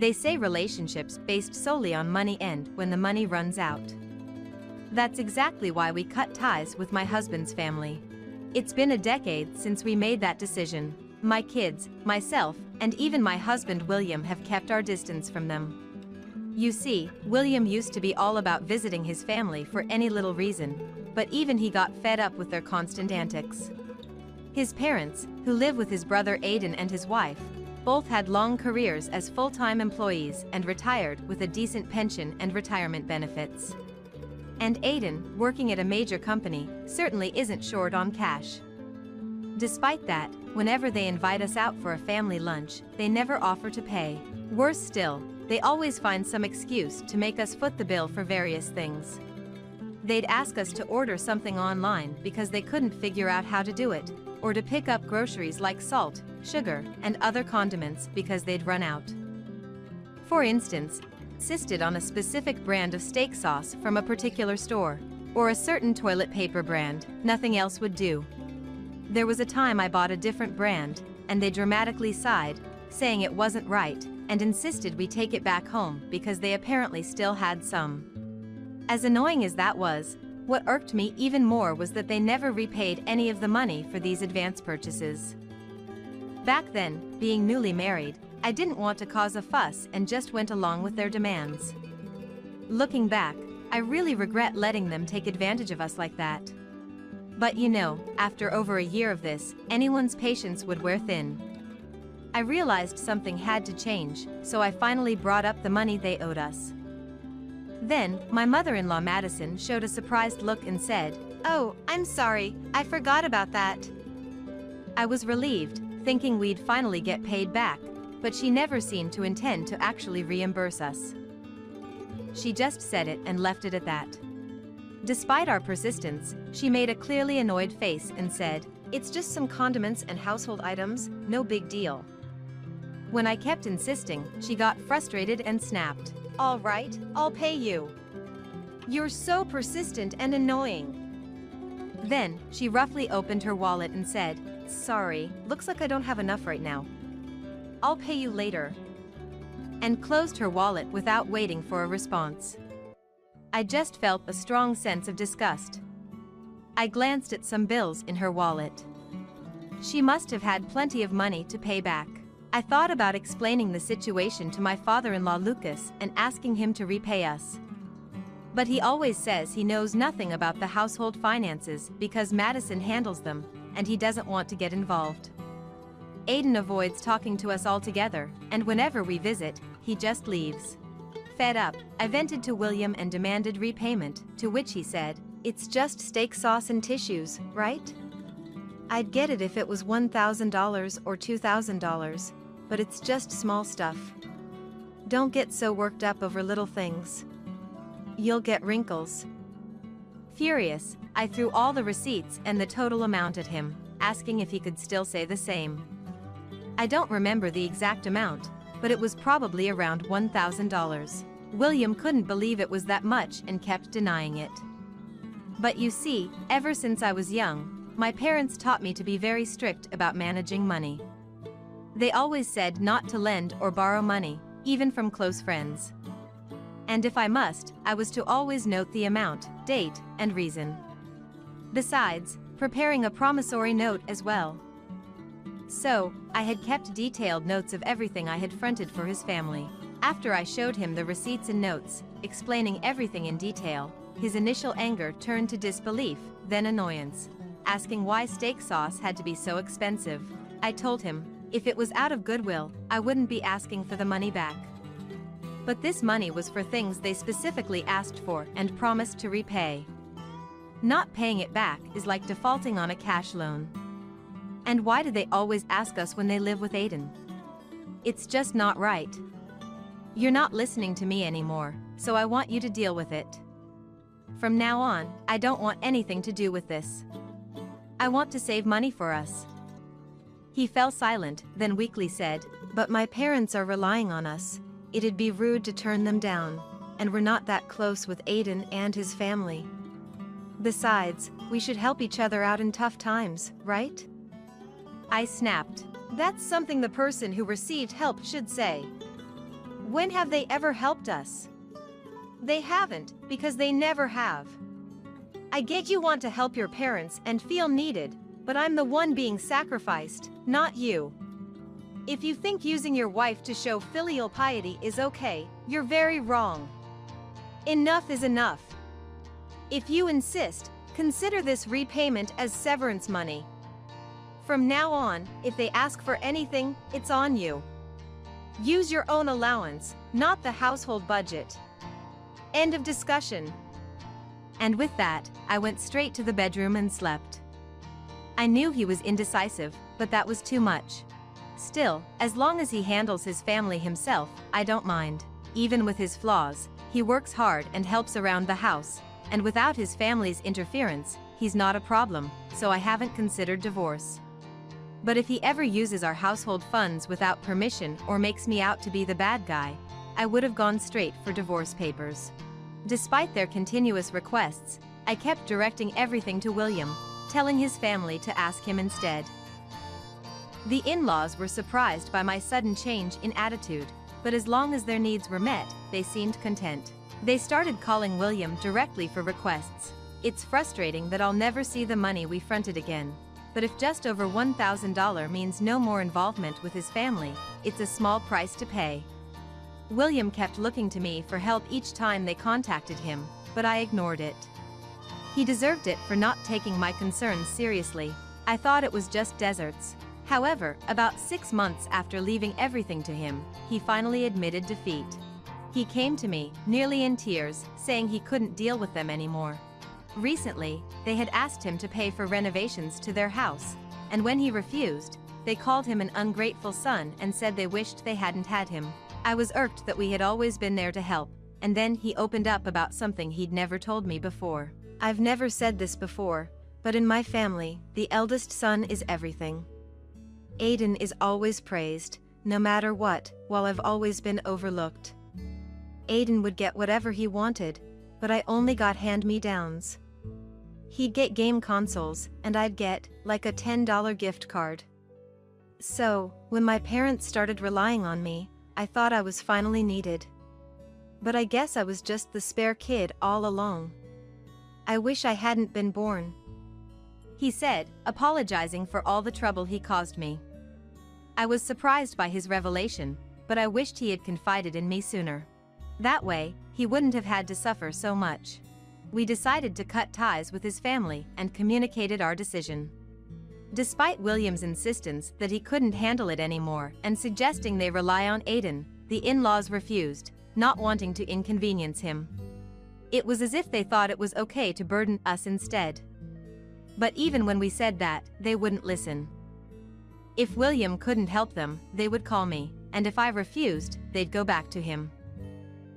They say relationships based solely on money end when the money runs out. That's exactly why we cut ties with my husband's family. It's been a decade since we made that decision. My kids, myself, and even my husband William have kept our distance from them. You see, William used to be all about visiting his family for any little reason, but even he got fed up with their constant antics. His parents, who live with his brother Aiden and his wife, both had long careers as full-time employees and retired with a decent pension and retirement benefits. And Aiden, working at a major company, certainly isn't short on cash. Despite that, whenever they invite us out for a family lunch, they never offer to pay. Worse still, they always find some excuse to make us foot the bill for various things. They'd ask us to order something online because they couldn't figure out how to do it, or to pick up groceries like salt, sugar, and other condiments because they'd run out. For instance, insisted on a specific brand of steak sauce from a particular store, or a certain toilet paper brand. Nothing else would do. There was a time I bought a different brand, and they dramatically sighed, saying it wasn't right, and insisted we take it back home because they apparently still had some. As annoying as that was, what irked me even more was that they never repaid any of the money for these advance purchases. Back then, being newly married, I didn't want to cause a fuss and just went along with their demands. Looking back, I really regret letting them take advantage of us like that. But you know, after over a year of this, anyone's patience would wear thin. I realized something had to change, so I finally brought up the money they owed us. Then, my mother-in-law Madison showed a surprised look and said, "Oh, I'm sorry, I forgot about that." I was relieved, thinking we'd finally get paid back, but she never seemed to intend to actually reimburse us. She just said it and left it at that. Despite our persistence, she made a clearly annoyed face and said, "It's just some condiments and household items, no big deal." When I kept insisting, she got frustrated and snapped, "All right, I'll pay you. You're so persistent and annoying." Then, she roughly opened her wallet and said, "Sorry, looks like I don't have enough right now. I'll pay you later," and closed her wallet without waiting for a response. I just felt a strong sense of disgust. I glanced at some bills in her wallet. She must have had plenty of money to pay back. I thought about explaining the situation to my father-in-law Lucas and asking him to repay us. But he always says he knows nothing about the household finances because Madison handles them, and he doesn't want to get involved. Aiden avoids talking to us altogether, and whenever we visit, he just leaves. Fed up, I vented to William and demanded repayment, to which he said, "It's just steak sauce and tissues, right? I'd get it if it was $1,000 or $2,000, but it's just small stuff. Don't get so worked up over little things. You'll get wrinkles." Furious, I threw all the receipts and the total amount at him, asking if he could still say the same. I don't remember the exact amount, but it was probably around $1,000. William couldn't believe it was that much and kept denying it. But you see, ever since I was young, my parents taught me to be very strict about managing money. They always said not to lend or borrow money, even from close friends. And if I must, I was to always note the amount, date, and reason. Besides, preparing a promissory note as well. So, I had kept detailed notes of everything I had fronted for his family. After I showed him the receipts and notes, explaining everything in detail, his initial anger turned to disbelief, then annoyance, asking why steak sauce had to be so expensive. I told him, if it was out of goodwill, I wouldn't be asking for the money back. But this money was for things they specifically asked for and promised to repay. Not paying it back is like defaulting on a cash loan. And why do they always ask us when they live with Aiden? It's just not right. You're not listening to me anymore, so I want you to deal with it. From now on, I don't want anything to do with this. I want to save money for us." He fell silent, then weakly said, "But my parents are relying on us. It'd be rude to turn them down, and we're not that close with Aiden and his family. Besides, we should help each other out in tough times, right?" I snapped. "That's something the person who received help should say. When have they ever helped us? They haven't, because they never have. I get you want to help your parents and feel needed, but I'm the one being sacrificed, not you. If you think using your wife to show filial piety is okay, you're very wrong. Enough is enough. If you insist, consider this repayment as severance money. From now on, if they ask for anything, it's on you. Use your own allowance, not the household budget. End of discussion. And with that, I went straight to the bedroom and slept. I knew he was indecisive, but that was too much. Still, as long as he handles his family himself, I don't mind. Even with his flaws, he works hard and helps around the house, and without his family's interference, he's not a problem, so I haven't considered divorce. But if he ever uses our household funds without permission or makes me out to be the bad guy, I would have gone straight for divorce papers. Despite their continuous requests, I kept directing everything to William, telling his family to ask him instead. The in-laws were surprised by my sudden change in attitude, but as long as their needs were met, they seemed content. They started calling William directly for requests. It's frustrating that I'll never see the money we fronted again. But if just over $1,000 means no more involvement with his family, it's a small price to pay. William kept looking to me for help each time they contacted him, but I ignored it. He deserved it for not taking my concerns seriously. I thought it was just deserts. However, about 6 months after leaving everything to him, he finally admitted defeat. He came to me, nearly in tears, saying he couldn't deal with them anymore. Recently, they had asked him to pay for renovations to their house, and when he refused, they called him an ungrateful son and said they wished they hadn't had him. I was irked that we had always been there to help, and then he opened up about something he'd never told me before. I've never said this before, but in my family, the eldest son is everything. Aiden is always praised, no matter what, while I've always been overlooked. Aiden would get whatever he wanted, but I only got hand-me-downs. He'd get game consoles, and I'd get, like a $10 gift card. So, when my parents started relying on me, I thought I was finally needed. But I guess I was just the spare kid all along. I wish I hadn't been born, he said, apologizing for all the trouble he caused me. I was surprised by his revelation, but I wished he had confided in me sooner. That way, he wouldn't have had to suffer so much. We decided to cut ties with his family and communicated our decision. Despite William's insistence that he couldn't handle it anymore and suggesting they rely on Aiden, the in-laws refused, not wanting to inconvenience him. It was as if they thought it was okay to burden us instead. But even when we said that, they wouldn't listen. If William couldn't help them, they would call me, and if I refused, they'd go back to him.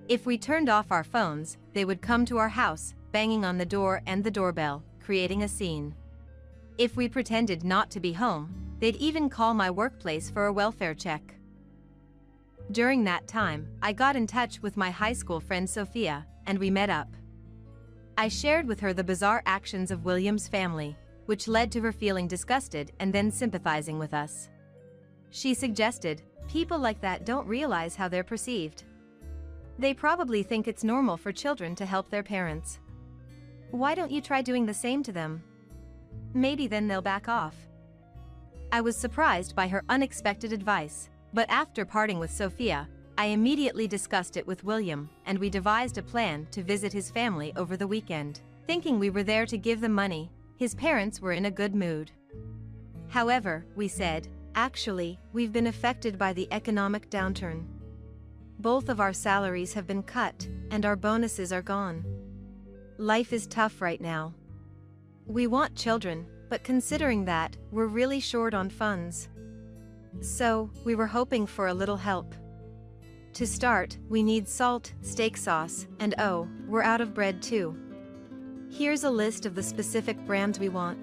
If we turned off our phones, they would come to our house, banging on the door and the doorbell, creating a scene. If we pretended not to be home, they'd even call my workplace for a welfare check. During that time, I got in touch with my high school friend Sophia, and we met up. I shared with her the bizarre actions of William's family, which led to her feeling disgusted and then sympathizing with us. She suggested, people like that don't realize how they're perceived. They probably think it's normal for children to help their parents. Why don't you try doing the same to them? Maybe then they'll back off. I was surprised by her unexpected advice, but after parting with Sophia, I immediately discussed it with William, and we devised a plan to visit his family over the weekend. Thinking we were there to give them money, his parents were in a good mood. However, we said, actually, we've been affected by the economic downturn. Both of our salaries have been cut, and our bonuses are gone. Life is tough right now. We want children, but considering that, we're really short on funds. So, we were hoping for a little help. To start, we need salt, steak sauce, and oh, we're out of bread too. Here's a list of the specific brands we want.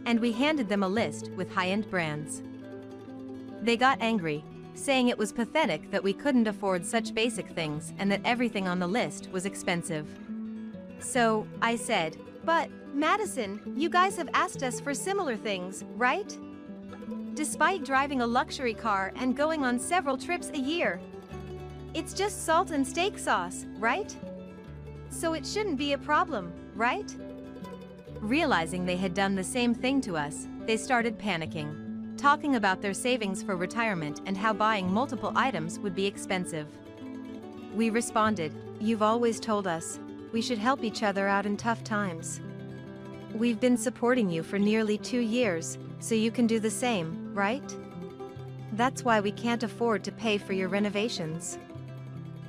And we handed them a list with high-end brands. They got angry, saying it was pathetic that we couldn't afford such basic things and that everything on the list was expensive. So, I said, but, Madison, you guys have asked us for similar things, right? Despite driving a luxury car and going on several trips a year. It's just salt and steak sauce, right? So it shouldn't be a problem, right? Realizing they had done the same thing to us, they started panicking, talking about their savings for retirement and how buying multiple items would be expensive. We responded, "You've always told us we should help each other out in tough times. We've been supporting you for nearly 2 years, so you can do the same, right? That's why we can't afford to pay for your renovations.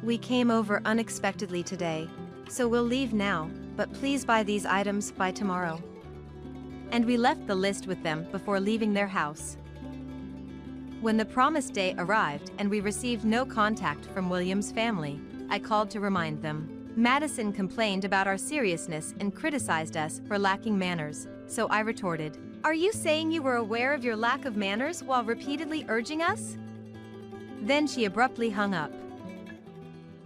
We came over unexpectedly today, so we'll leave now, but please buy these items by tomorrow." And we left the list with them before leaving their house. When the promised day arrived and we received no contact from William's family, I called to remind them. Madison complained about our seriousness and criticized us for lacking manners, so I retorted, "Are you saying you were aware of your lack of manners while repeatedly urging us?" Then she abruptly hung up.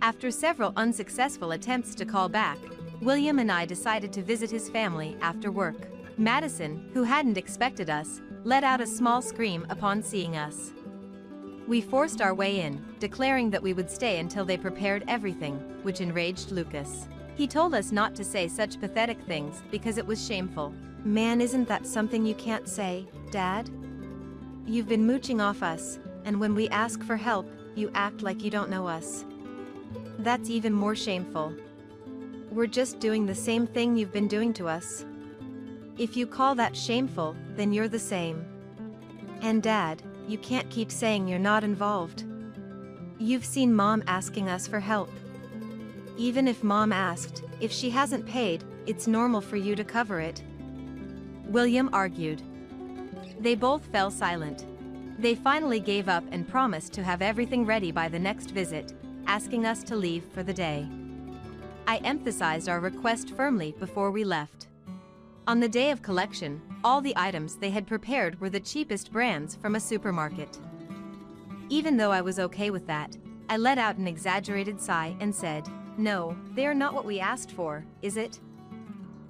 After several unsuccessful attempts to call back, William and I decided to visit his family after work. Madison, who hadn't expected us, let out a small scream upon seeing us. We forced our way in, declaring that we would stay until they prepared everything, which enraged Lucas. He told us not to say such pathetic things because it was shameful. "Man, isn't that something you can't say, Dad? You've been mooching off us, and when we ask for help, you act like you don't know us. That's even more shameful. We're just doing the same thing you've been doing to us. If you call that shameful, then you're the same. And Dad, you can't keep saying you're not involved. You've seen Mom asking us for help. Even if Mom asked, if she hasn't paid, it's normal for you to cover it." William argued. They both fell silent. They finally gave up and promised to have everything ready by the next visit, asking us to leave for the day. I emphasized our request firmly before we left. On the day of collection, all the items they had prepared were the cheapest brands from a supermarket. Even though I was okay with that, I let out an exaggerated sigh and said, "No, they are not what we asked for, is it?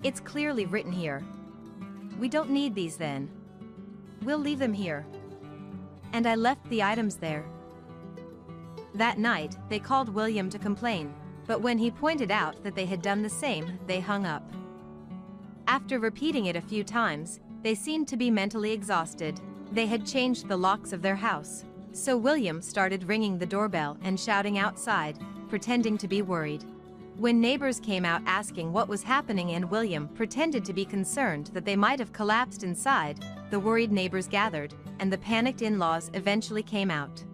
It's clearly written here. We don't need these then. We'll leave them here." And I left the items there. That night, they called William to complain, but when he pointed out that they had done the same, they hung up. After repeating it a few times, they seemed to be mentally exhausted. They had changed the locks of their house, so William started ringing the doorbell and shouting outside, pretending to be worried. When neighbors came out asking what was happening and William pretended to be concerned that they might have collapsed inside, the worried neighbors gathered, and the panicked in-laws eventually came out.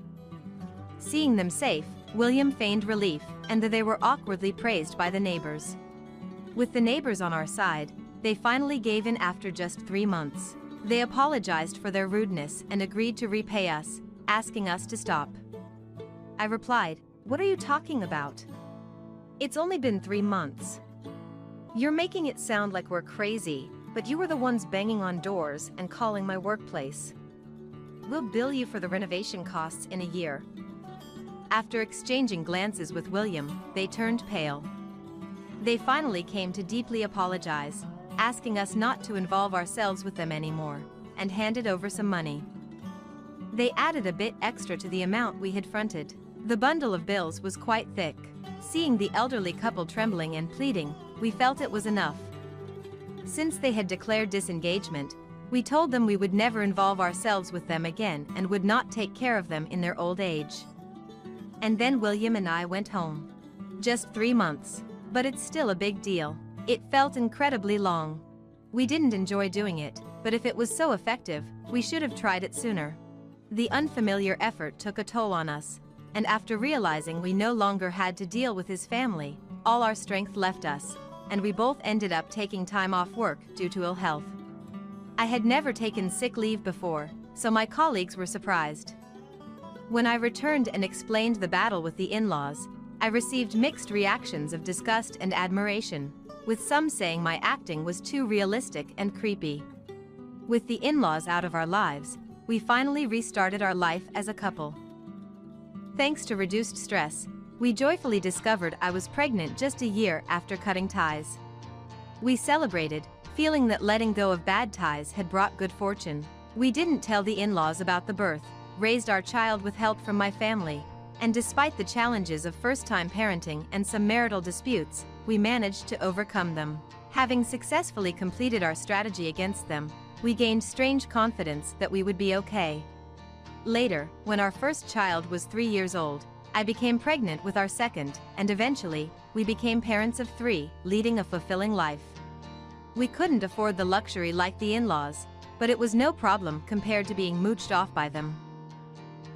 Seeing them safe, William feigned relief, and that they were awkwardly praised by the neighbors. With the neighbors on our side, they finally gave in after just 3 months. They apologized for their rudeness and agreed to repay us, asking us to stop. I replied, "What are you talking about? It's only been 3 months. You're making it sound like we're crazy, but you were the ones banging on doors and calling my workplace. We'll bill you for the renovation costs in a year." After exchanging glances with William, they turned pale. They finally came to deeply apologize, asking us not to involve ourselves with them anymore, and handed over some money. They added a bit extra to the amount we had fronted. The bundle of bills was quite thick. Seeing the elderly couple trembling and pleading, we felt it was enough. Since they had declared disengagement, we told them we would never involve ourselves with them again and would not take care of them in their old age. And then William and I went home. Just 3 months, but it's still a big deal. It felt incredibly long. We didn't enjoy doing it, but if it was so effective, we should have tried it sooner. The unfamiliar effort took a toll on us, and after realizing we no longer had to deal with his family, all our strength left us, and we both ended up taking time off work due to ill health. I had never taken sick leave before, so my colleagues were surprised. When I returned and explained the battle with the in-laws, I received mixed reactions of disgust and admiration, with some saying my acting was too realistic and creepy. With the in-laws out of our lives, we finally restarted our life as a couple. Thanks to reduced stress, we joyfully discovered I was pregnant just a year after cutting ties. We celebrated, feeling that letting go of bad ties had brought good fortune. We didn't tell the in-laws about the birth, raised our child with help from my family, And despite the challenges of first-time parenting and some marital disputes, we managed to overcome them. Having successfully completed our strategy against them, we gained strange confidence that we would be okay. Later, when our first child was 3 years old, I became pregnant with our second, and eventually, we became parents of 3, leading a fulfilling life. We couldn't afford the luxury like the in-laws, but it was no problem compared to being mooched off by them.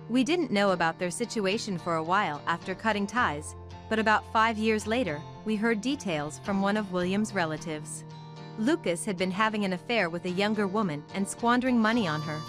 We didn't know about their situation for a while after cutting ties, but about 5 years later, we heard details from one of William's relatives. Lucas had been having an affair with a younger woman and squandering money on her.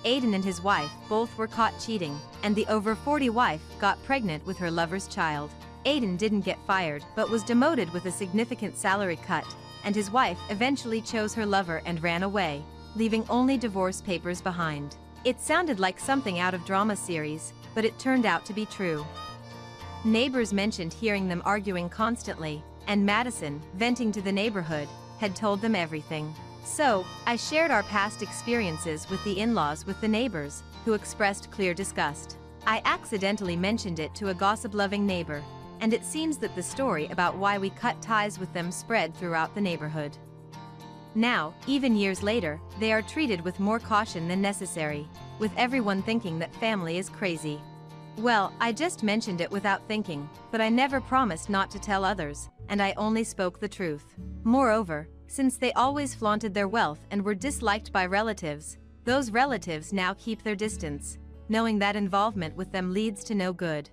Aiden and his wife both were caught cheating, and the over 40 wife got pregnant with her lover's child. Aiden didn't get fired but was demoted with a significant salary cut, and his wife eventually chose her lover and ran away, leaving only divorce papers behind. It sounded like something out of drama series, but it turned out to be true. Neighbors mentioned hearing them arguing constantly, and Madison, venting to the neighborhood, had told them everything. So, I shared our past experiences with the in-laws with the neighbors, who expressed clear disgust. I accidentally mentioned it to a gossip-loving neighbor, and it seems that the story about why we cut ties with them spread throughout the neighborhood. Now, even years later, they are treated with more caution than necessary, with everyone thinking that family is crazy. Well, I just mentioned it without thinking, but I never promised not to tell others, and I only spoke the truth. Moreover, since they always flaunted their wealth and were disliked by relatives, those relatives now keep their distance, knowing that involvement with them leads to no good.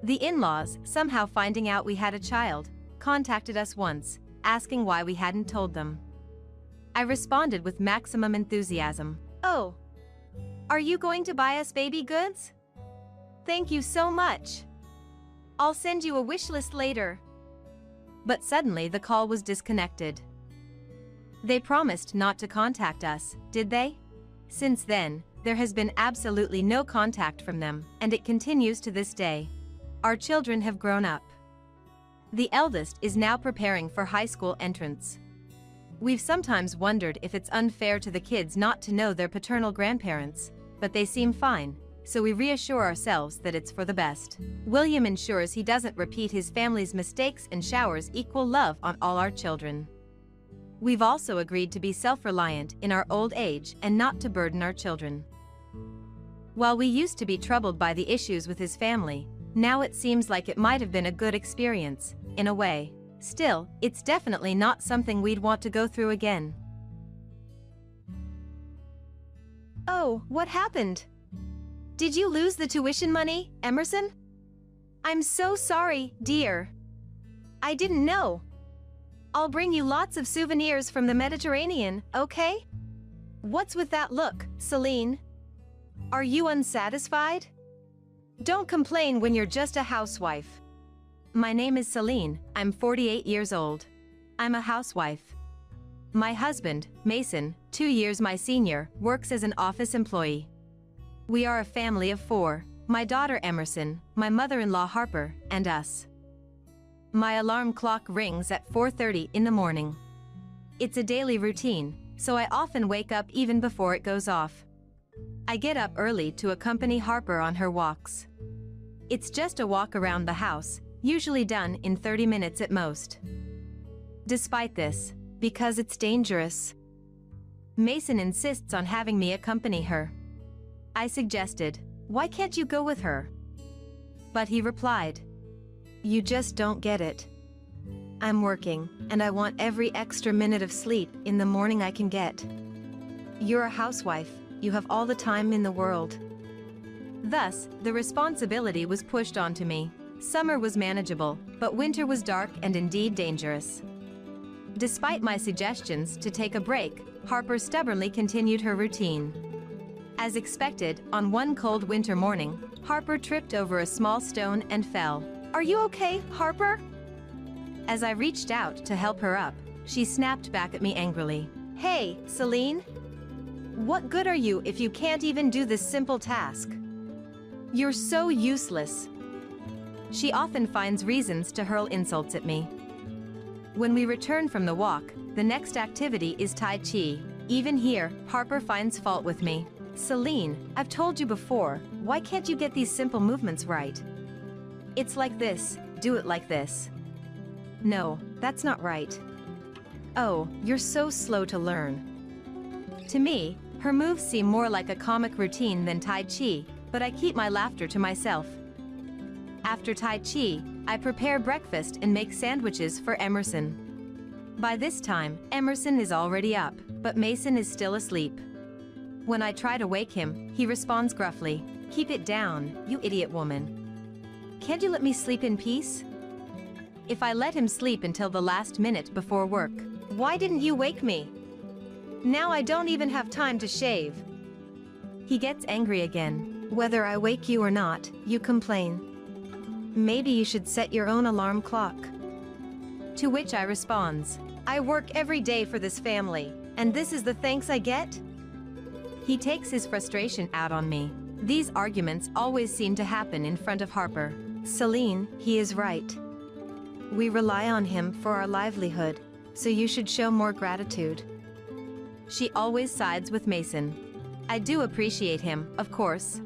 The in-laws, somehow finding out we had a child, contacted us once, asking why we hadn't told them. I responded with maximum enthusiasm. "Oh, are you going to buy us baby goods? Thank you so much. I'll send you a wish list later." But suddenly the call was disconnected. They promised not to contact us, did they? Since then, there has been absolutely no contact from them, and it continues to this day. Our children have grown up. The eldest is now preparing for high school entrance. We've sometimes wondered if it's unfair to the kids not to know their paternal grandparents, but they seem fine, so we reassure ourselves that it's for the best. William ensures he doesn't repeat his family's mistakes and showers equal love on all our children. We've also agreed to be self-reliant in our old age and not to burden our children. While we used to be troubled by the issues with his family, now it seems like it might have been a good experience, in a way. Still, it's definitely not something we'd want to go through again. Oh, what happened? Did you lose the tuition money, Emerson? I'm so sorry, dear. I didn't know. I'll bring you lots of souvenirs from the Mediterranean, okay? What's with that look, Celine? Are you unsatisfied? Don't complain when you're just a housewife. My name is Celine, I'm 48 years old. I'm a housewife. My husband, Mason, 2 years my senior, works as an office employee. We are a family of 4, my daughter Emerson, my mother-in-law Harper, and us. My alarm clock rings at 4:30 in the morning. It's a daily routine, so I often wake up even before it goes off. I get up early to accompany Harper on her walks. It's just a walk around the house, usually done in 30 minutes at most. Despite this, because it's dangerous, Mason insists on having me accompany her. I suggested, "Why can't you go with her?" But he replied, "You just don't get it. I'm working, and I want every extra minute of sleep in the morning I can get. You're a housewife, you have all the time in the world." Thus, the responsibility was pushed onto me. Summer was manageable, but winter was dark and indeed dangerous. Despite my suggestions to take a break, Harper stubbornly continued her routine. As expected, on one cold winter morning, Harper tripped over a small stone and fell. "Are you okay, Harper?" As I reached out to help her up, she snapped back at me angrily. "Hey, Celine! What good are you if you can't even do this simple task? You're so useless." She often finds reasons to hurl insults at me. When we return from the walk, the next activity is Tai Chi. Even here, Harper finds fault with me. "Celine, I've told you before, Why can't you get these simple movements right? It's like this, do it like this. No, that's not right. Oh, you're so slow to learn. To me, her moves seem more like a comic routine than Tai Chi, but I keep my laughter to myself. After Tai Chi, I prepare breakfast and make sandwiches for Emerson. By this time, Emerson is already up, but Mason is still asleep. When I try to wake him, he responds gruffly, "Keep it down, you idiot woman. Can't you let me sleep in peace?" If I let him sleep until the last minute before work, why didn't you wake me? Now I don't even have time to shave. He gets angry again. Whether I wake you or not, you complain. Maybe you should set your own alarm clock. To which I responds, I work every day for this family, and this is the thanks I get? He takes his frustration out on me. These arguments always seem to happen in front of Harper. Celine, he is right. We rely on him for our livelihood, so you should show more gratitude. She always sides with Mason. I do appreciate him, of course.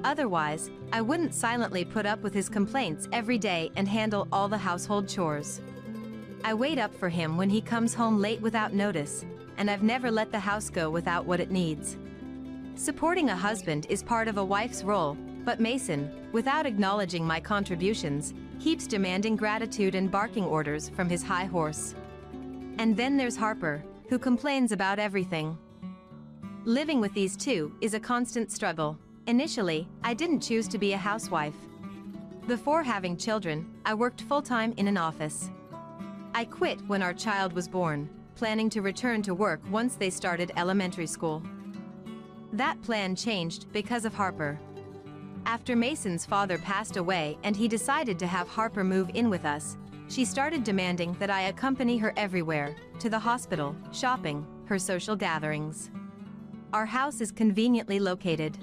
Otherwise, I wouldn't silently put up with his complaints every day and handle all the household chores. I wait up for him when he comes home late without notice, and I've never let the house go without what it needs. Supporting a husband is part of a wife's role, but Mason, without acknowledging my contributions, keeps demanding gratitude and barking orders from his high horse. And then there's Harper, who complains about everything. Living with these two is a constant struggle. Initially, I didn't choose to be a housewife. Before having children, I worked full-time in an office. I quit when our child was born, planning to return to work once they started elementary school. That plan changed because of Harper. After Mason's father passed away and he decided to have Harper move in with us, she started demanding that I accompany her everywhere, to the hospital, shopping, her social gatherings. Our house is conveniently located.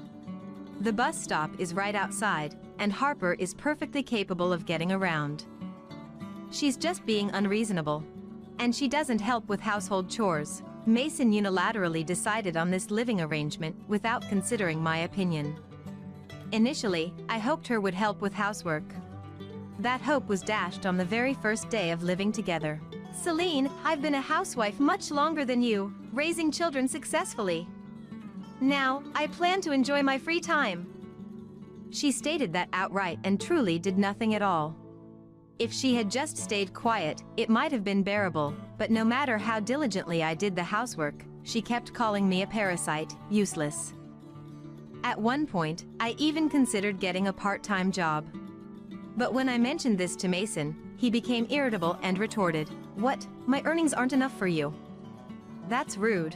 The bus stop is right outside, and Harper is perfectly capable of getting around. She's just being unreasonable. And she doesn't help with household chores. Mason unilaterally decided on this living arrangement without considering my opinion. Initially, I hoped her would help with housework. That hope was dashed on the very first day of living together. Celine, I've been a housewife much longer than you, raising children successfully. Now, I plan to enjoy my free time. She stated that outright and truly did nothing at all. If she had just stayed quiet, it might have been bearable, but no matter how diligently I did the housework, she kept calling me a parasite, useless. At one point, I even considered getting a part-time job. But when I mentioned this to Mason, he became irritable and retorted, "What? My earnings aren't enough for you." That's rude.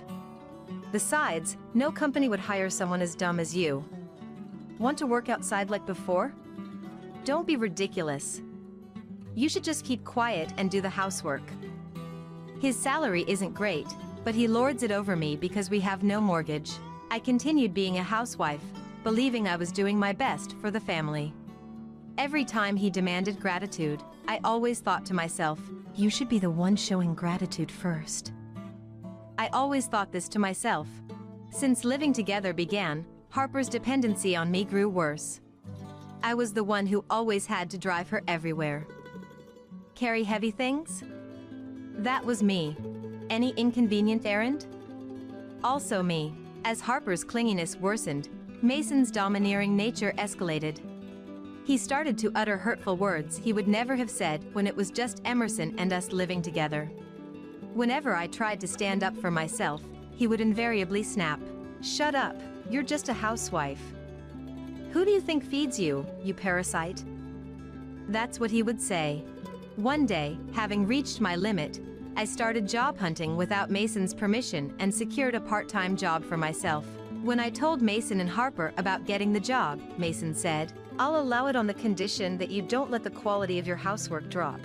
Besides, no company would hire someone as dumb as you. Want to work outside like before? Don't be ridiculous. You should just keep quiet and do the housework. His salary isn't great, but he lords it over me because we have no mortgage. I continued being a housewife, believing I was doing my best for the family. Every time he demanded gratitude, I always thought to myself, you should be the one showing gratitude first. I always thought this to myself. Since living together began, Harper's dependency on me grew worse. I was the one who always had to drive her everywhere. Carry heavy things? That was me. Any inconvenient errand? Also me. As Harper's clinginess worsened, Mason's domineering nature escalated. He started to utter hurtful words he would never have said when it was just Emerson and us living together. Whenever I tried to stand up for myself, he would invariably snap, "Shut up, you're just a housewife. Who do you think feeds you, you parasite?" That's what he would say. One day, having reached my limit, I started job hunting without Mason's permission and secured a part-time job for myself. When I told Mason and Harper about getting the job, Mason said, "I'll allow it on the condition that you don't let the quality of your housework drop."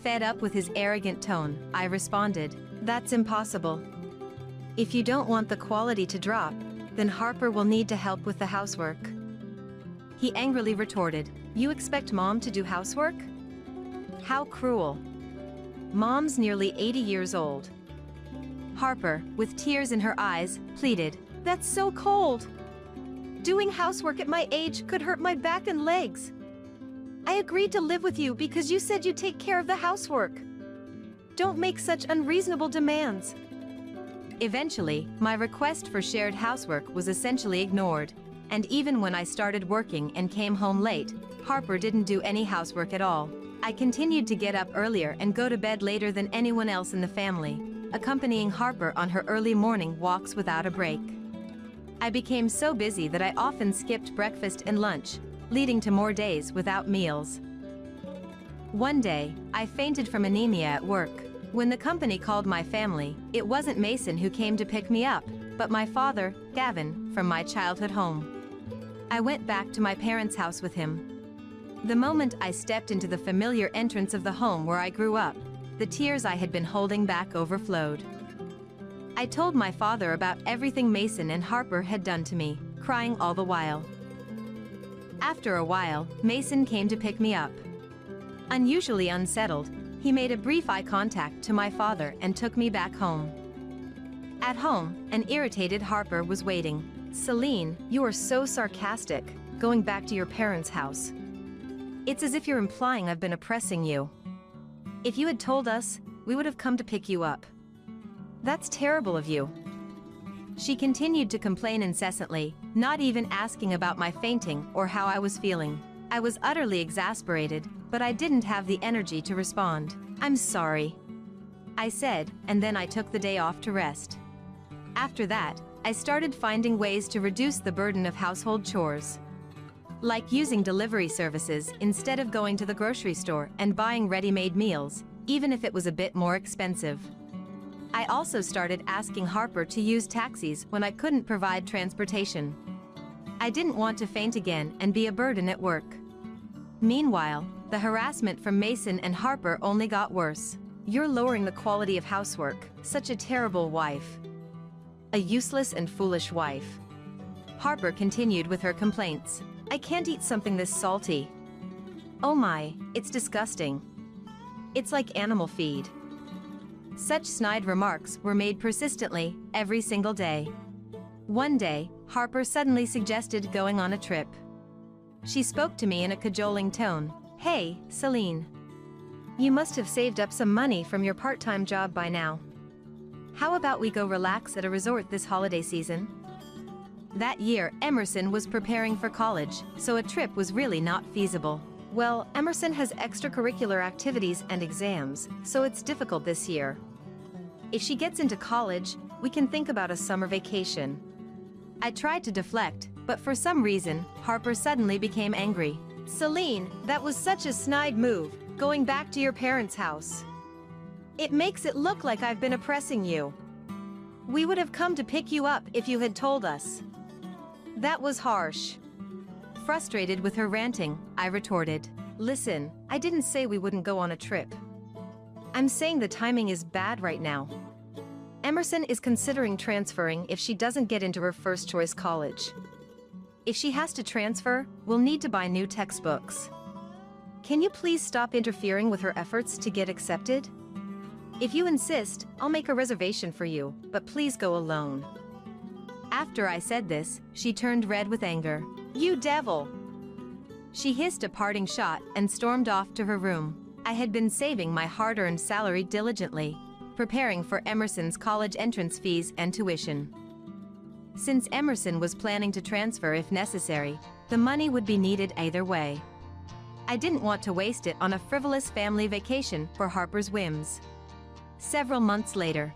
Fed up with his arrogant tone, I responded, "That's impossible. If you don't want the quality to drop, then Harper will need to help with the housework." He angrily retorted, "You expect Mom to do housework? How cruel. Mom's nearly 80 years old." Harper, with tears in her eyes, pleaded, "That's so cold." Doing housework at my age could hurt my back and legs. I agreed to live with you because you said you'd take care of the housework. Don't make such unreasonable demands. Eventually, my request for shared housework was essentially ignored, and even when I started working and came home late, Harper didn't do any housework at all. I continued to get up earlier and go to bed later than anyone else in the family, accompanying Harper on her early morning walks without a break. I became so busy that I often skipped breakfast and lunch, leading to more days without meals. One day, I fainted from anemia at work. When the company called my family, it wasn't Mason who came to pick me up, but my father, Gavin, from my childhood home. I went back to my parents' house with him. The moment I stepped into the familiar entrance of the home where I grew up, the tears I had been holding back overflowed. I told my father about everything Mason and Harper had done to me, crying all the while. After a while, Mason came to pick me up. Unusually unsettled, he made a brief eye contact to my father and took me back home. At home, an irritated Harper was waiting. "Celine, you are so sarcastic, going back to your parents' house. It's as if you're implying I've been oppressing you. If you had told us, we would have come to pick you up. That's terrible of you." She continued to complain incessantly, not even asking about my fainting or how I was feeling. I was utterly exasperated, but I didn't have the energy to respond. "I'm sorry," I said, and then I took the day off to rest. After that, I started finding ways to reduce the burden of household chores. Like using delivery services instead of going to the grocery store and buying ready-made meals, even if it was a bit more expensive. I also started asking Harper to use taxis when I couldn't provide transportation. I didn't want to faint again and be a burden at work. Meanwhile, the harassment from Mason and Harper only got worse. "You're lowering the quality of housework. Such a terrible wife. A useless and foolish wife." Harper continued with her complaints. "I can't eat something this salty. Oh my, it's disgusting. It's like animal feed." Such snide remarks were made persistently, every single day. One day, Harper suddenly suggested going on a trip. She spoke to me in a cajoling tone. "Hey, Celine. You must have saved up some money from your part-time job by now. How about we go relax at a resort this holiday season?" That year, Emerson was preparing for college, so a trip was really not feasible. "Well, Emerson has extracurricular activities and exams, so it's difficult this year. If she gets into college, we can think about a summer vacation." I tried to deflect, but for some reason, Harper suddenly became angry. "Celine, that was such a snide move, going back to your parents' house. It makes it look like I've been oppressing you. We would have come to pick you up if you had told us." That was harsh. Frustrated with her ranting, I retorted. "Listen, I didn't say we wouldn't go on a trip. I'm saying the timing is bad right now. Emerson is considering transferring if she doesn't get into her first choice college. If she has to transfer, we'll need to buy new textbooks. Can you please stop interfering with her efforts to get accepted? If you insist, I'll make a reservation for you, but please go alone." After I said this, she turned red with anger. "You devil!" She hissed a parting shot and stormed off to her room. I had been saving my hard-earned salary diligently, preparing for Emerson's college entrance fees and tuition. Since Emerson was planning to transfer if necessary, the money would be needed either way. I didn't want to waste it on a frivolous family vacation for Harper's whims. Several months later,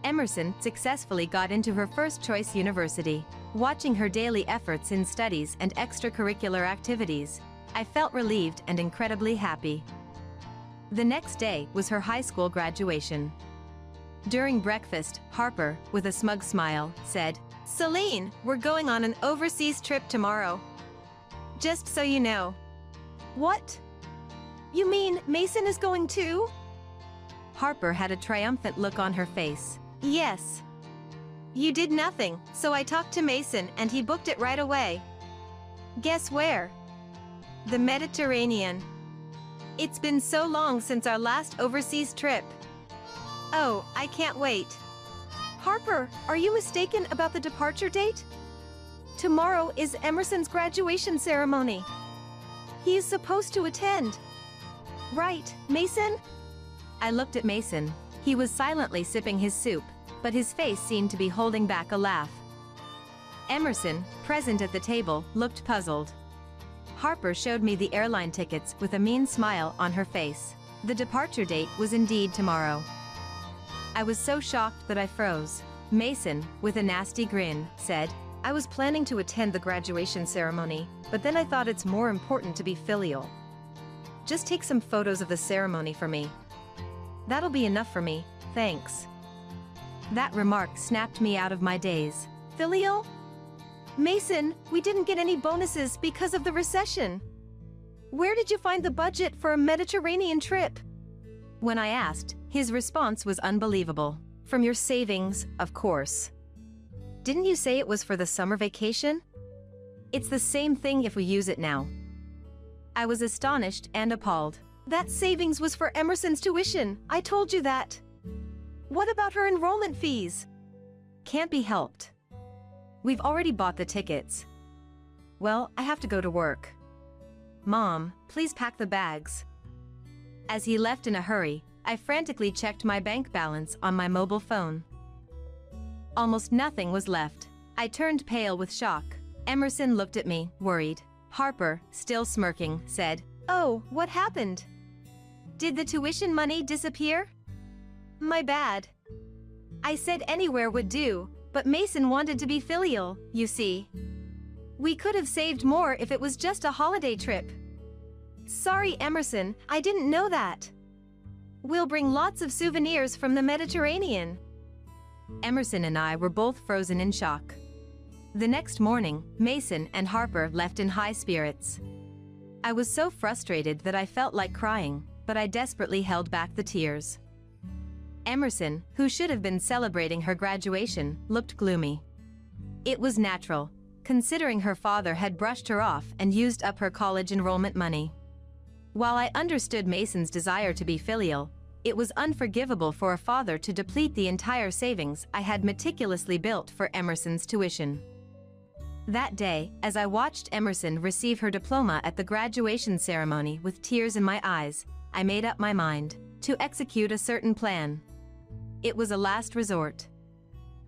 Emerson successfully got into her first-choice university. Watching her daily efforts in studies and extracurricular activities, I felt relieved and incredibly happy. The next day was her high school graduation. During breakfast, Harper, with a smug smile, said, "Celine, we're going on an overseas trip tomorrow. Just so you know." "What? You mean Mason is going too?" Harper had a triumphant look on her face. "Yes. You did nothing, so I talked to Mason and he booked it right away. Guess where? The Mediterranean. It's been so long since our last overseas trip. Oh, I can't wait." "Harper, are you mistaken about the departure date? Tomorrow is Emerson's graduation ceremony. He is supposed to attend. Right, Mason? I looked at Mason. He was silently sipping his soup, but his face seemed to be holding back a laugh. Emerson, present at the table, looked puzzled. Harper showed me the airline tickets with a mean smile on her face. The departure date was indeed tomorrow. I was so shocked that I froze. Mason, with a nasty grin, said, I was planning to attend the graduation ceremony, but then I thought it's more important to be filial. Just take some photos of the ceremony for me. That'll be enough for me, thanks. That remark snapped me out of my daze. Filial? Mason, we didn't get any bonuses because of the recession. Where did you find the budget for a Mediterranean trip? When I asked, his response was unbelievable. From your savings, of course. Didn't you say it was for the summer vacation? It's the same thing if we use it now. I was astonished and appalled. That savings was for Emerson's tuition, I told you that. What about her enrollment fees? Can't be helped. We've already bought the tickets. Well, I have to go to work. Mom, please pack the bags. As he left in a hurry, I frantically checked my bank balance on my mobile phone. Almost nothing was left. I turned pale with shock. Emerson looked at me, worried. Harper, still smirking, said, Oh, what happened? Did the tuition money disappear? My bad. I said anywhere would do, but Mason wanted to be filial, you see. We could have saved more if it was just a holiday trip. Sorry, Emerson, I didn't know that. We'll bring lots of souvenirs from the Mediterranean. Emerson and I were both frozen in shock. The next morning, Mason and Harper left in high spirits. I was so frustrated that I felt like crying, but I desperately held back the tears. Emerson, who should have been celebrating her graduation, looked gloomy. It was natural, considering her father had brushed her off and used up her college enrollment money. While I understood Mason's desire to be filial, it was unforgivable for a father to deplete the entire savings I had meticulously built for Emerson's tuition. That day, as I watched Emerson receive her diploma at the graduation ceremony with tears in my eyes, I made up my mind to execute a certain plan. It was a last resort.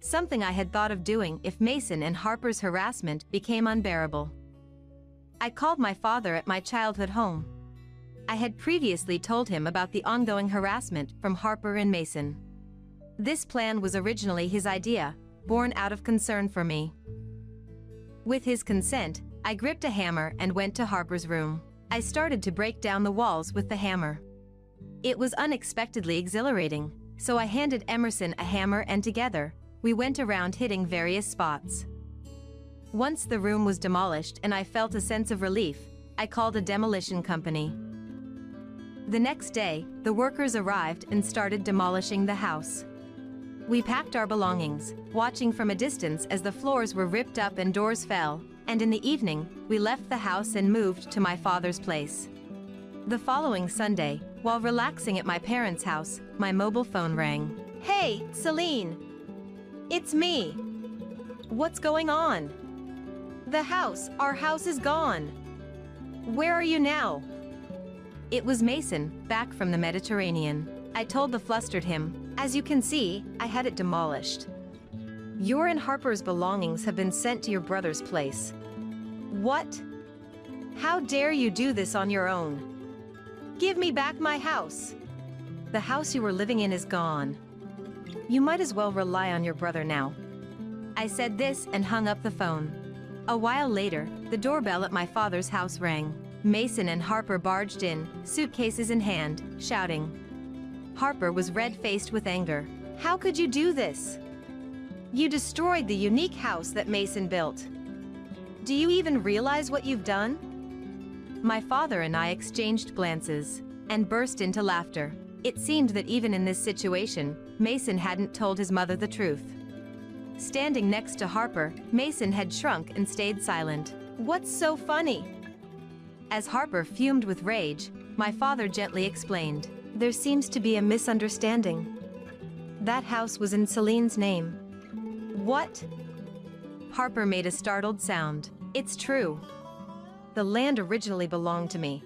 Something I had thought of doing if Mason and Harper's harassment became unbearable. I called my father at my childhood home. I had previously told him about the ongoing harassment from Harper and Mason. This plan was originally his idea, born out of concern for me. With his consent, I gripped a hammer and went to Harper's room. I started to break down the walls with the hammer. It was unexpectedly exhilarating, so I handed Emerson a hammer and together, we went around hitting various spots. Once the room was demolished and I felt a sense of relief, I called a demolition company. The next day, the workers arrived and started demolishing the house. We packed our belongings, watching from a distance as the floors were ripped up and doors fell, and in the evening, we left the house and moved to my father's place. The following Sunday, while relaxing at my parents' house, my mobile phone rang. Hey, Celine! It's me! What's going on? Our house is gone! Where are you now? It was Mason, back from the Mediterranean. I told the flustered him, as you can see, I had it demolished. Your and Harper's belongings have been sent to your brother's place. What? How dare you do this on your own? Give me back my house. The house you were living in is gone. You might as well rely on your brother now. I said this and hung up the phone. A while later, the doorbell at my father's house rang. Mason and Harper barged in, suitcases in hand, shouting. Harper was red-faced with anger. How could you do this? You destroyed the unique house that Mason built. Do you even realize what you've done? My father and I exchanged glances and burst into laughter. It seemed that even in this situation, Mason hadn't told his mother the truth. Standing next to Harper, Mason had shrunk and stayed silent. What's so funny? As Harper fumed with rage, my father gently explained. There seems to be a misunderstanding. That house was in Celine's name. What? Harper made a startled sound. It's true. The land originally belonged to me.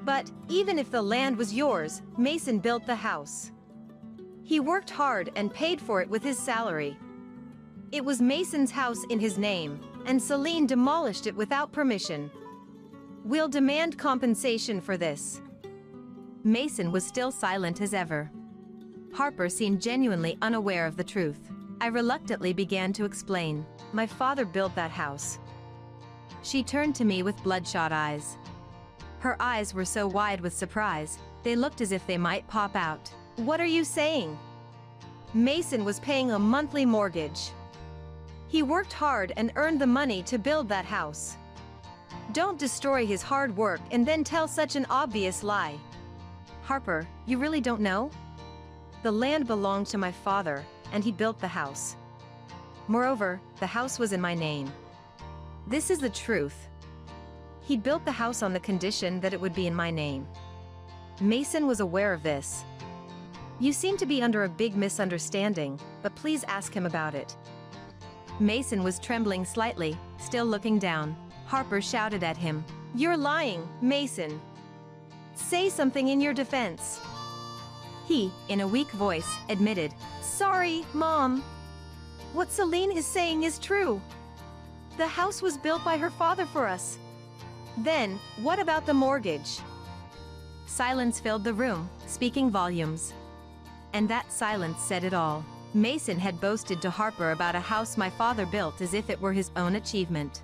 But even if the land was yours, Mason built the house. He worked hard and paid for it with his salary. It was Mason's house in his name, and Celine demolished it without permission. We'll demand compensation for this. Mason was still silent as ever. Harper seemed genuinely unaware of the truth. I reluctantly began to explain. My father built that house. She turned to me with bloodshot eyes. Her eyes were so wide with surprise, they looked as if they might pop out. What are you saying? Mason was paying a monthly mortgage. He worked hard and earned the money to build that house. Don't destroy his hard work and then tell such an obvious lie. Harper, you really don't know? The land belonged to my father, and he built the house. Moreover, the house was in my name. This is the truth. He built the house on the condition that it would be in my name. Mason was aware of this. You seem to be under a big misunderstanding, but please ask him about it. Mason was trembling slightly, still looking down. Harper shouted at him. You're lying, Mason. Say something in your defense. He, in a weak voice, admitted, Sorry, Mom. What Celine is saying is true. The house was built by her father for us. Then, what about the mortgage? Silence filled the room, speaking volumes. And that silence said it all. Mason had boasted to Harper about a house my father built as if it were his own achievement.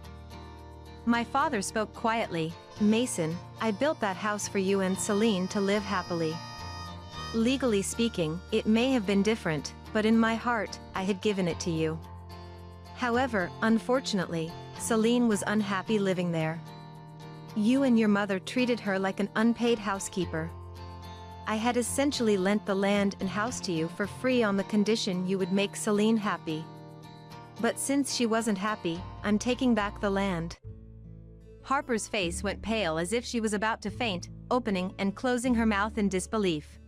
My father spoke quietly. Mason, I built that house for you and Celine to live happily. Legally speaking, it may have been different, but in my heart, I had given it to you. However, unfortunately, Celine was unhappy living there. You and your mother treated her like an unpaid housekeeper. I had essentially lent the land and house to you for free on the condition you would make Celine happy. But since she wasn't happy, I'm taking back the land. Harper's face went pale as if she was about to faint, opening and closing her mouth in disbelief.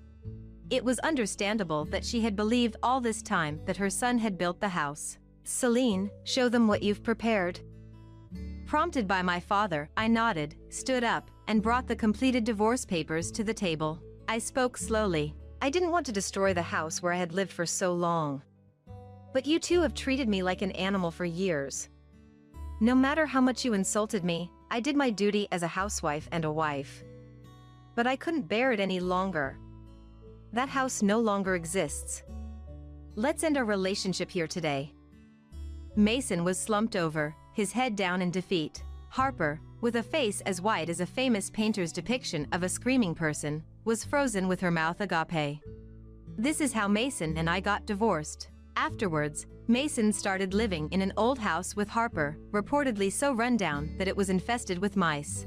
It was understandable that she had believed all this time that her son had built the house. Celine, show them what you've prepared. Prompted by my father, I nodded, stood up, and brought the completed divorce papers to the table. I spoke slowly. I didn't want to destroy the house where I had lived for so long. But you two have treated me like an animal for years. No matter how much you insulted me, I did my duty as a housewife and a wife. But I couldn't bear it any longer. That house no longer exists. Let's end our relationship here today. Mason was slumped over, his head down in defeat. Harper, with a face as white as a famous painter's depiction of a screaming person, was frozen with her mouth agape. This is how Mason and I got divorced. Afterwards, Mason started living in an old house with Harper, reportedly so run down that it was infested with mice.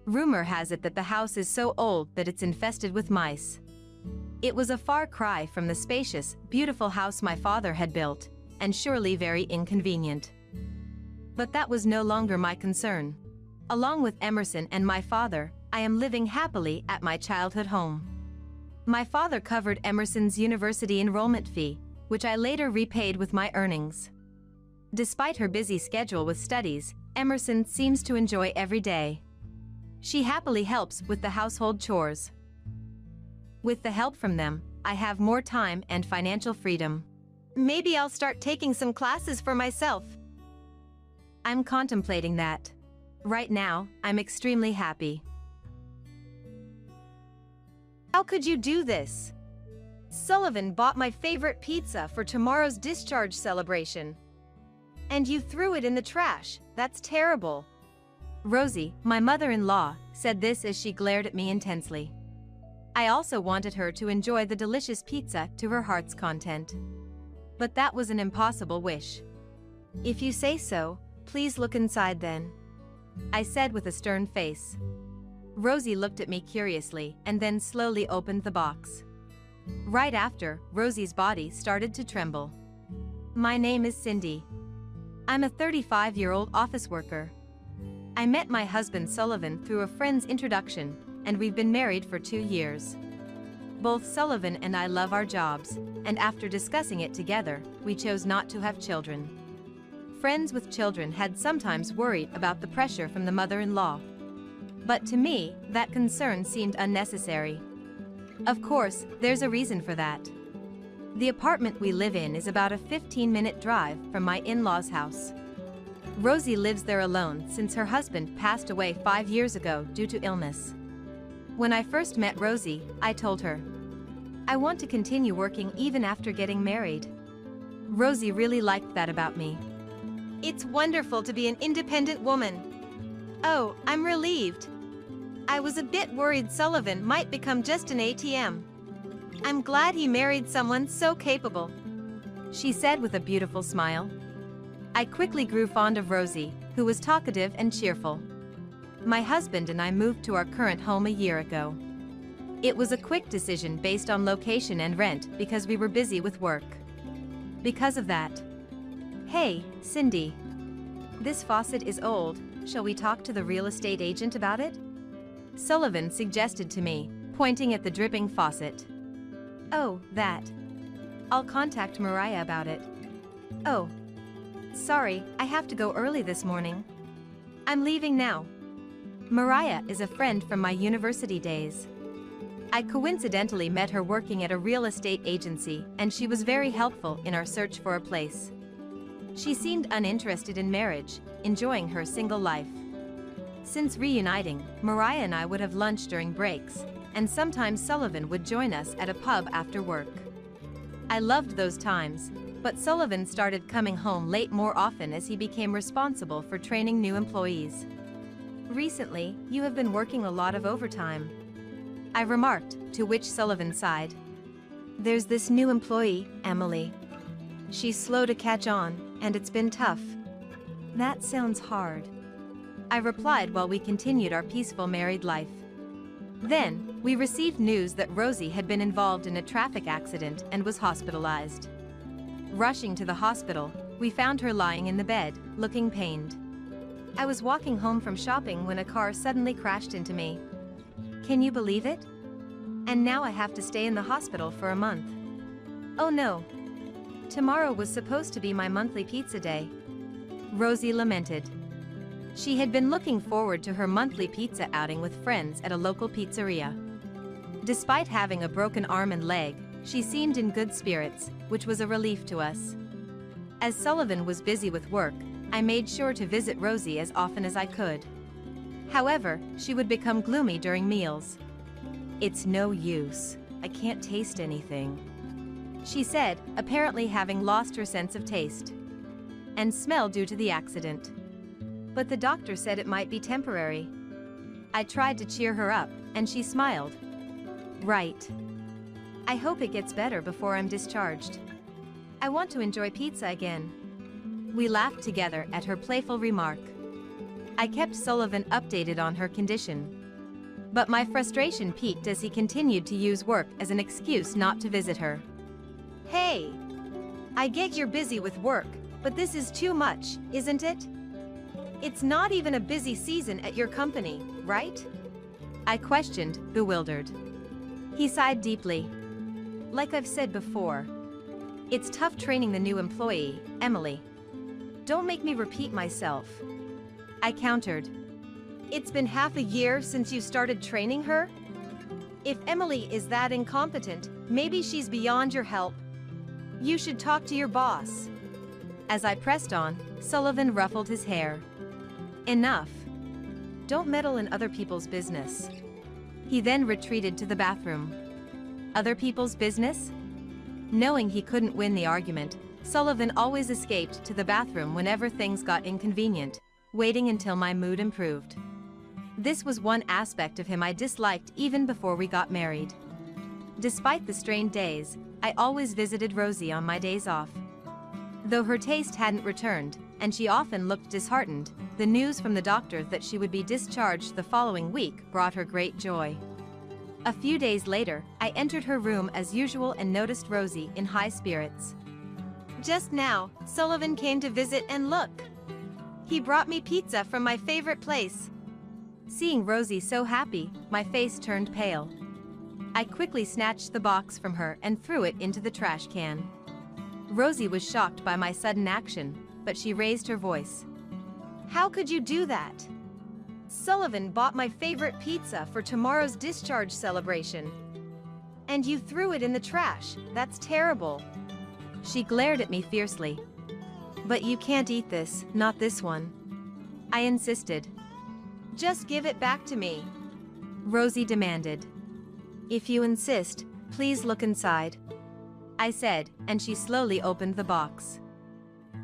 Rumor has it that the house is so old that it's infested with mice. It was a far cry from the spacious, beautiful house my father had built, and surely very inconvenient. But that was no longer my concern. Along with Emerson and my father, I am living happily at my childhood home. My father covered Emerson's university enrollment fee, which I later repaid with my earnings. Despite her busy schedule with studies, Emerson seems to enjoy every day. She happily helps with the household chores. With the help from them, I have more time and financial freedom. Maybe I'll start taking some classes for myself. I'm contemplating that. Right now, I'm extremely happy. How could you do this? Sullivan bought my favorite pizza for tomorrow's discharge celebration. And you threw it in the trash. That's terrible. Rosie, my mother-in-law, said this as she glared at me intensely. I also wanted her to enjoy the delicious pizza to her heart's content. But that was an impossible wish. If you say so, please look inside then, I said with a stern face. Rosie looked at me curiously and then slowly opened the box. Right after, Rosie's body started to tremble. My name is Cindy. I'm a 35-year-old office worker. I met my husband Sullivan through a friend's introduction, and we've been married for 2 years. Both Sullivan and I love our jobs, and after discussing it together, we chose not to have children. Friends with children had sometimes worried about the pressure from the mother-in-law. But to me, that concern seemed unnecessary. Of course, there's a reason for that. The apartment we live in is about a 15-minute drive from my in-laws' house. Rosie lives there alone since her husband passed away 5 years ago due to illness. When I first met Rosie, I told her, I want to continue working even after getting married. Rosie really liked that about me. It's wonderful to be an independent woman. Oh, I'm relieved. I was a bit worried Sullivan might become just an ATM. I'm glad he married someone so capable, she said with a beautiful smile. I quickly grew fond of Rosie, who was talkative and cheerful. My husband and I moved to our current home a year ago. It was a quick decision based on location and rent because we were busy with work. Because of that. Hey, Cindy. This faucet is old, shall we talk to the real estate agent about it? Sullivan suggested to me, pointing at the dripping faucet. Oh, that. I'll contact Mariah about it. Oh. Sorry, I have to go early this morning. I'm leaving now. Mariah is a friend from my university days. I coincidentally met her working at a real estate agency, and she was very helpful in our search for a place. She seemed uninterested in marriage, enjoying her single life. Since reuniting, Mariah and I would have lunch during breaks, and sometimes Sullivan would join us at a pub after work. I loved those times, but Sullivan started coming home late more often as he became responsible for training new employees. Recently, you have been working a lot of overtime, I remarked, to which Sullivan sighed. There's this new employee, Emily. She's slow to catch on, and it's been tough. That sounds hard, I replied while we continued our peaceful married life. Then, we received news that Rosie had been involved in a traffic accident and was hospitalized. Rushing to the hospital, we found her lying in the bed, looking pained. I was walking home from shopping when a car suddenly crashed into me. Can you believe it? And now I have to stay in the hospital for a month. Oh no. Tomorrow was supposed to be my monthly pizza day, Rosie lamented. She had been looking forward to her monthly pizza outing with friends at a local pizzeria. Despite having a broken arm and leg, she seemed in good spirits, which was a relief to us. As Sullivan was busy with work, I made sure to visit Rosie as often as I could. However, she would become gloomy during meals. It's no use, I can't taste anything, she said, apparently having lost her sense of taste and smell due to the accident. But the doctor said it might be temporary. I tried to cheer her up, and she smiled. Right. I hope it gets better before I'm discharged. I want to enjoy pizza again. We laughed together at her playful remark. I kept Sullivan updated on her condition. But my frustration peaked as he continued to use work as an excuse not to visit her. Hey! I get you're busy with work, but this is too much, isn't it? It's not even a busy season at your company, right? I questioned, bewildered. He sighed deeply. Like I've said before, it's tough training the new employee, Emily. Don't make me repeat myself, I countered. It's been half a year since you started training her? If Emily is that incompetent, maybe she's beyond your help. You should talk to your boss. As I pressed on, Sullivan ruffled his hair. Enough. Don't meddle in other people's business. He then retreated to the bathroom. Other people's business? Knowing he couldn't win the argument, Sullivan always escaped to the bathroom whenever things got inconvenient, waiting until my mood improved. This was one aspect of him I disliked even before we got married. Despite the strained days, I always visited Rosie on my days off. Though her taste hadn't returned, and she often looked disheartened, the news from the doctor that she would be discharged the following week brought her great joy. A few days later, I entered her room as usual and noticed Rosie in high spirits. Just now, Sullivan came to visit and look. He brought me pizza from my favorite place. Seeing Rosie so happy, my face turned pale. I quickly snatched the box from her and threw it into the trash can. Rosie was shocked by my sudden action, but she raised her voice. How could you do that? Sullivan bought my favorite pizza for tomorrow's discharge celebration. And you threw it in the trash. That's terrible. She glared at me fiercely. But you can't eat this, not this one. I insisted. Just give it back to me, Rosie demanded. If you insist, please look inside, I said, and she slowly opened the box.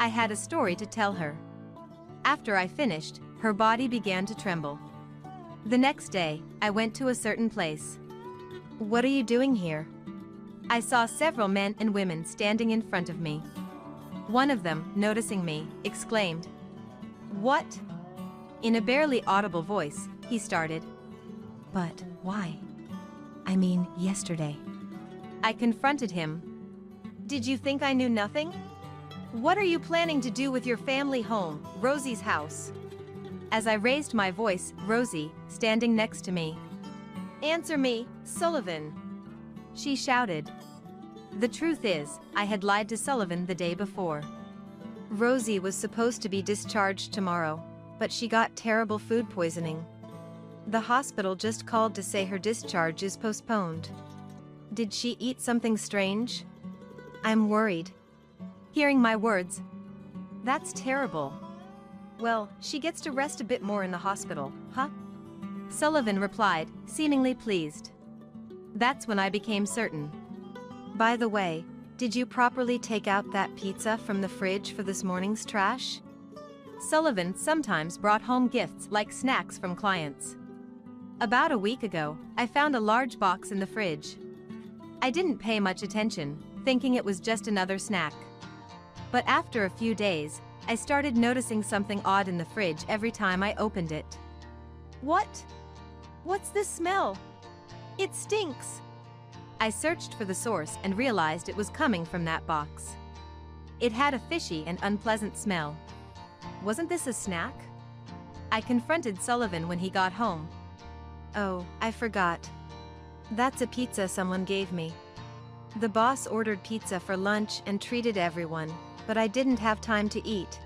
I had a story to tell her. After I finished, her body began to tremble. The next day, I went to a certain place. What are you doing here? I saw several men and women standing in front of me. One of them, noticing me, exclaimed, What? In a barely audible voice, he started. But why? I mean, yesterday. I confronted him. Did you think I knew nothing? What are you planning to do with your family home, Rosie's house? As I raised my voice, Rosie, standing next to me. Answer me, Sullivan, she shouted. The truth is, I had lied to Sullivan the day before. Rosie was supposed to be discharged tomorrow, but she got terrible food poisoning. The hospital just called to say her discharge is postponed. Did she eat something strange? I'm worried. Hearing my words, that's terrible. Well, she gets to rest a bit more in the hospital, huh? Sullivan replied, seemingly pleased. That's when I became certain. By the way, did you properly take out that pizza from the fridge for this morning's trash? Sullivan sometimes brought home gifts like snacks from clients. About a week ago, I found a large box in the fridge. I didn't pay much attention, thinking it was just another snack. But after a few days, I started noticing something odd in the fridge every time I opened it. What? What's this smell? It stinks. I searched for the source and realized it was coming from that box. It had a fishy and unpleasant smell. Wasn't this a snack? I confronted Sullivan when he got home. Oh, I forgot. That's a pizza someone gave me. The boss ordered pizza for lunch and treated everyone, but I didn't have time to eat.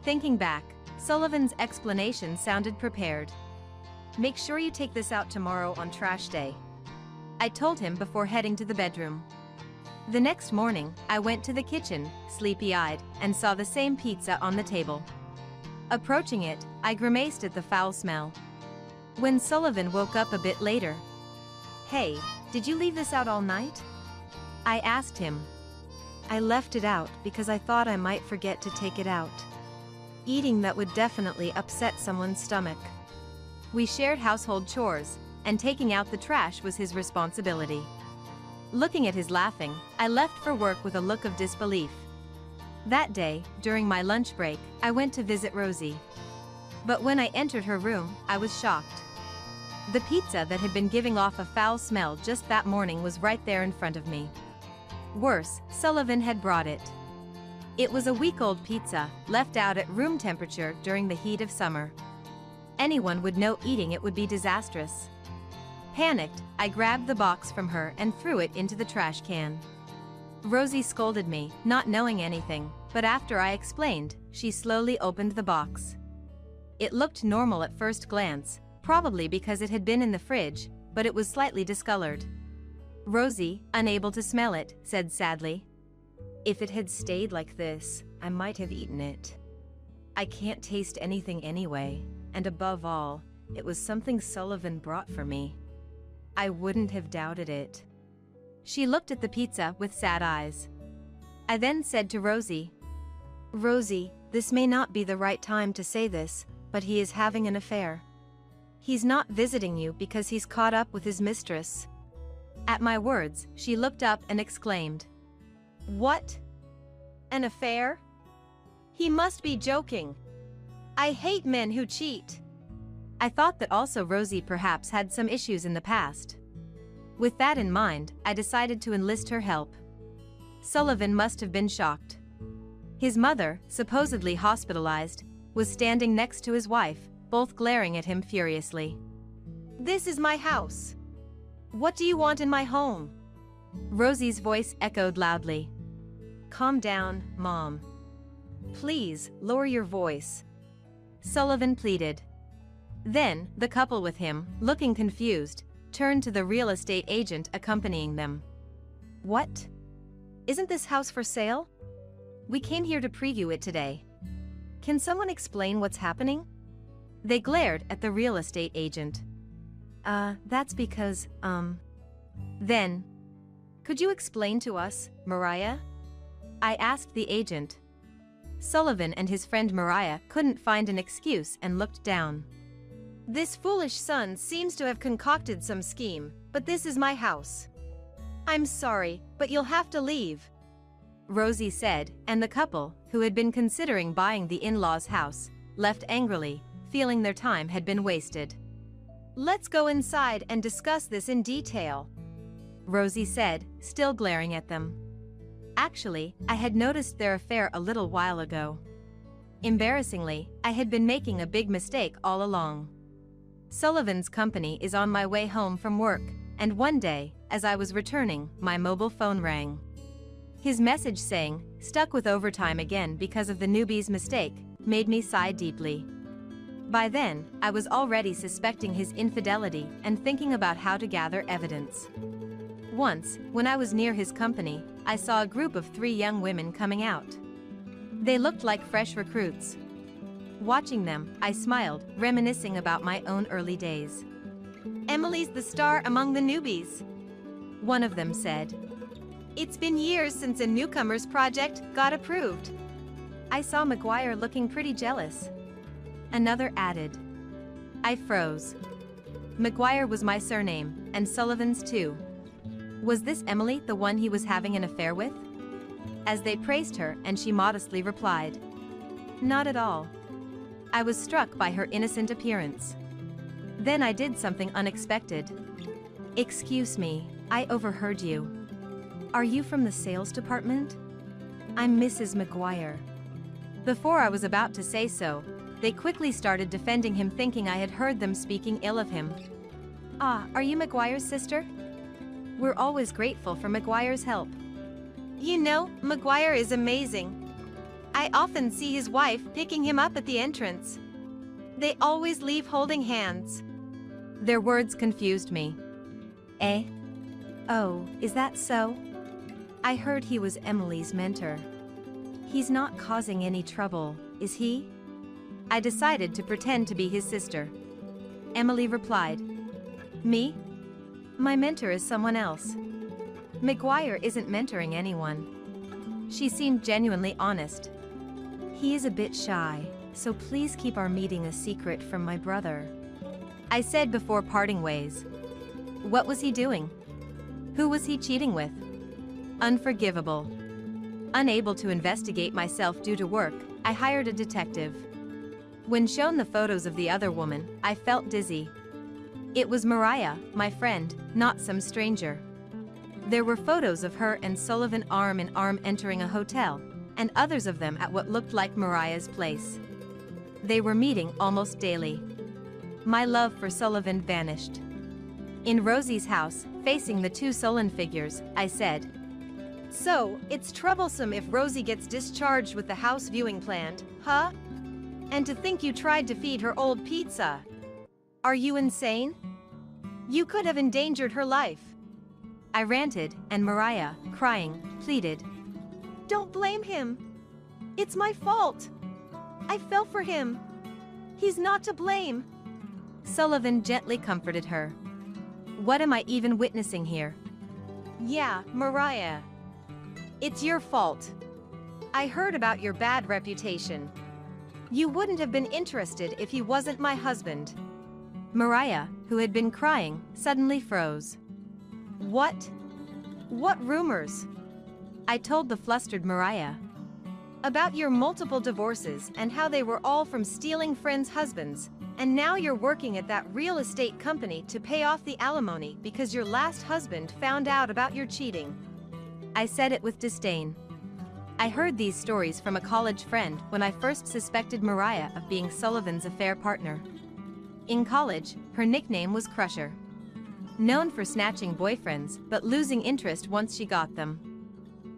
Thinking back, Sullivan's explanation sounded prepared. Make sure you take this out tomorrow on trash day, I told him before heading to the bedroom. The next morning, I went to the kitchen, sleepy-eyed, and saw the same pizza on the table. Approaching it, I grimaced at the foul smell. When Sullivan woke up a bit later, Hey, did you leave this out all night? I asked him. I left it out because I thought I might forget to take it out. Eating that would definitely upset someone's stomach. We shared household chores, and taking out the trash was his responsibility. Looking at his laughing, I left for work with a look of disbelief. That day, during my lunch break, I went to visit Rosie. But when I entered her room, I was shocked. The pizza that had been giving off a foul smell just that morning was right there in front of me. Worse, Sullivan had brought it. It was a week-old pizza, left out at room temperature during the heat of summer. Anyone would know eating it would be disastrous. Panicked, I grabbed the box from her and threw it into the trash can. Rosie scolded me, not knowing anything, but after I explained, she slowly opened the box. It looked normal at first glance, probably because it had been in the fridge, but it was slightly discolored. Rosie, unable to smell it, said sadly, If it had stayed like this, I might have eaten it. I can't taste anything anyway, and above all, it was something Sullivan brought for me. I wouldn't have doubted it. She looked at the pizza with sad eyes. I then said to Rosie, Rosie, this may not be the right time to say this, but he is having an affair. He's not visiting you because he's caught up with his mistress. At my words, she looked up and exclaimed, What? An affair? He must be joking. I hate men who cheat. I thought that also Rosie perhaps had some issues in the past. With that in mind, I decided to enlist her help. Sullivan must have been shocked. His mother, supposedly hospitalized, was standing next to his wife, both glaring at him furiously. This is my house. What do you want in my home? Rosie's voice echoed loudly. Calm down, Mom. Please, lower your voice. Sullivan pleaded. Then, the couple with him, looking confused, turned to the real estate agent accompanying them. What? Isn't this house for sale? We came here to preview it today. Can someone explain what's happening? They glared at the real estate agent. That's because, Then, could you explain to us, Mariah? I asked the agent. Sullivan and his friend Mariah couldn't find an excuse and looked down. This foolish son seems to have concocted some scheme, but this is my house. I'm sorry, but you'll have to leave, Rosie said, and the couple, who had been considering buying the in-laws' house, left angrily, feeling their time had been wasted. Let's go inside and discuss this in detail, Rosie said, still glaring at them. Actually, I had noticed their affair a little while ago. Embarrassingly, I had been making a big mistake all along. Sullivan's company is on my way home from work, and one day, as I was returning, my mobile phone rang. His message saying, "Stuck with overtime again because of the newbie's mistake," made me sigh deeply. By then, I was already suspecting his infidelity and thinking about how to gather evidence. Once, when I was near his company, I saw a group of 3 young women coming out. They looked like fresh recruits. Watching them, I smiled, reminiscing about my own early days. "Emily's the star among the newbies," one of them said. "It's been years since a newcomer's project got approved." I saw McGuire looking pretty jealous. Another added. I froze. McGuire was my surname, and Sullivan's too. Was this Emily the one he was having an affair with? As they praised her, and she modestly replied, "Not at all." I was struck by her innocent appearance. Then I did something unexpected. "Excuse me, I overheard you. Are you from the sales department? I'm Mrs. McGuire." Before I was about to say so, they quickly started defending him, thinking I had heard them speaking ill of him. "Ah, are you McGuire's sister? We're always grateful for McGuire's help. You know, McGuire is amazing. I often see his wife picking him up at the entrance. They always leave holding hands." Their words confused me. Eh? Oh, is that so? I heard he was Emily's mentor. He's not causing any trouble, is he? I decided to pretend to be his sister. Emily replied. Me? My mentor is someone else. McGuire isn't mentoring anyone. She seemed genuinely honest. He is a bit shy, so please keep our meeting a secret from my brother, I said before parting ways. What was he doing? Who was he cheating with? Unforgivable. Unable to investigate myself due to work, I hired a detective. When shown the photos of the other woman, I felt dizzy. It was Mariah, my friend, not some stranger. There were photos of her and Sullivan arm in arm entering a hotel, and others of them at what looked like Mariah's place. They were meeting almost daily. My love for Sullivan vanished. In Rosie's house, facing the 2 sullen figures, I said, "So, it's troublesome if Rosie gets discharged with the house viewing planned, huh? And to think you tried to feed her old pizza. Are you insane? You could have endangered her life." I ranted, and Mariah, crying, pleaded. "Don't blame him. It's my fault. I fell for him. He's not to blame." Sullivan gently comforted her. What am I even witnessing here? Yeah, Mariah. It's your fault. I heard about your bad reputation. You wouldn't have been interested if he wasn't my husband. Mariah, who had been crying, suddenly froze. What? What rumors? I told the flustered Mariah. About your multiple divorces and how they were all from stealing friends' husbands, and now you're working at that real estate company to pay off the alimony because your last husband found out about your cheating. I said it with disdain. I heard these stories from a college friend when I first suspected Mariah of being Sullivan's affair partner. In college, her nickname was Crusher. Known for snatching boyfriends but losing interest once she got them.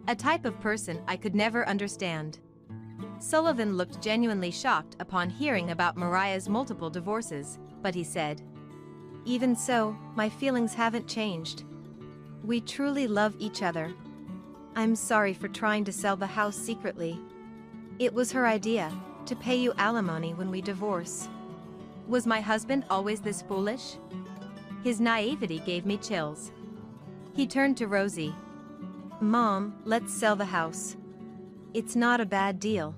A type of person I could never understand. Sullivan looked genuinely shocked upon hearing about Mariah's multiple divorces, but he said, "Even so, my feelings haven't changed. We truly love each other. I'm sorry for trying to sell the house secretly. It was her idea, to pay you alimony when we divorce." Was my husband always this foolish? His naivety gave me chills. He turned to Rosie. "Mom, let's sell the house. It's not a bad deal.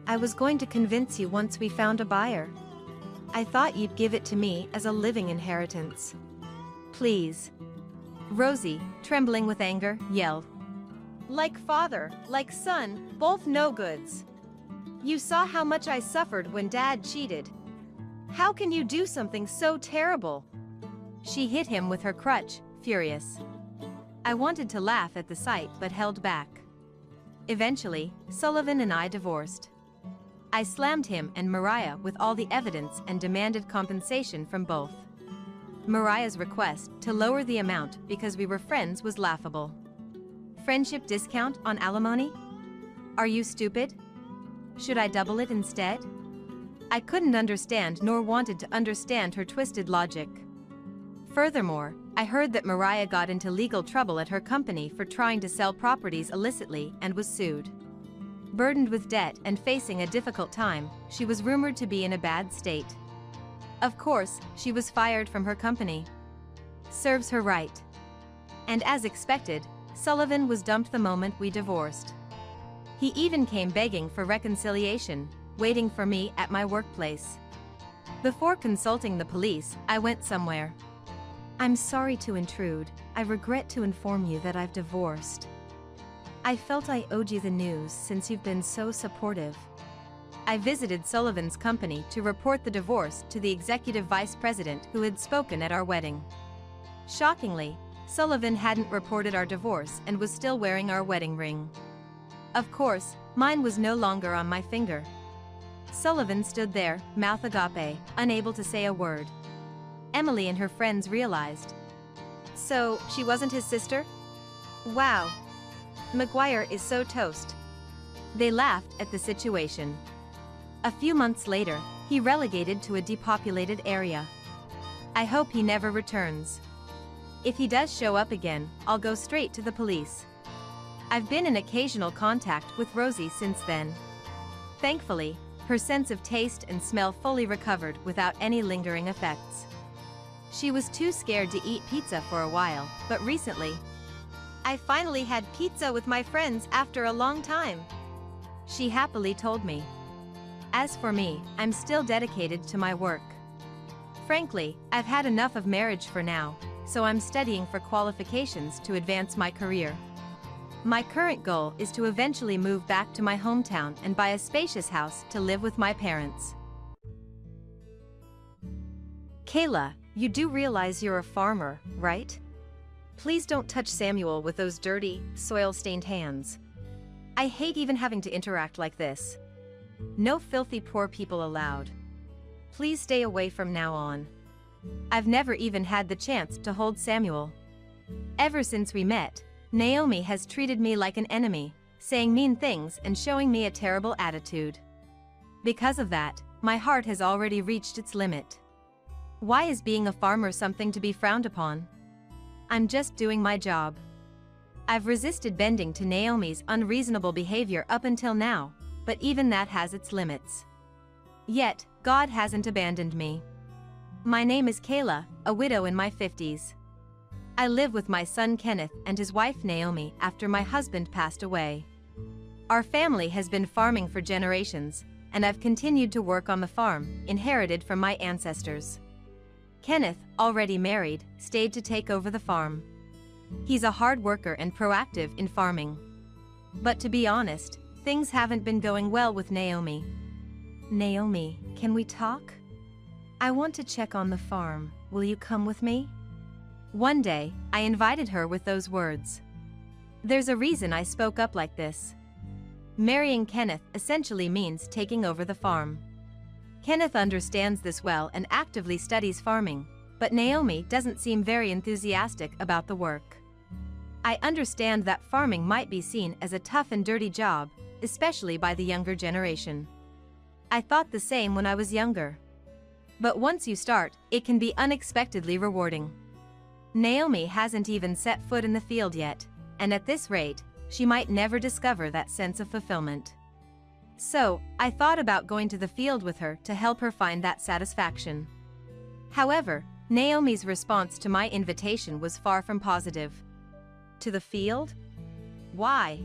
I was going to convince you once we found a buyer. I thought you'd give it to me as a living inheritance. Please." Rosie, trembling with anger, yelled, "Like father, like son, both no goods. You saw how much I suffered when Dad cheated. How can you do something so terrible?" She hit him with her crutch, furious. I wanted to laugh at the sight but held back. Eventually, Sullivan and I divorced. I slammed him and Mariah with all the evidence and demanded compensation from both. Mariah's request to lower the amount because we were friends was laughable. Friendship discount on alimony? Are you stupid? Should I double it instead? I couldn't understand nor wanted to understand her twisted logic. Furthermore, I heard that Mariah got into legal trouble at her company for trying to sell properties illicitly and was sued. Burdened with debt and facing a difficult time, she was rumored to be in a bad state. Of course, she was fired from her company. Serves her right. And as expected, Sullivan was dumped the moment we divorced. He even came begging for reconciliation, waiting for me at my workplace. Before consulting the police, I went somewhere. "I'm sorry to intrude. I regret to inform you that I've divorced. I felt I owed you the news since you've been so supportive." I visited Sullivan's company to report the divorce to the executive vice president who had spoken at our wedding. Shockingly, Sullivan hadn't reported our divorce and was still wearing our wedding ring. Of course, mine was no longer on my finger. Sullivan stood there, mouth agape, unable to say a word. Emily and her friends realized. So, she wasn't his sister? Wow. McGuire is so toast. They laughed at the situation. A few months later, he relegated to a depopulated area. I hope he never returns. If he does show up again, I'll go straight to the police. I've been in occasional contact with Rosie since then. Thankfully, her sense of taste and smell fully recovered without any lingering effects. She was too scared to eat pizza for a while, but recently, "I finally had pizza with my friends after a long time," she happily told me. As for me, I'm still dedicated to my work. Frankly, I've had enough of marriage for now, so I'm studying for qualifications to advance my career. My current goal is to eventually move back to my hometown and buy a spacious house to live with my parents. Kayla, you do realize you're a farmer, right? Please don't touch Samuel with those dirty, soil-stained hands. I hate even having to interact like this. No filthy poor people allowed. Please stay away from now on. I've never even had the chance to hold Samuel. Ever since we met, Naomi has treated me like an enemy, saying mean things and showing me a terrible attitude. Because of that, my heart has already reached its limit. Why is being a farmer something to be frowned upon? I'm just doing my job. I've resisted bending to Naomi's unreasonable behavior up until now, but even that has its limits. Yet, God hasn't abandoned me. My name is Kayla, a widow in my 50s. I live with my son Kenneth and his wife Naomi after my husband passed away. Our family has been farming for generations, and I've continued to work on the farm, inherited from my ancestors. Kenneth, already married, stayed to take over the farm. He's a hard worker and proactive in farming. But to be honest, things haven't been going well with Naomi. Naomi, can we talk? I want to check on the farm. Will you come with me? One day, I invited her with those words. There's a reason I spoke up like this. Marrying Kenneth essentially means taking over the farm. Kenneth understands this well and actively studies farming, but Naomi doesn't seem very enthusiastic about the work. I understand that farming might be seen as a tough and dirty job, especially by the younger generation. I thought the same when I was younger. But once you start, it can be unexpectedly rewarding. Naomi hasn't even set foot in the field yet, and at this rate, she might never discover that sense of fulfillment. So, I thought about going to the field with her to help her find that satisfaction. However, Naomi's response to my invitation was far from positive. To the field? Why?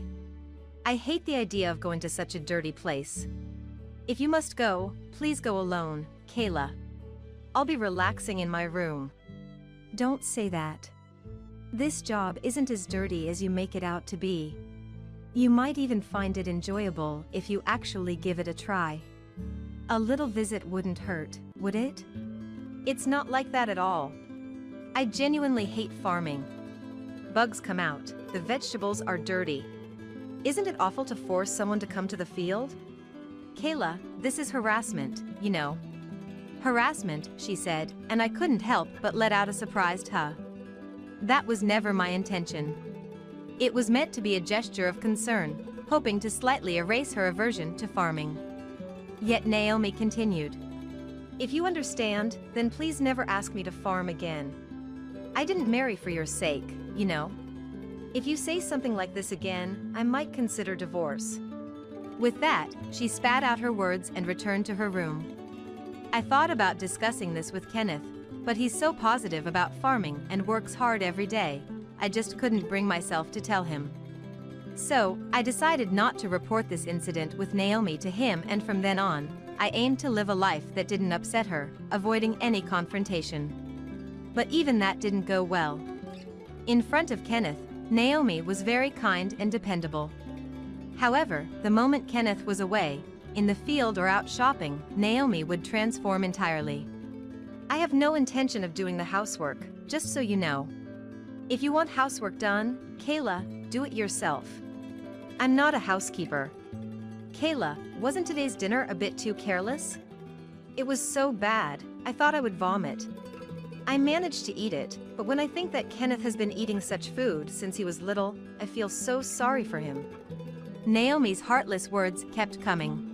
I hate the idea of going to such a dirty place. If you must go, please go alone, Kayla. I'll be relaxing in my room. Don't say that. This job isn't as dirty as you make it out to be. You might even find it enjoyable if you actually give it a try. A little visit wouldn't hurt, would it? It's not like that at all. I genuinely hate farming. Bugs come out, the vegetables are dirty. Isn't it awful to force someone to come to the field? Kayla, this is harassment, you know. Harassment, she said, and I couldn't help but let out a surprised huh. That was never my intention. It was meant to be a gesture of concern, hoping to slightly erase her aversion to farming. Yet Naomi continued. If you understand, then please never ask me to farm again. I didn't marry for your sake, you know. If you say something like this again, I might consider divorce. With that, she spat out her words and returned to her room. I thought about discussing this with Kenneth, but he's so positive about farming and works hard every day, I just couldn't bring myself to tell him. So, I decided not to report this incident with Naomi to him, and from then on, I aimed to live a life that didn't upset her, avoiding any confrontation. But even that didn't go well. In front of Kenneth, Naomi was very kind and dependable. However, the moment Kenneth was away, in the field or out shopping, Naomi would transform entirely. I have no intention of doing the housework, just so you know. If you want housework done, Kayla, do it yourself. I'm not a housekeeper. Kayla, wasn't today's dinner a bit too careless? It was so bad, I thought I would vomit. I managed to eat it, but when I think that Kenneth has been eating such food since he was little, I feel so sorry for him. Naomi's heartless words kept coming.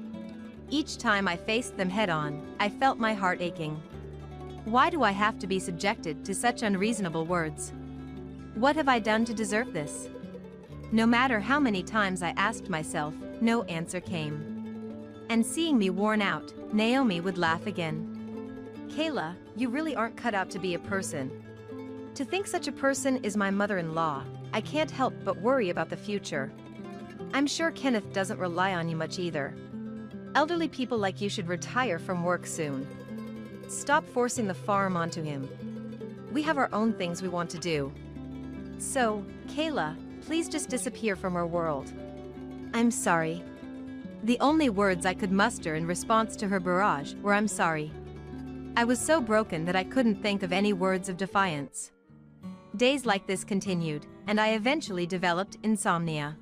Each time I faced them head-on, I felt my heart aching. Why do I have to be subjected to such unreasonable words? What have I done to deserve this? No matter how many times I asked myself, no answer came. And seeing me worn out, Naomi would laugh again. Kayla, you really aren't cut out to be a person. To think such a person is my mother-in-law, I can't help but worry about the future. I'm sure Kenneth doesn't rely on you much either. Elderly people like you should retire from work soon. Stop forcing the farm onto him. We have our own things we want to do. So, Kayla, please just disappear from our world. I'm sorry. The only words I could muster in response to her barrage were I'm sorry. I was so broken that I couldn't think of any words of defiance. Days like this continued, and I eventually developed insomnia.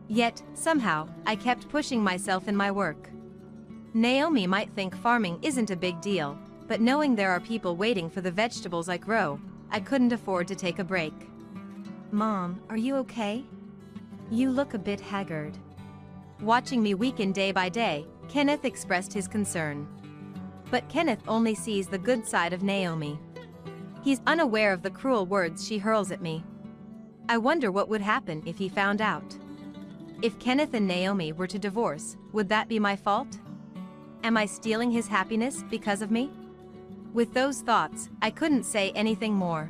Yet, somehow, I kept pushing myself in my work. Naomi might think farming isn't a big deal, but knowing there are people waiting for the vegetables I grow, I couldn't afford to take a break. Mom, are you okay? You look a bit haggard. Watching me weaken day by day, Kenneth expressed his concern. But Kenneth only sees the good side of Naomi. He's unaware of the cruel words she hurls at me. I wonder what would happen if he found out. If Kenneth and Naomi were to divorce, would that be my fault? Am I stealing his happiness because of me? With those thoughts, I couldn't say anything more.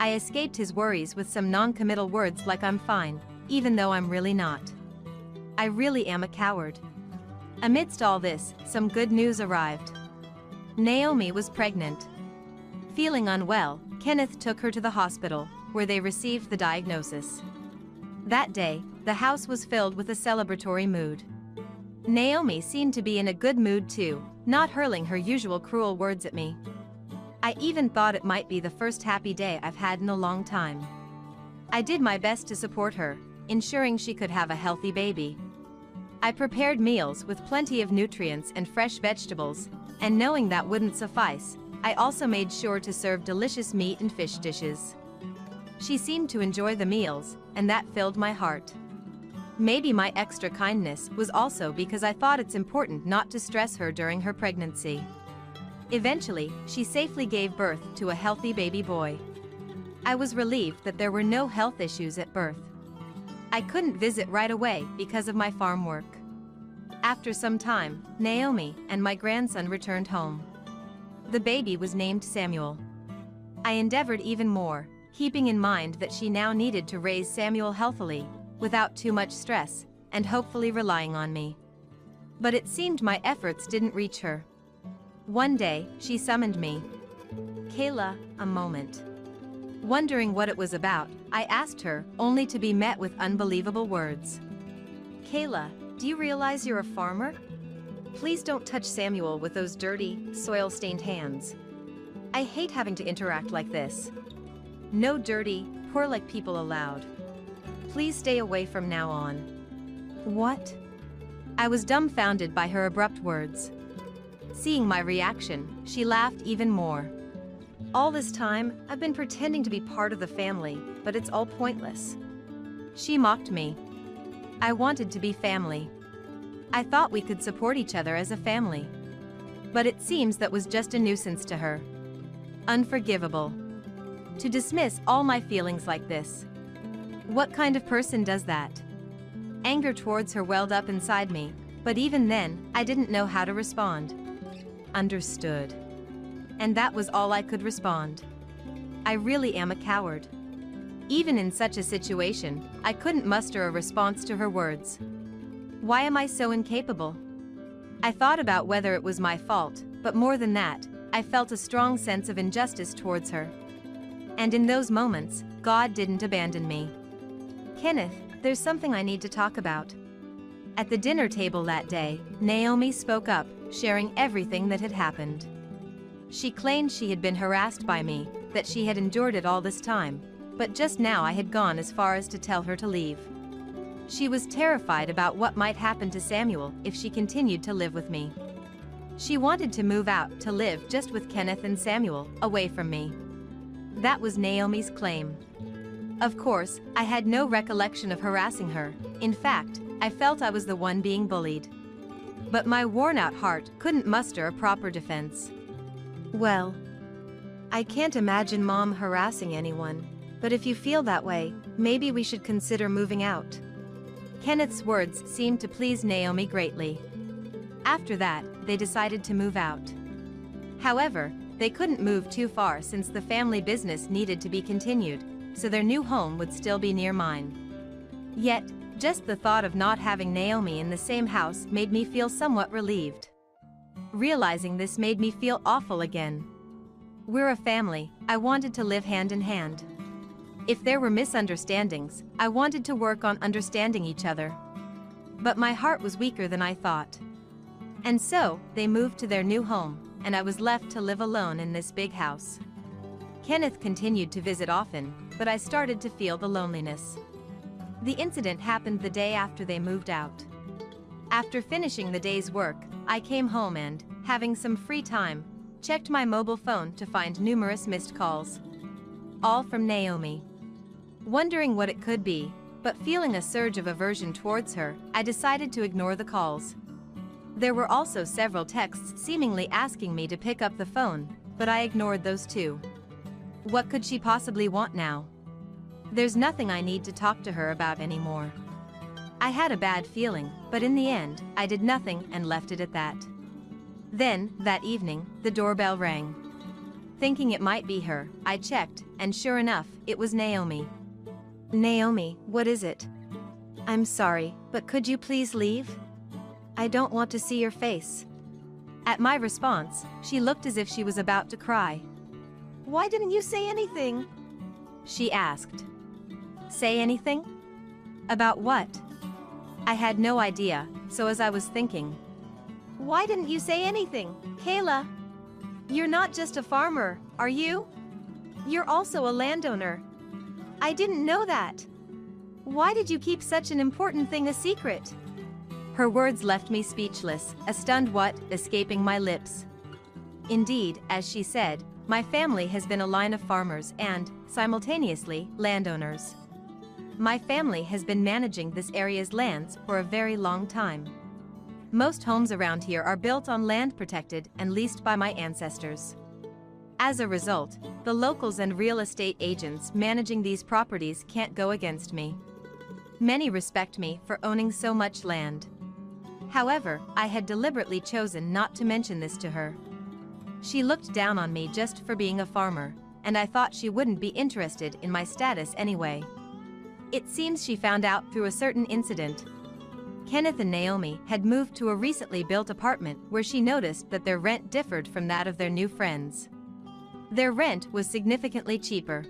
I escaped his worries with some non-committal words like I'm fine, even though I'm really not. I really am a coward. Amidst all this, some good news arrived. Naomi was pregnant. Feeling unwell, Kenneth took her to the hospital, where they received the diagnosis. That day, the house was filled with a celebratory mood. Naomi seemed to be in a good mood too, not hurling her usual cruel words at me. I even thought it might be the first happy day I've had in a long time. I did my best to support her, ensuring she could have a healthy baby. I prepared meals with plenty of nutrients and fresh vegetables, and knowing that wouldn't suffice, I also made sure to serve delicious meat and fish dishes. She seemed to enjoy the meals, and that filled my heart. Maybe my extra kindness was also because I thought it's important not to stress her during her pregnancy. Eventually, she safely gave birth to a healthy baby boy. I was relieved that there were no health issues at birth. I couldn't visit right away because of my farm work. After some time, Naomi and my grandson returned home. The baby was named Samuel. I endeavored even more, keeping in mind that she now needed to raise Samuel healthily, without too much stress, and hopefully relying on me. But it seemed my efforts didn't reach her. One day, she summoned me. "Kayla, a moment." Wondering what it was about, I asked her, only to be met with unbelievable words. "Kayla, do you realize you're a farmer? Please don't touch Samuel with those dirty, soil-stained hands. I hate having to interact like this. No dirty, poor-like people allowed. Please stay away from now on." What? I was dumbfounded by her abrupt words. Seeing my reaction, she laughed even more. "All this time, I've been pretending to be part of the family, but it's all pointless." She mocked me. I wanted to be family. I thought we could support each other as a family. But it seems that was just a nuisance to her. Unforgivable. To dismiss all my feelings like this. What kind of person does that? Anger towards her welled up inside me, but even then, I didn't know how to respond. Understood. And that was all I could respond. I really am a coward. Even in such a situation, I couldn't muster a response to her words. Why am I so incapable? I thought about whether it was my fault, but more than that, I felt a strong sense of injustice towards her. And in those moments, God didn't abandon me. "Kenneth, there's something I need to talk about." At the dinner table that day, Naomi spoke up, sharing everything that had happened. She claimed she had been harassed by me, that she had endured it all this time, but just now I had gone as far as to tell her to leave. She was terrified about what might happen to Samuel if she continued to live with me. She wanted to move out to live just with Kenneth and Samuel, away from me. That was Naomi's claim. Of course, I had no recollection of harassing her. In fact, I felt I was the one being bullied. But my worn-out heart couldn't muster a proper defense. "Well, I can't imagine Mom harassing anyone, but if you feel that way, maybe we should consider moving out." Kenneth's words seemed to please Naomi greatly. After that, they decided to move out. However, they couldn't move too far since the family business needed to be continued, so their new home would still be near mine. Yet, just the thought of not having Naomi in the same house made me feel somewhat relieved. Realizing this made me feel awful again. We're a family, I wanted to live hand in hand. If there were misunderstandings, I wanted to work on understanding each other. But my heart was weaker than I thought. And so, they moved to their new home, and I was left to live alone in this big house. Kenneth continued to visit often, but I started to feel the loneliness. The incident happened the day after they moved out. After finishing the day's work, I came home and, having some free time, checked my mobile phone to find numerous missed calls. All from Naomi. Wondering what it could be, but feeling a surge of aversion towards her, I decided to ignore the calls. There were also several texts seemingly asking me to pick up the phone, but I ignored those too. What could she possibly want now? There's nothing I need to talk to her about anymore. I had a bad feeling, but in the end, I did nothing and left it at that. Then, that evening, the doorbell rang. Thinking it might be her, I checked, and sure enough, it was Naomi. "Naomi, what is it?" "I'm sorry, but could you please leave? I don't want to see your face." At my response, she looked as if she was about to cry. "Why didn't you say anything?" she asked. Say anything? About what? I had no idea, so as I was thinking, "Why didn't you say anything, Kayla? You're not just a farmer, are you? You're also a landowner. I didn't know that. Why did you keep such an important thing a secret?" Her words left me speechless, a stunned "what" escaping my lips. Indeed, as she said, My family has been a line of farmers and, simultaneously, landowners. My family has been managing this area's lands for a very long time. Most homes around here are built on land protected and leased by my ancestors. As a result, the locals and real estate agents managing these properties can't go against me. Many respect me for owning so much land. However, I had deliberately chosen not to mention this to her. She looked down on me just for being a farmer, and I thought she wouldn't be interested in my status anyway. It seems she found out through a certain incident. Kenneth and Naomi had moved to a recently built apartment where she noticed that their rent differed from that of their new friends. Their rent was significantly cheaper.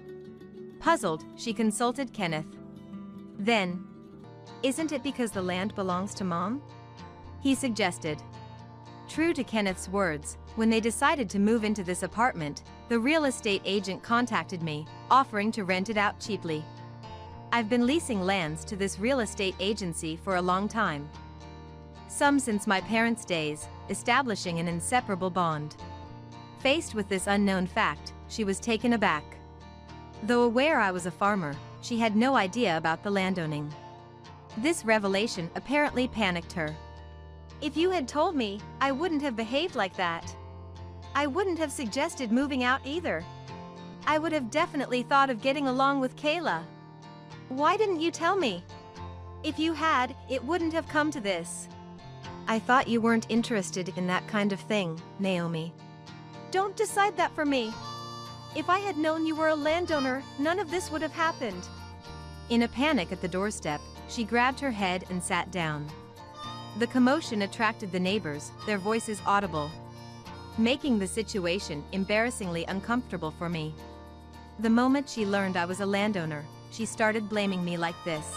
Puzzled, she consulted Kenneth. Then, "Isn't it because the land belongs to Mom?" he suggested. True to Kenneth's words, when they decided to move into this apartment, the real estate agent contacted me, offering to rent it out cheaply. I've been leasing lands to this real estate agency for a long time. Some since my parents' days, establishing an inseparable bond. Faced with this unknown fact, she was taken aback. Though aware I was a farmer, she had no idea about the landowning. This revelation apparently panicked her. "If you had told me, I wouldn't have behaved like that. I wouldn't have suggested moving out either. I would have definitely thought of getting along with Kayla. Why didn't you tell me? If you had, it wouldn't have come to this." "I thought you weren't interested in that kind of thing, Naomi." "Don't decide that for me. If I had known you were a landowner, none of this would have happened." In a panic at the doorstep, she grabbed her head and sat down. The commotion attracted the neighbors, their voices audible, making the situation embarrassingly uncomfortable for me. The moment she learned I was a landowner, she started blaming me like this.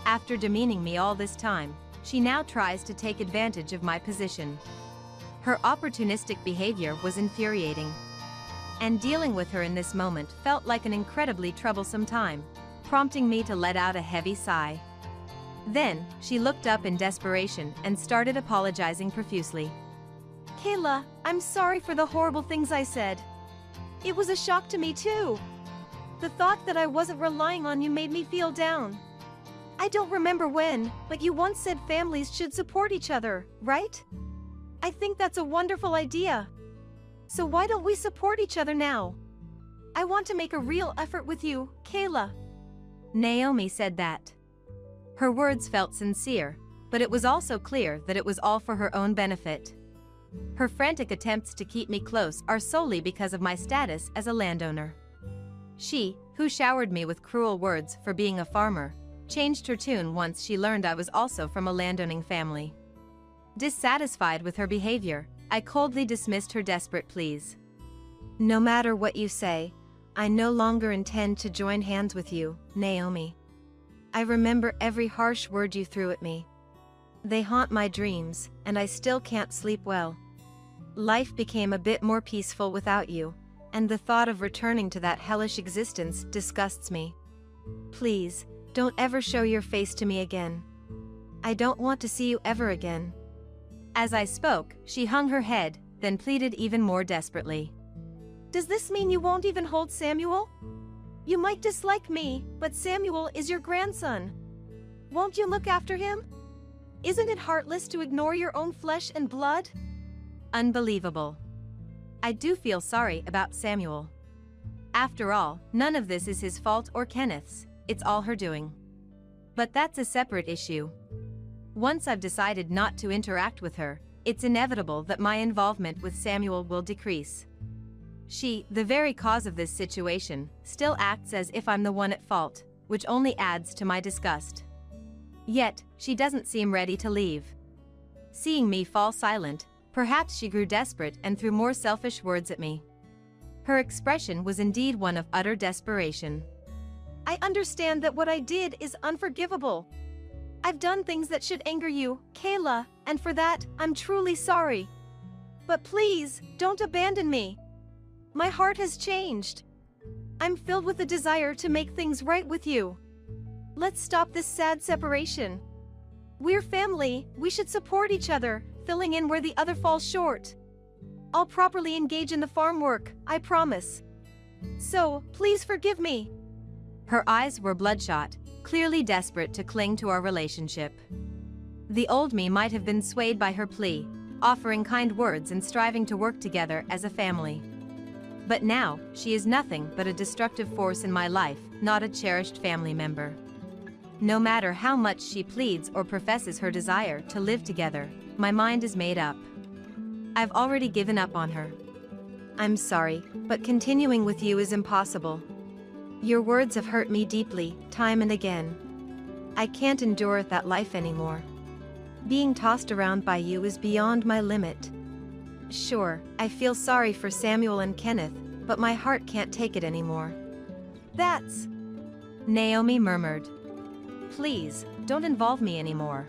After demeaning me all this time, she now tries to take advantage of my position. Her opportunistic behavior was infuriating. And dealing with her in this moment felt like an incredibly troublesome time, prompting me to let out a heavy sigh. Then, she looked up in desperation and started apologizing profusely. "Kayla, I'm sorry for the horrible things I said. It was a shock to me too. The thought that I wasn't relying on you made me feel down. I don't remember when, but you once said families should support each other, right? I think that's a wonderful idea. So why don't we support each other now? I want to make a real effort with you, Kayla." Naomi said that. Her words felt sincere, but it was also clear that it was all for her own benefit. Her frantic attempts to keep me close are solely because of my status as a landowner. She, who showered me with cruel words for being a farmer, changed her tune once she learned I was also from a landowning family. Dissatisfied with her behavior, I coldly dismissed her desperate pleas. "No matter what you say, I no longer intend to join hands with you, Naomi. I remember every harsh word you threw at me. They haunt my dreams, and I still can't sleep well. Life became a bit more peaceful without you, and the thought of returning to that hellish existence disgusts me. Please, don't ever show your face to me again. I don't want to see you ever again." As I spoke, she hung her head, then pleaded even more desperately. "Does this mean you won't even hold Samuel? You might dislike me, but Samuel is your grandson. Won't you look after him? Isn't it heartless to ignore your own flesh and blood?" Unbelievable. I do feel sorry about Samuel. After all, none of this is his fault or Kenneth's, it's all her doing. But that's a separate issue. Once I've decided not to interact with her, it's inevitable that my involvement with Samuel will decrease. She, the very cause of this situation, still acts as if I'm the one at fault, which only adds to my disgust. Yet, she doesn't seem ready to leave. Seeing me fall silent, perhaps she grew desperate and threw more selfish words at me. Her expression was indeed one of utter desperation. "I understand that what I did is unforgivable. I've done things that should anger you, Kayla, and for that, I'm truly sorry. But please, don't abandon me. My heart has changed. I'm filled with a desire to make things right with you. Let's stop this sad separation. We're family, we should support each other, filling in where the other falls short. I'll properly engage in the farm work, I promise. So, please forgive me. Her eyes were bloodshot, clearly desperate to cling to our relationship. The old me might have been swayed by her plea, offering kind words and striving to work together as a family. But now, she is nothing but a destructive force in my life, not a cherished family member. No matter how much she pleads or professes her desire to live together, my mind is made up. I've already given up on her. I'm sorry, but continuing with you is impossible. Your words have hurt me deeply, time and again. I can't endure that life anymore. Being tossed around by you is beyond my limit. Sure, I feel sorry for Samuel and Kenneth, but my heart can't take it anymore. That's... Naomi murmured. Please, don't involve me anymore.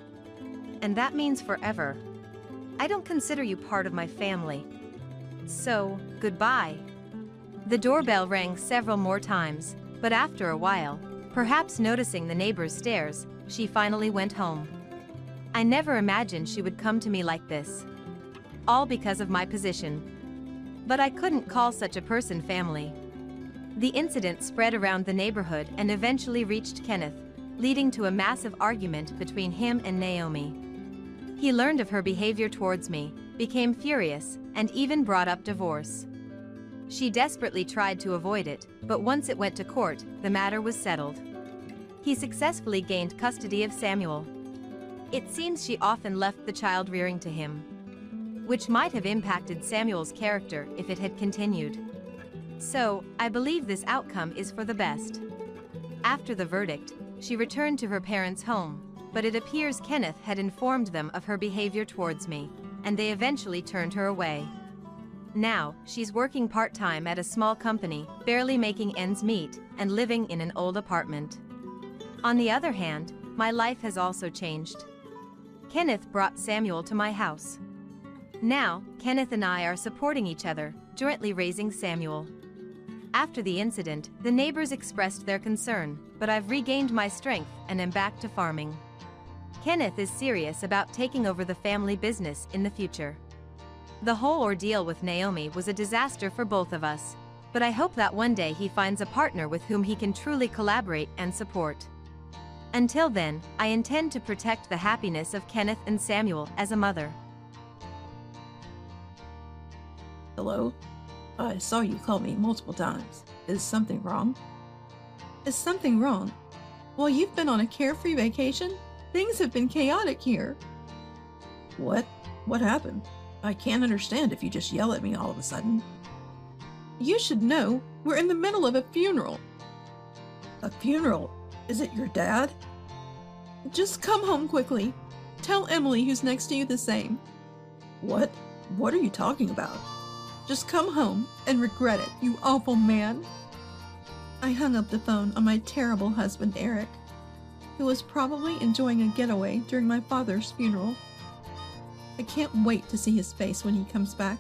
And that means forever. I don't consider you part of my family. So, goodbye. The doorbell rang several more times, but after a while, perhaps noticing the neighbor's stares, she finally went home. I never imagined she would come to me like this. All because of my position. But I couldn't call such a person family. The incident spread around the neighborhood and eventually reached Kenneth, leading to a massive argument between him and Naomi. He learned of her behavior towards me, became furious, and even brought up divorce. She desperately tried to avoid it, but once it went to court, the matter was settled. He successfully gained custody of Samuel. It seems she often left the child rearing to him, which might have impacted Samuel's character if it had continued. So, I believe this outcome is for the best. After the verdict, she returned to her parents' home, but it appears Kenneth had informed them of her behavior towards me, and they eventually turned her away. Now, she's working part-time at a small company, barely making ends meet, and living in an old apartment. On the other hand, my life has also changed. Kenneth brought Samuel to my house. Now, Kenneth and I are supporting each other, jointly raising Samuel. After the incident, the neighbors expressed their concern, but I've regained my strength and am back to farming. Kenneth is serious about taking over the family business in the future. The whole ordeal with Naomi was a disaster for both of us, but I hope that one day he finds a partner with whom he can truly collaborate and support. Until then, I intend to protect the happiness of Kenneth and Samuel as a mother. Hello? I saw you call me multiple times. Is something wrong? Is something wrong? While you've been on a carefree vacation, things have been chaotic here. What? What happened? I can't understand if you just yell at me all of a sudden. You should know, we're in the middle of a funeral. A funeral? Is it your dad? Just come home quickly. Tell Emily who's next to you the same. What? What are you talking about? Just come home and regret it, you awful man. I hung up the phone on my terrible husband, Eric, who was probably enjoying a getaway during my father's funeral. I can't wait to see his face when he comes back.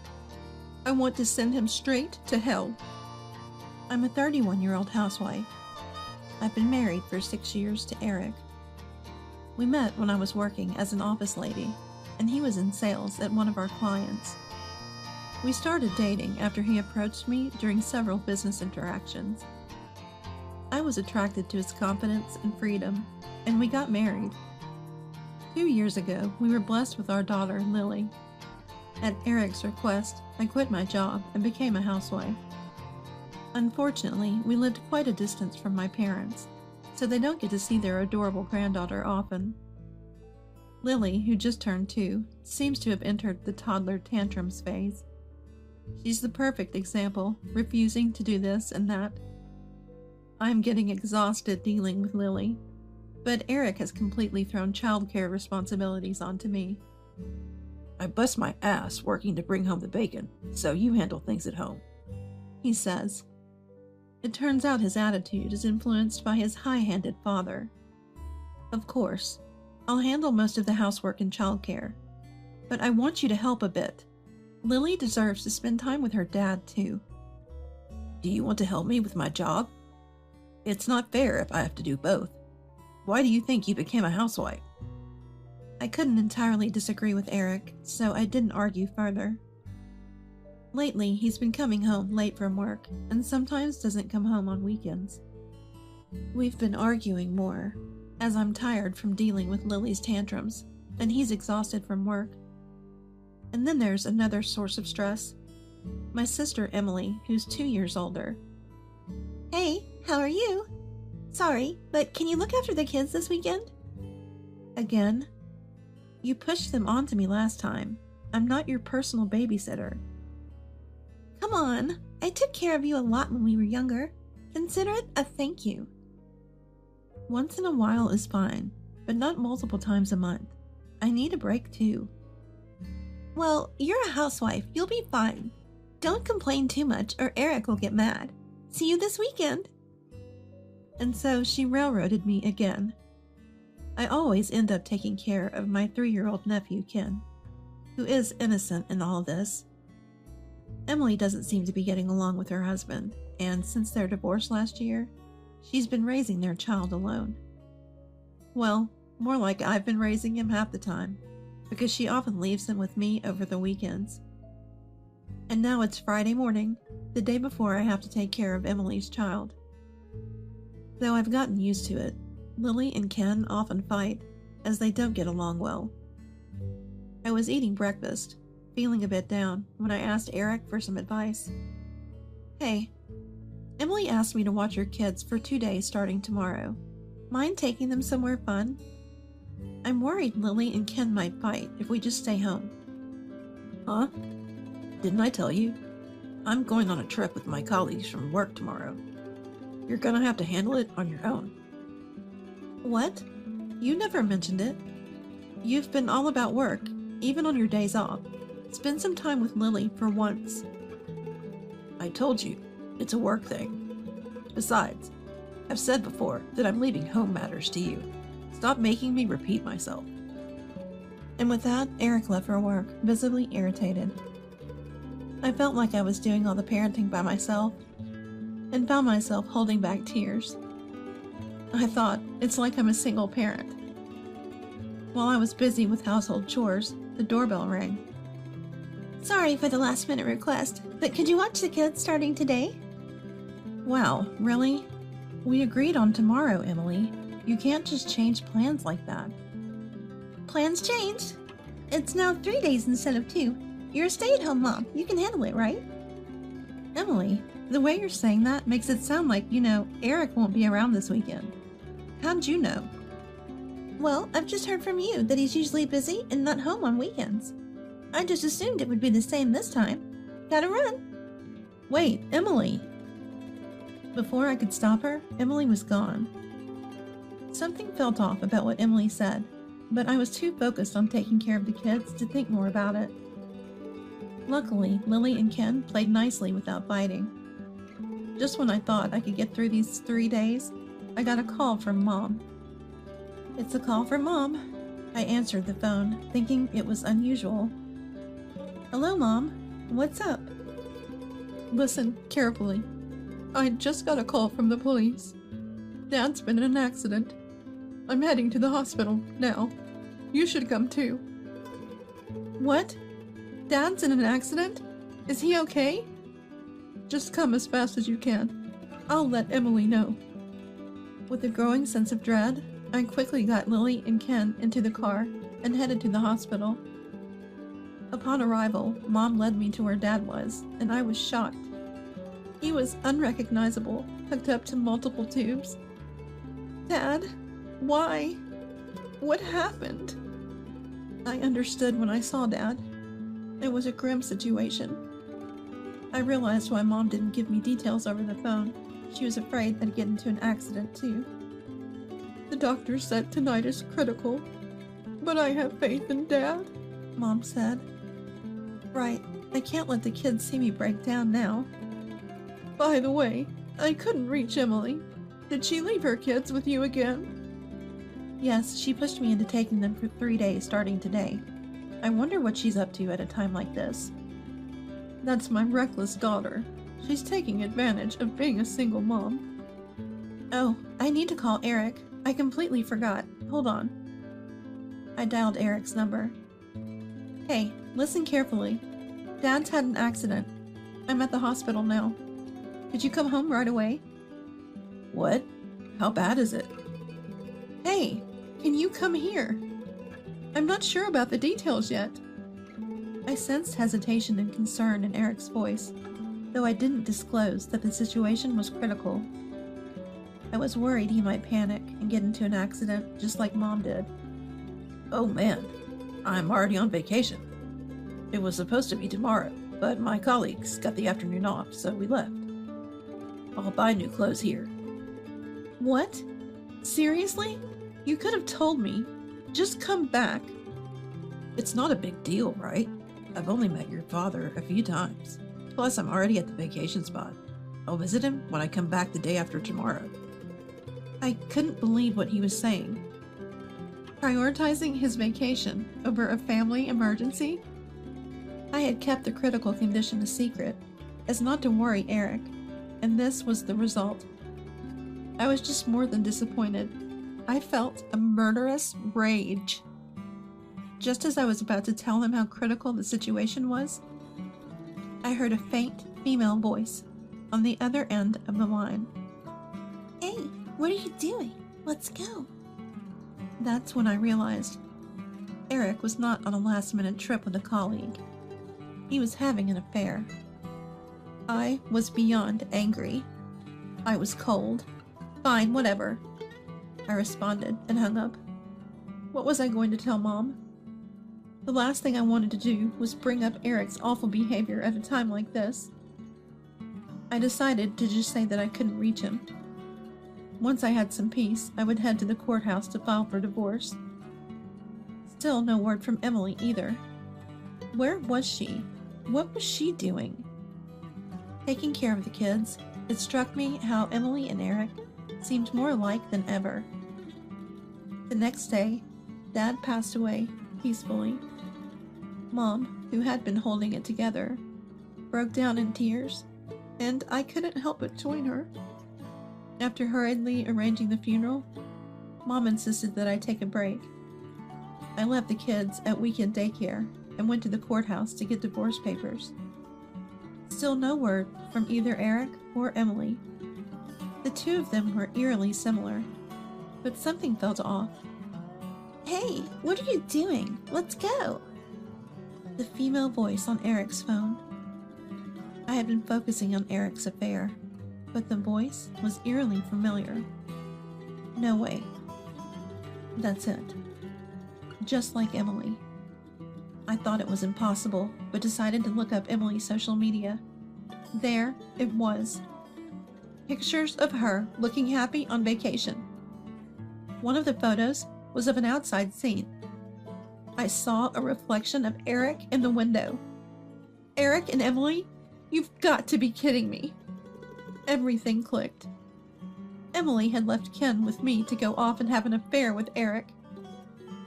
I want to send him straight to hell. I'm a 31-year-old housewife. I've been married for 6 years to Eric. We met when I was working as an office lady, and he was in sales at one of our clients. We started dating after he approached me during several business interactions. I was attracted to his confidence and freedom, and we got married. 2 years ago, we were blessed with our daughter, Lily. At Eric's request, I quit my job and became a housewife. Unfortunately, we lived quite a distance from my parents, so they don't get to see their adorable granddaughter often. Lily, who just turned 2, seems to have entered the toddler tantrums phase. She's the perfect example, refusing to do this and that. I'm getting exhausted dealing with Lily, but Eric has completely thrown childcare responsibilities onto me. I bust my ass working to bring home the bacon, so you handle things at home, he says. It turns out his attitude is influenced by his high-handed father. Of course, I'll handle most of the housework and childcare, but I want you to help a bit. Lily deserves to spend time with her dad, too. Do you want to help me with my job? It's not fair if I have to do both. Why do you think you became a housewife? I couldn't entirely disagree with Eric, so I didn't argue further. Lately, he's been coming home late from work and sometimes doesn't come home on weekends. We've been arguing more, as I'm tired from dealing with Lily's tantrums, and he's exhausted from work. And then there's another source of stress. My sister Emily, who's 2 years older. Hey, how are you? Sorry, but can you look after the kids this weekend? Again? You pushed them onto me last time. I'm not your personal babysitter. Come on, I took care of you a lot when we were younger. Consider it a thank you. Once in a while is fine, but not multiple times a month. I need a break too. Well, you're a housewife. You'll be fine. Don't complain too much or Eric will get mad. See you this weekend. And so she railroaded me again. I always end up taking care of my 3-year-old nephew, Ken, who is innocent in all this. Emily doesn't seem to be getting along with her husband, and since their divorce last year, she's been raising their child alone. Well, more like I've been raising him half the time, because she often leaves him with me over the weekends. And now it's Friday morning, the day before I have to take care of Emily's child. Though I've gotten used to it, Lily and Ken often fight, as they don't get along well. I was eating breakfast, feeling a bit down, when I asked Eric for some advice. Hey, Emily asked me to watch her kids for 2 days starting tomorrow. Mind taking them somewhere fun? I'm worried Lily and Ken might fight if we just stay home. Huh? Didn't I tell you? I'm going on a trip with my colleagues from work tomorrow. You're gonna have to handle it on your own. What? You never mentioned it. You've been all about work, even on your days off. Spend some time with Lily for once. I told you, it's a work thing. Besides, I've said before that I'm leaving home matters to you. Stop making me repeat myself. And with that, Eric left for work, visibly irritated. I felt like I was doing all the parenting by myself, and found myself holding back tears. I thought, it's like I'm a single parent. While I was busy with household chores, the doorbell rang. Sorry for the last-minute request, but could you watch the kids starting today? Wow, really? We agreed on tomorrow, Emily. You can't just change plans like that. Plans changed. It's now 3 days instead of 2. You're a stay-at-home mom. You can handle it, right? Emily, the way you're saying that makes it sound like, Eric won't be around this weekend. How'd you know? Well, I've just heard from you that he's usually busy and not home on weekends. I just assumed it would be the same this time. Gotta run. Wait, Emily! Before I could stop her, Emily was gone. Something felt off about what Emily said, but I was too focused on taking care of the kids to think more about it. Luckily, Lily and Ken played nicely without fighting. Just when I thought I could get through these 3 days, I got a call from Mom. It's a call from Mom. I answered the phone, thinking it was unusual. Hello, Mom. What's up? Listen carefully. I just got a call from the police. Dad's been in an accident. I'm heading to the hospital now. You should come too. What? Dad's in an accident? Is he okay? Just come as fast as you can. I'll let Emily know. With a growing sense of dread, I quickly got Lily and Ken into the car and headed to the hospital. Upon arrival, Mom led me to where Dad was, and I was shocked. He was unrecognizable, hooked up to multiple tubes. Dad, why? What happened? I understood when I saw Dad. It was a grim situation. I realized why Mom didn't give me details over the phone. She was afraid I'd get into an accident too. The doctor said tonight is critical, but I have faith in Dad, Mom said. Right, I can't let the kids see me break down now. By the way, I couldn't reach Emily. Did she leave her kids with you again? Yes, she pushed me into taking them for 3 days starting today. I wonder what she's up to at a time like this. That's my reckless daughter. She's taking advantage of being a single mom. Oh, I need to call Eric. I completely forgot. Hold on. I dialed Eric's number. Hey, listen carefully. Dad's had an accident. I'm at the hospital now. Could you come home right away? What? How bad is it? Hey, can you come here? I'm not sure about the details yet. I sensed hesitation and concern in Eric's voice, though I didn't disclose that the situation was critical. I was worried he might panic and get into an accident just like Mom did. Oh man, I'm already on vacation. It was supposed to be tomorrow, but my colleagues got the afternoon off, so we left. I'll buy new clothes here. What? Seriously? You could have told me. Just come back. It's not a big deal, right? I've only met your father a few times. Plus, I'm already at the vacation spot. I'll visit him when I come back the day after tomorrow. I couldn't believe what he was saying. Prioritizing his vacation over a family emergency? I had kept the critical condition a secret, as not to worry Eric, and this was the result. I was just more than disappointed. I felt a murderous rage. Just as I was about to tell him how critical the situation was, I heard a faint female voice on the other end of the line. Hey, what are you doing? Let's go. That's when I realized Eric was not on a last-minute trip with a colleague. He was having an affair. I was beyond angry. I was cold. Fine, whatever. I responded and hung up. What was I going to tell Mom? The last thing I wanted to do was bring up Eric's awful behavior at a time like this. I decided to just say that I couldn't reach him. Once I had some peace, I would head to the courthouse to file for divorce. Still no word from Emily either. Where was she? What was she doing? Taking care of the kids, it struck me how Emily and Eric seemed more alike than ever. The next day, Dad passed away peacefully. Mom, who had been holding it together, broke down in tears, and I couldn't help but join her. After hurriedly arranging the funeral, Mom insisted that I take a break. I left the kids at weekend daycare and went to the courthouse to get divorce papers. Still no word from either Eric or Emily. The two of them were eerily similar, but something felt off. Hey, what are you doing? Let's go. The female voice on Eric's phone. I had been focusing on Eric's affair, but the voice was eerily familiar. No way. That's it. Just like Emily. I thought it was impossible, but decided to look up Emily's social media. There it was. Pictures of her looking happy on vacation. One of the photos was of an outside scene. I saw a reflection of Eric in the window. Eric and Emily? You've got to be kidding me. Everything clicked. Emily had left Ken with me to go off and have an affair with Eric.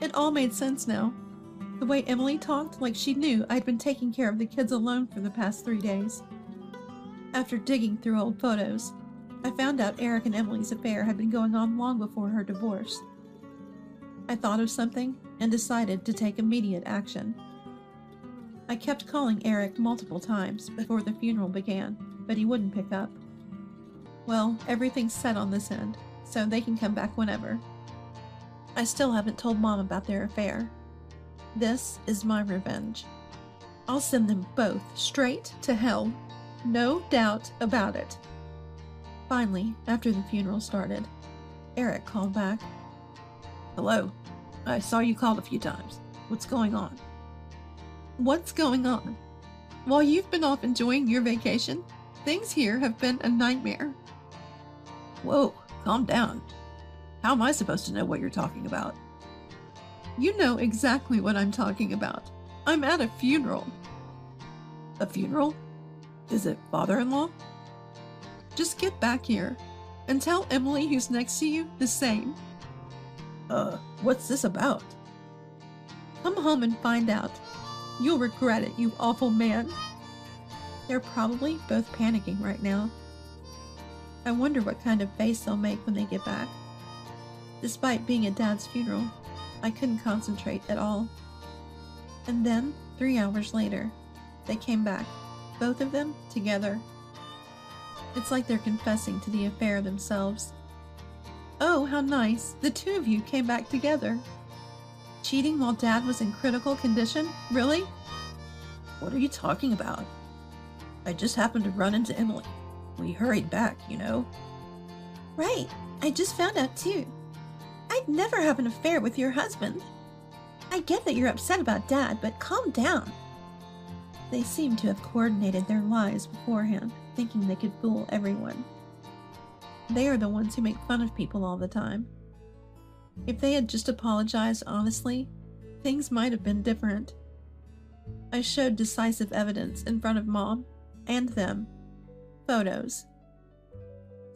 It all made sense now. The way Emily talked like she knew I'd been taking care of the kids alone for the past 3 days. After digging through old photos, I found out Eric and Emily's affair had been going on long before her divorce. I thought of something and decided to take immediate action. I kept calling Eric multiple times before the funeral began, but he wouldn't pick up. Well, everything's set on this end, so they can come back whenever. I still haven't told Mom about their affair. This is my revenge. I'll send them both straight to hell. No doubt about it. Finally, after the funeral started, Eric called back. Hello. I saw you called a few times. What's going on? What's going on? While you've been off enjoying your vacation, things here have been a nightmare. Whoa, calm down. How am I supposed to know what you're talking about? You know exactly what I'm talking about. I'm at a funeral. A funeral? Is it father-in-law? Just get back here and tell Emily who's next to you the same. What's this about? Come home and find out. You'll regret it, you awful man. They're probably both panicking right now. I wonder what kind of face they'll make when they get back. Despite being at Dad's funeral, I couldn't concentrate at all. And then, 3 hours later, they came back, both of them together. It's like they're confessing to the affair themselves. Oh, how nice. The two of you came back together. Cheating while Dad was in critical condition? Really? What are you talking about? I just happened to run into Emily. We hurried back, you know. Right. I just found out too. I'd never have an affair with your husband. I get that you're upset about Dad, but calm down. They seem to have coordinated their lies beforehand, thinking they could fool everyone. They are the ones who make fun of people all the time. If they had just apologized honestly, things might have been different. I showed decisive evidence in front of Mom and them. Photos.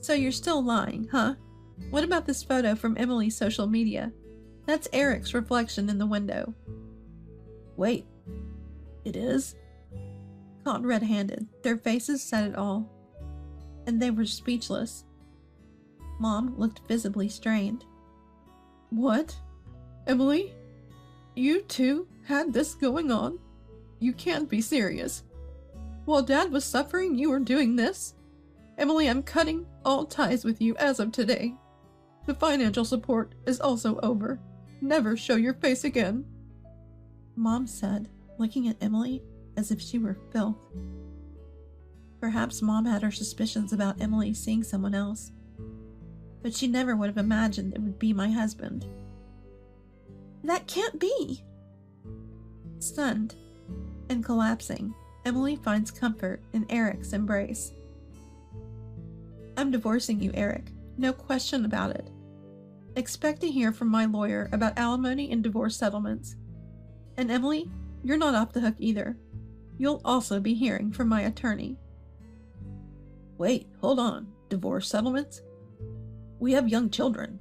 So you're still lying, huh? What about this photo from Emily's social media? That's Eric's reflection in the window. Wait, it is? Caught red-handed, their faces said it all. And they were speechless. Mom looked visibly strained. What? Emily? You two had this going on? You can't be serious. While Dad was suffering, you were doing this? Emily, I'm cutting all ties with you as of today. The financial support is also over. Never show your face again. Mom said, looking at Emily as if she were filth. Perhaps Mom had her suspicions about Emily seeing someone else, but she never would have imagined it would be my husband. That can't be! Stunned and collapsing, Emily finds comfort in Eric's embrace. I'm divorcing you, Eric. No question about it. Expect to hear from my lawyer about alimony and divorce settlements. And Emily, you're not off the hook either. You'll also be hearing from my attorney. Wait, hold on. Divorce settlements? We have young children.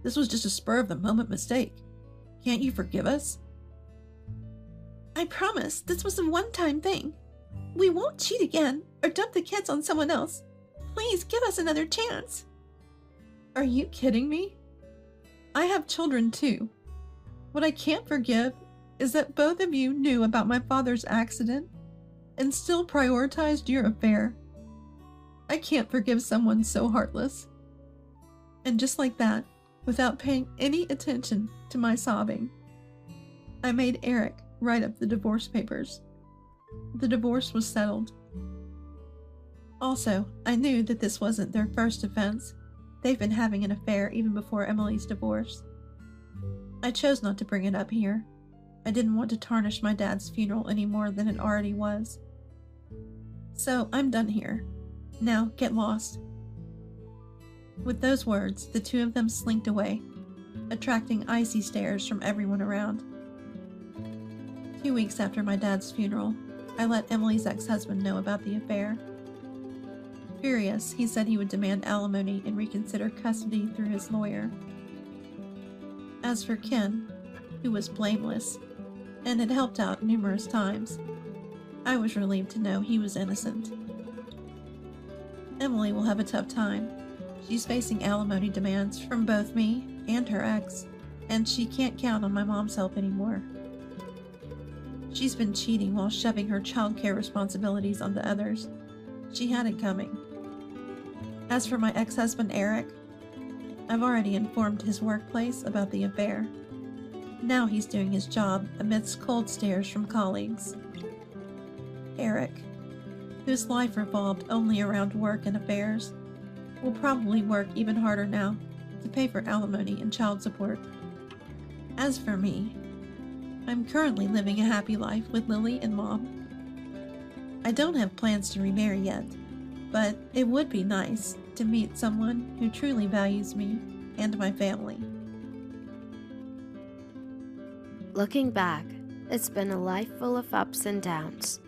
This was just a spur-of-the-moment mistake. Can't you forgive us? I promise this was a one-time thing. We won't cheat again or dump the kids on someone else. Please give us another chance. Are you kidding me? I have children too. What I can't forgive is that both of you knew about my father's accident and still prioritized your affair. I can't forgive someone so heartless. And just like that, without paying any attention to my sobbing, I made Eric write up the divorce papers. The divorce was settled. Also, I knew that this wasn't their first offense. They've been having an affair even before Emily's divorce. I chose not to bring it up here. I didn't want to tarnish my dad's funeral any more than it already was. So I'm done here. Now get lost. With those words, the two of them slinked away, attracting icy stares from everyone around. 2 weeks after my dad's funeral, I let Emily's ex-husband know about the affair. Furious, he said he would demand alimony and reconsider custody through his lawyer. As for Ken, who was blameless and had helped out numerous times, I was relieved to know he was innocent. Emily will have a tough time. She's facing alimony demands from both me and her ex, and she can't count on my mom's help anymore. She's been cheating while shoving her childcare responsibilities onto others. She had it coming. As for my ex-husband Eric, I've already informed his workplace about the affair. Now he's doing his job amidst cold stares from colleagues. Eric, whose life revolved only around work and affairs, will probably work even harder now to pay for alimony and child support. As for me, I'm currently living a happy life with Lily and Mom. I don't have plans to remarry yet, but it would be nice to meet someone who truly values me and my family. Looking back, it's been a life full of ups and downs.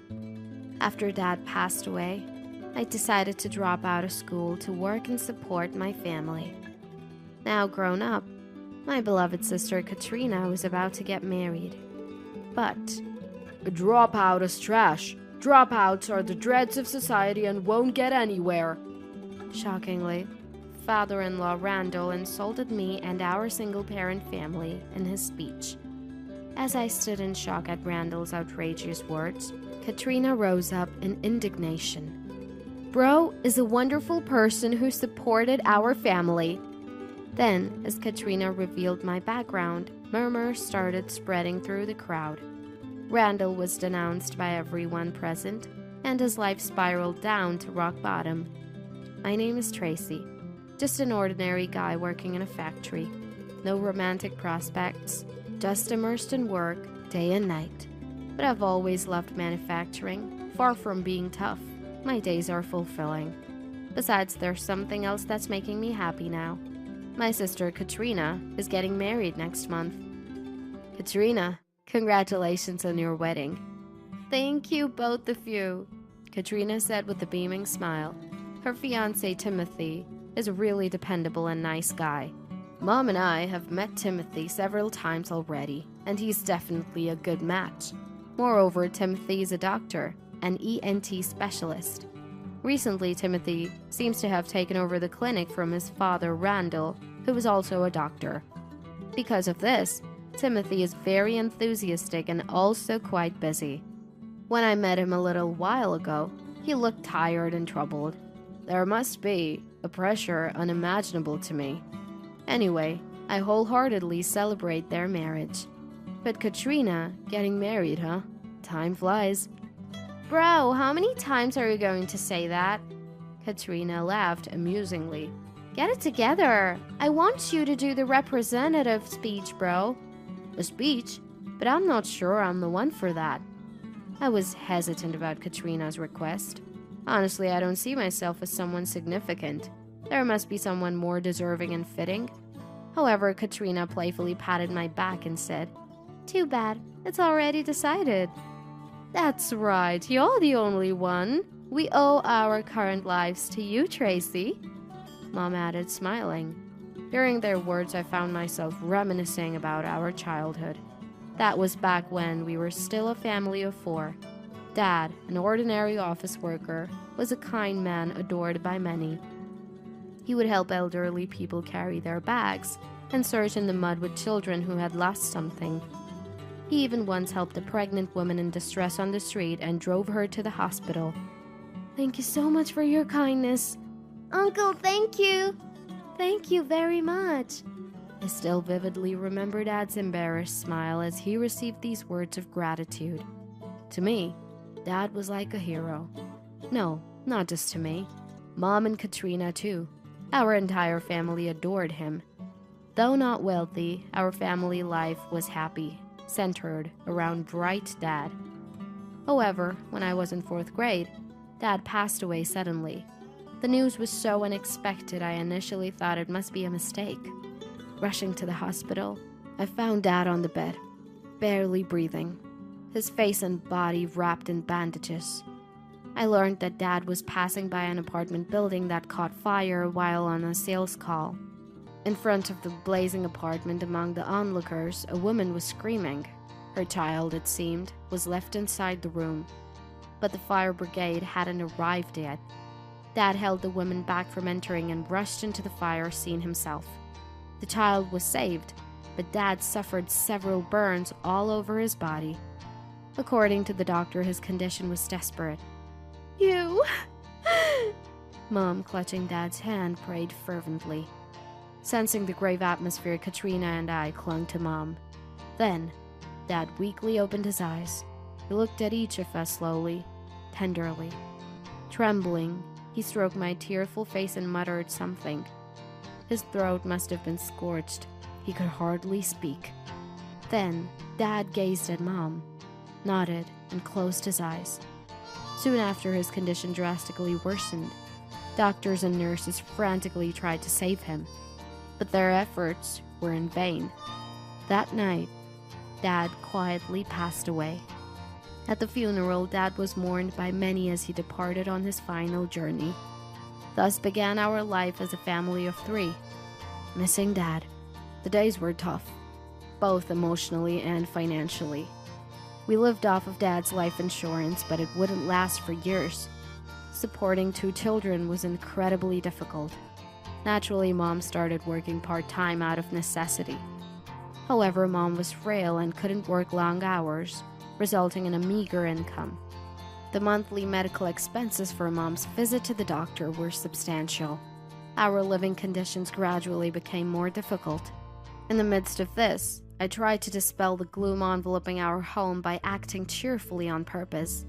After Dad passed away, I decided to drop out of school to work and support my family. Now grown up, my beloved sister Katrina was about to get married. But a dropout is trash. Dropouts are the dregs of society and won't get anywhere. shockingly, father-in-law Randall insulted me and our single-parent family in his speech. As I stood in shock at Randall's outrageous words, Katrina rose up in indignation. Bro is a wonderful person who supported our family. Then, as Katrina revealed my background, murmurs started spreading through the crowd. Randall was denounced by everyone present, and his life spiraled down to rock bottom. My name is Tracy, just an ordinary guy working in a factory. No romantic prospects, just immersed in work day and night. But I've always loved manufacturing. Far from being tough, my days are fulfilling. Besides, there's something else that's making me happy now. My sister Katrina is getting married next month. Katrina, congratulations on your wedding. Thank you, both of you, Katrina said with a beaming smile. Her fiancé Timothy is a really dependable and nice guy. Mom and I have met Timothy several times already, and he's definitely a good match. Moreover, Timothy is a doctor, an ENT specialist. Recently, Timothy seems to have taken over the clinic from his father, Randall, who is also a doctor. Because of this, Timothy is very enthusiastic and also quite busy. When I met him a little while ago, he looked tired and troubled. There must be a pressure unimaginable to me. Anyway, I wholeheartedly celebrate their marriage. But Katrina, getting married, huh? Time flies. Bro, how many times are you going to say that? Katrina laughed amusingly. Get it together. I want you to do the representative speech, bro. A speech? But I'm not sure I'm the one for that. I was hesitant about Katrina's request. Honestly, I don't see myself as someone significant. There must be someone more deserving and fitting. However, Katrina playfully patted my back and said, Too bad, it's already decided. That's right, you're the only one. We owe our current lives to you, Tracy, Mom added, smiling. During their words, I found myself reminiscing about our childhood. That was back when we were still a family of 4. Dad, an ordinary office worker, was a kind man adored by many. He would help elderly people carry their bags and search in the mud with children who had lost something. He even once helped a pregnant woman in distress on the street and drove her to the hospital. Thank you so much for your kindness. Uncle, thank you. Thank you very much. I still vividly remember Dad's embarrassed smile as he received these words of gratitude. To me, Dad was like a hero. No, not just to me. Mom and Katrina too. Our entire family adored him. Though not wealthy, our family life was happy, centered around bright Dad. However, when I was in 4th grade, Dad passed away suddenly. The news was so unexpected I initially thought it must be a mistake. Rushing to the hospital, I found Dad on the bed, barely breathing, his face and body wrapped in bandages. I learned that Dad was passing by an apartment building that caught fire while on a sales call. In front of the blazing apartment among the onlookers, a woman was screaming. Her child, it seemed, was left inside the room. But the fire brigade hadn't arrived yet. Dad held the woman back from entering and rushed into the fire scene himself. The child was saved, but Dad suffered several burns all over his body. According to the doctor, his condition was desperate. You! Mom, clutching Dad's hand, prayed fervently. Sensing the grave atmosphere, Katrina and I clung to Mom. Then, Dad weakly opened his eyes. He looked at each of us slowly, tenderly. Trembling, he stroked my tearful face and muttered something. His throat must have been scorched. He could hardly speak. Then, Dad gazed at Mom, nodded, and closed his eyes. Soon after, his condition drastically worsened. Doctors and nurses frantically tried to save him, but their efforts were in vain. That night, Dad quietly passed away. At the funeral, Dad was mourned by many as he departed on his final journey. Thus began our life as a family of 3. Missing Dad. The days were tough, both emotionally and financially. We lived off of Dad's life insurance, but it wouldn't last for years. Supporting 2 children was incredibly difficult. Naturally, Mom started working part-time out of necessity. However, Mom was frail and couldn't work long hours, resulting in a meager income. The monthly medical expenses for Mom's visit to the doctor were substantial. Our living conditions gradually became more difficult. In the midst of this, I tried to dispel the gloom enveloping our home by acting cheerfully on purpose.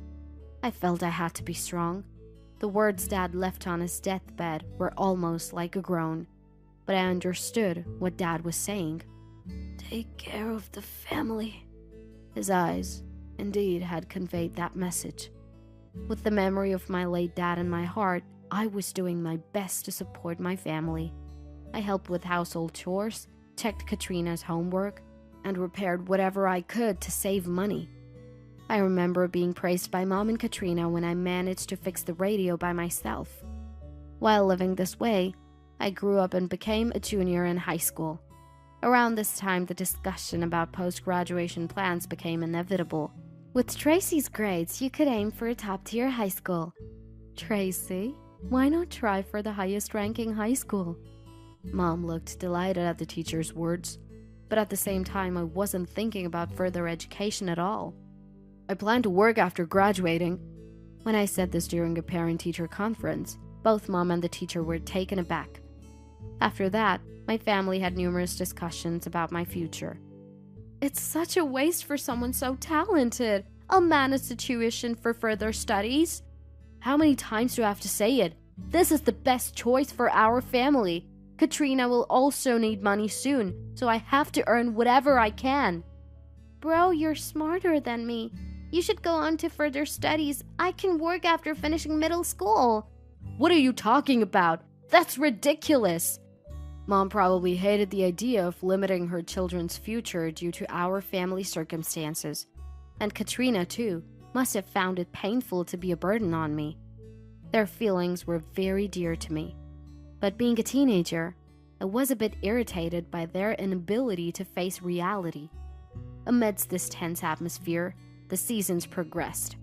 I felt I had to be strong. The words Dad left on his deathbed were almost like a groan, but I understood what Dad was saying. Take care of the family. His eyes, indeed, had conveyed that message. With the memory of my late dad in my heart, I was doing my best to support my family. I helped with household chores, checked Katrina's homework, and repaired whatever I could to save money. I remember being praised by Mom and Katrina when I managed to fix the radio by myself. While living this way, I grew up and became a junior in high school. Around this time, the discussion about post-graduation plans became inevitable. With Tracy's grades, you could aim for a top-tier high school. Tracy, why not try for the highest-ranking high school? Mom looked delighted at the teacher's words, but at the same time, I wasn't thinking about further education at all. I plan to work after graduating. When I said this during a parent-teacher conference, both Mom and the teacher were taken aback. After that, my family had numerous discussions about my future. It's such a waste for someone so talented. I'll manage the tuition for further studies. How many times do I have to say it? This is the best choice for our family. Katrina will also need money soon, so I have to earn whatever I can. Bro, you're smarter than me. You should go on to further studies. I can work after finishing middle school. What are you talking about? That's ridiculous. Mom probably hated the idea of limiting her children's future due to our family circumstances. And Katrina, too, must have found it painful to be a burden on me. Their feelings were very dear to me. But being a teenager, I was a bit irritated by their inability to face reality. Amidst this tense atmosphere, the seasons progressed.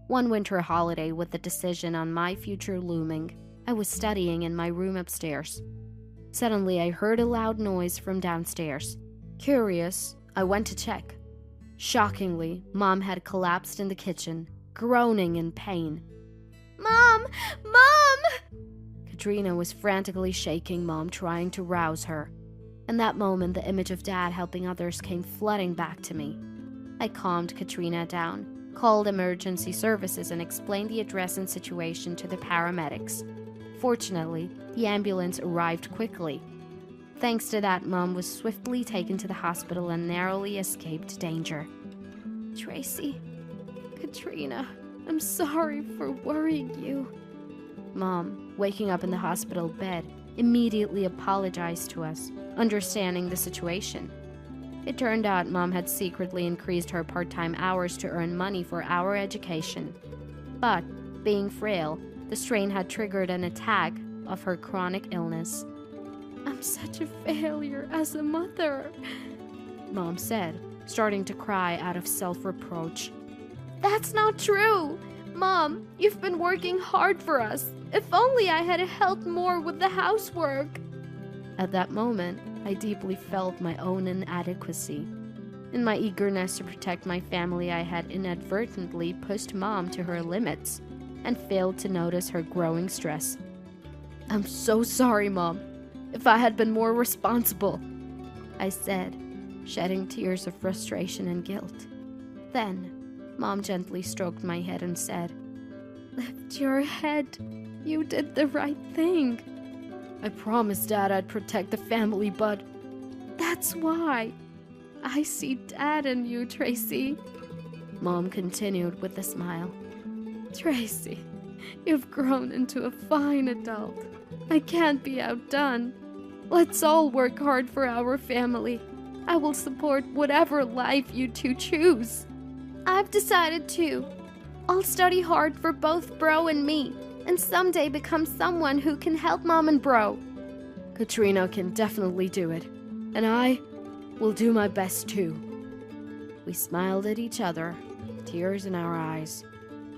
One winter holiday with the decision on my future looming, I was studying in my room upstairs. Suddenly, I heard a loud noise from downstairs. Curious, I went to check. Shockingly, Mom had collapsed in the kitchen, groaning in pain. Mom! Mom! Katrina was frantically shaking Mom, trying to rouse her. In that moment, the image of Dad helping others came flooding back to me. I calmed Katrina down, called emergency services, and explained the address and situation to the paramedics. Fortunately, the ambulance arrived quickly. Thanks to that, Mom was swiftly taken to the hospital and narrowly escaped danger. Tracy, Katrina, I'm sorry for worrying you. Mom, waking up in the hospital bed, immediately apologized to us, understanding the situation. It turned out Mom had secretly increased her part-time hours to earn money for our education. But, being frail, the strain had triggered an attack of her chronic illness. I'm such a failure as a mother, Mom said, starting to cry out of self-reproach. That's not true! Mom, you've been working hard for us. If only I had helped more with the housework. At that moment, I deeply felt my own inadequacy. In my eagerness to protect my family, I had inadvertently pushed Mom to her limits and failed to notice her growing stress. I'm so sorry, Mom. If I had been more responsible, I said, shedding tears of frustration and guilt. Then, Mom gently stroked my head and said, Lift your head. You did the right thing. I promised Dad I'd protect the family, but that's why. I see Dad in you, Tracy. Mom continued with a smile. Tracy, you've grown into a fine adult. I can't be outdone. Let's all work hard for our family. I will support whatever life you two choose. I've decided to. I'll study hard for both Bro and me, and someday become someone who can help Mom and Bro. Katrina can definitely do it, and I will do my best too. We smiled at each other, tears in our eyes.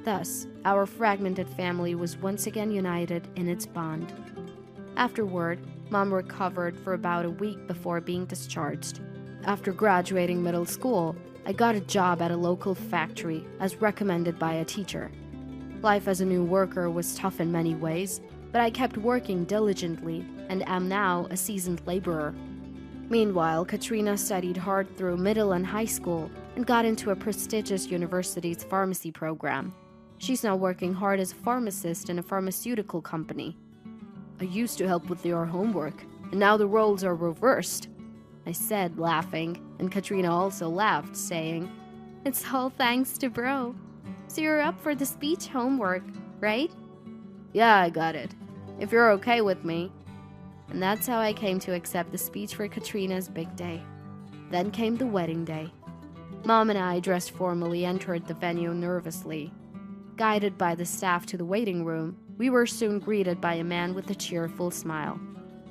Thus, our fragmented family was once again united in its bond. Afterward, Mom recovered for about a week before being discharged. After graduating middle school, I got a job at a local factory as recommended by a teacher. Life as a new worker was tough in many ways, but I kept working diligently and am now a seasoned laborer. Meanwhile, Katrina studied hard through middle and high school and got into a prestigious university's pharmacy program. She's now working hard as a pharmacist in a pharmaceutical company. I used to help with your homework, and now the roles are reversed, I said, laughing, and Katrina also laughed, saying, It's all thanks to bro. So you're up for the speech homework, right? Yeah, I got it. If you're okay with me. And that's how I came to accept the speech for Katrina's big day. Then came the wedding day. Mom and I, dressed formally, entered the venue nervously. Guided by the staff to the waiting room, we were soon greeted by a man with a cheerful smile.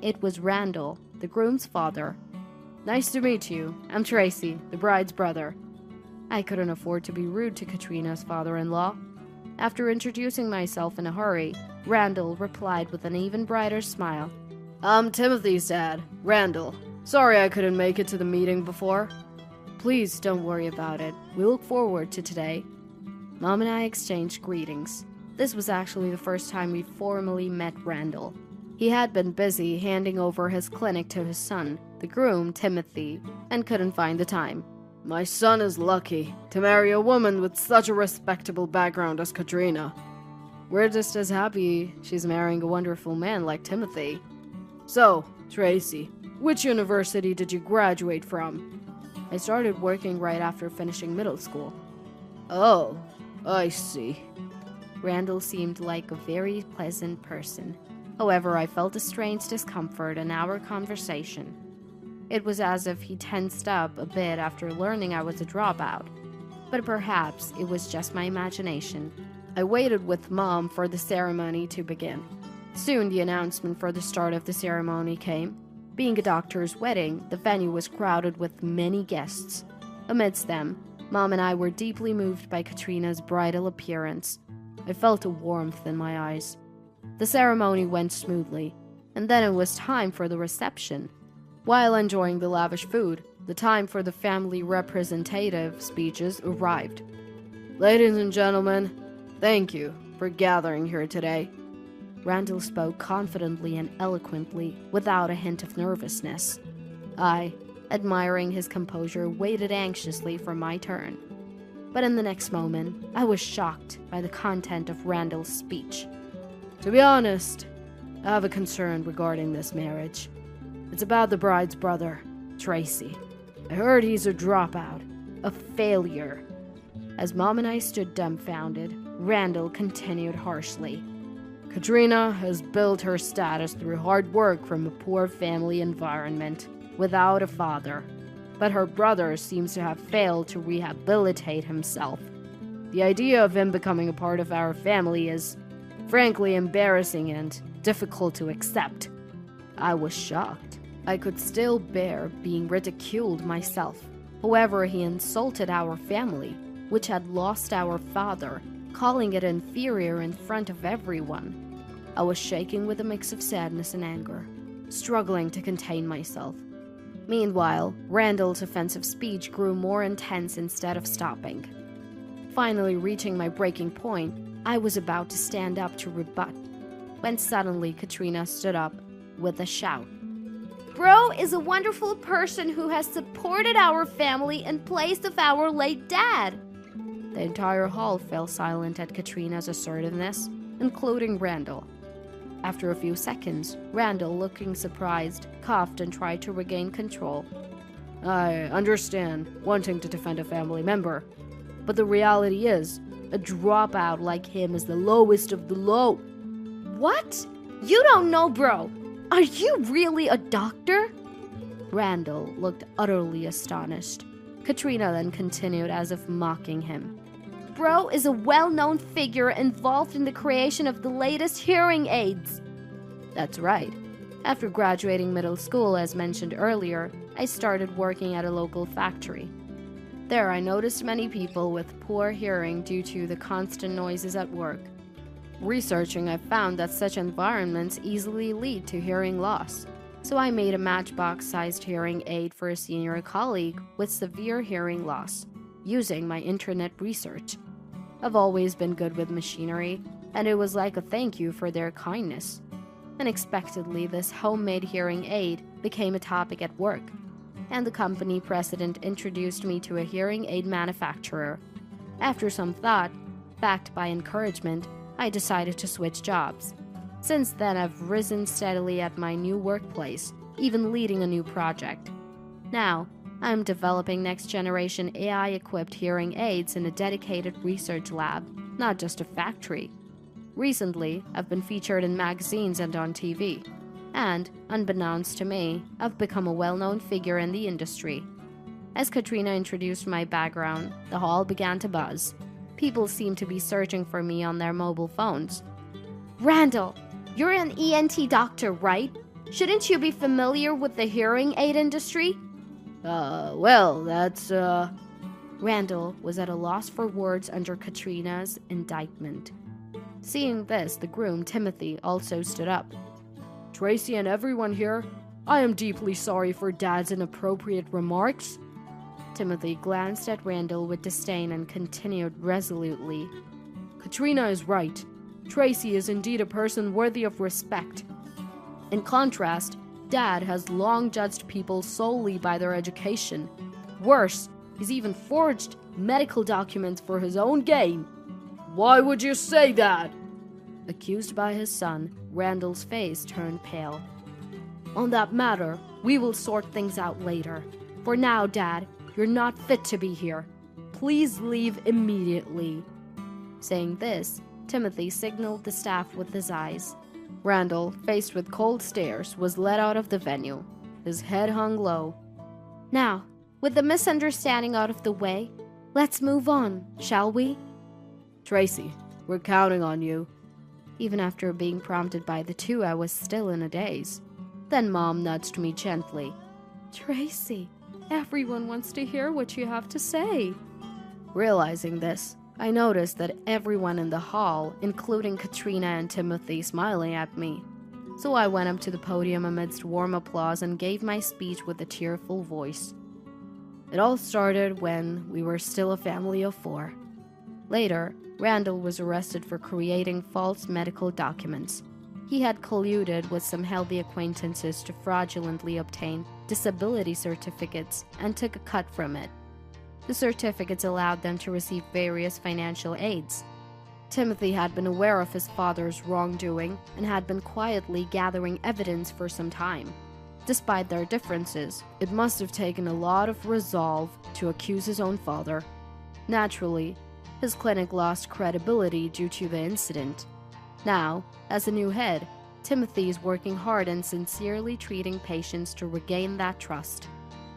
It was Randall, the groom's father. Nice to meet you. I'm Tracy, the bride's brother. I couldn't afford to be rude to Katrina's father-in-law. After introducing myself in a hurry, Randall replied with an even brighter smile. I'm Timothy's dad, Randall. Sorry I couldn't make it to the meeting before. Please don't worry about it. We look forward to today. Mom and I exchanged greetings. This was actually the first time we formally met Randall. He had been busy handing over his clinic to his son, the groom, Timothy, and couldn't find the time. My son is lucky to marry a woman with such a respectable background as Katrina. We're just as happy she's marrying a wonderful man like Timothy. So, Tracy, which university did you graduate from? I started working right after finishing middle school. Oh, I see. Randall seemed like a very pleasant person. However, I felt a strange discomfort in our conversation. It was as if he tensed up a bit after learning I was a dropout. But perhaps it was just my imagination. I waited with Mom for the ceremony to begin. Soon the announcement for the start of the ceremony came. Being a doctor's wedding, the venue was crowded with many guests. Amidst them, Mom and I were deeply moved by Katrina's bridal appearance. I felt a warmth in my eyes. The ceremony went smoothly, and then it was time for the reception. While enjoying the lavish food, the time for the family representative speeches arrived. Ladies and gentlemen, thank you for gathering here today. Randall spoke confidently and eloquently, without a hint of nervousness. I, admiring his composure, waited anxiously for my turn. But in the next moment, I was shocked by the content of Randall's speech. To be honest, I have a concern regarding this marriage. It's about the bride's brother, Tracy. I heard he's a dropout, a failure. As Mom and I stood dumbfounded, Randall continued harshly. Katrina has built her status through hard work from a poor family environment, without a father. But her brother seems to have failed to rehabilitate himself. The idea of him becoming a part of our family is, frankly, embarrassing and difficult to accept. I was shocked. I could still bear being ridiculed myself. However, he insulted our family, which had lost our father, calling it inferior in front of everyone. I was shaking with a mix of sadness and anger, struggling to contain myself. Meanwhile, Randall's offensive speech grew more intense instead of stopping. Finally reaching my breaking point, I was about to stand up to rebut, when suddenly Katrina stood up with a shout. Bro is a wonderful person who has supported our family in place of our late dad. The entire hall fell silent at Katrina's assertiveness, including Randall. After a few seconds, Randall, looking surprised, coughed and tried to regain control. I understand wanting to defend a family member, but the reality is, a dropout like him is the lowest of the low. What? You don't know, bro. Are you really a doctor? Randall looked utterly astonished. Katrina then continued as if mocking him. Bro is a well-known figure involved in the creation of the latest hearing aids. That's right. After graduating middle school, as mentioned earlier, I started working at a local factory. There, I noticed many people with poor hearing due to the constant noises at work. Researching, I found that such environments easily lead to hearing loss. So I made a matchbox-sized hearing aid for a senior colleague with severe hearing loss, using my internet research. I've always been good with machinery, and it was like a thank you for their kindness. Unexpectedly, this homemade hearing aid became a topic at work, and the company president introduced me to a hearing aid manufacturer. After some thought, backed by encouragement, I decided to switch jobs. Since then, I've risen steadily at my new workplace, even leading a new project. Now, I'm developing next-generation AI-equipped hearing aids in a dedicated research lab, not just a factory. Recently, I've been featured in magazines and on TV. And, unbeknownst to me, I've become a well-known figure in the industry. As Katrina introduced my background, the hall began to buzz. People seemed to be searching for me on their mobile phones. Randall, you're an ENT doctor, right? Shouldn't you be familiar with the hearing aid industry? Randall was at a loss for words under Katrina's indictment. Seeing this, the groom, Timothy, also stood up. Tracy and everyone here, I am deeply sorry for Dad's inappropriate remarks. Timothy glanced at Randall with disdain and continued resolutely. Katrina is right. Tracy is indeed a person worthy of respect. In contrast, Dad has long judged people solely by their education. Worse, he's even forged medical documents for his own gain. Why would you say that? Accused by his son, Randall's face turned pale. On that matter, we will sort things out later. For now, Dad, you're not fit to be here. Please leave immediately. Saying this, Timothy signaled the staff with his eyes. Randall, faced with cold stares, was led out of the venue. His head hung low. Now, with the misunderstanding out of the way, let's move on, shall we? Tracy, we're counting on you. Even after being prompted by the two, I was still in a daze. Then Mom nudged me gently. Tracy, everyone wants to hear what you have to say. Realizing this, I noticed that everyone in the hall, including Katrina and Timothy, smiling at me. So I went up to the podium amidst warm applause and gave my speech with a tearful voice. It all started when we were still a family of 4. Later, Randall was arrested for creating false medical documents. He had colluded with some healthy acquaintances to fraudulently obtain disability certificates and took a cut from it. The certificates allowed them to receive various financial aids. Timothy had been aware of his father's wrongdoing and had been quietly gathering evidence for some time. Despite their differences, it must have taken a lot of resolve to accuse his own father. Naturally, his clinic lost credibility due to the incident. Now, as a new head, Timothy is working hard and sincerely treating patients to regain that trust.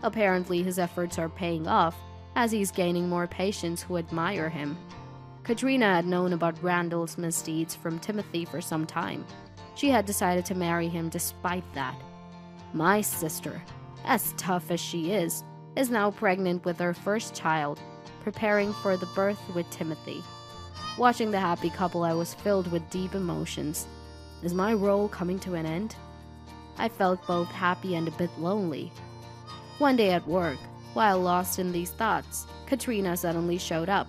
Apparently, his efforts are paying off, as he's gaining more patients who admire him. Katrina had known about Randall's misdeeds from Timothy for some time. She had decided to marry him despite that. My sister, as tough as she is now pregnant with her first child, preparing for the birth with Timothy. Watching the happy couple, I was filled with deep emotions. Is my role coming to an end? I felt both happy and a bit lonely. One day at work, while lost in these thoughts, Katrina suddenly showed up.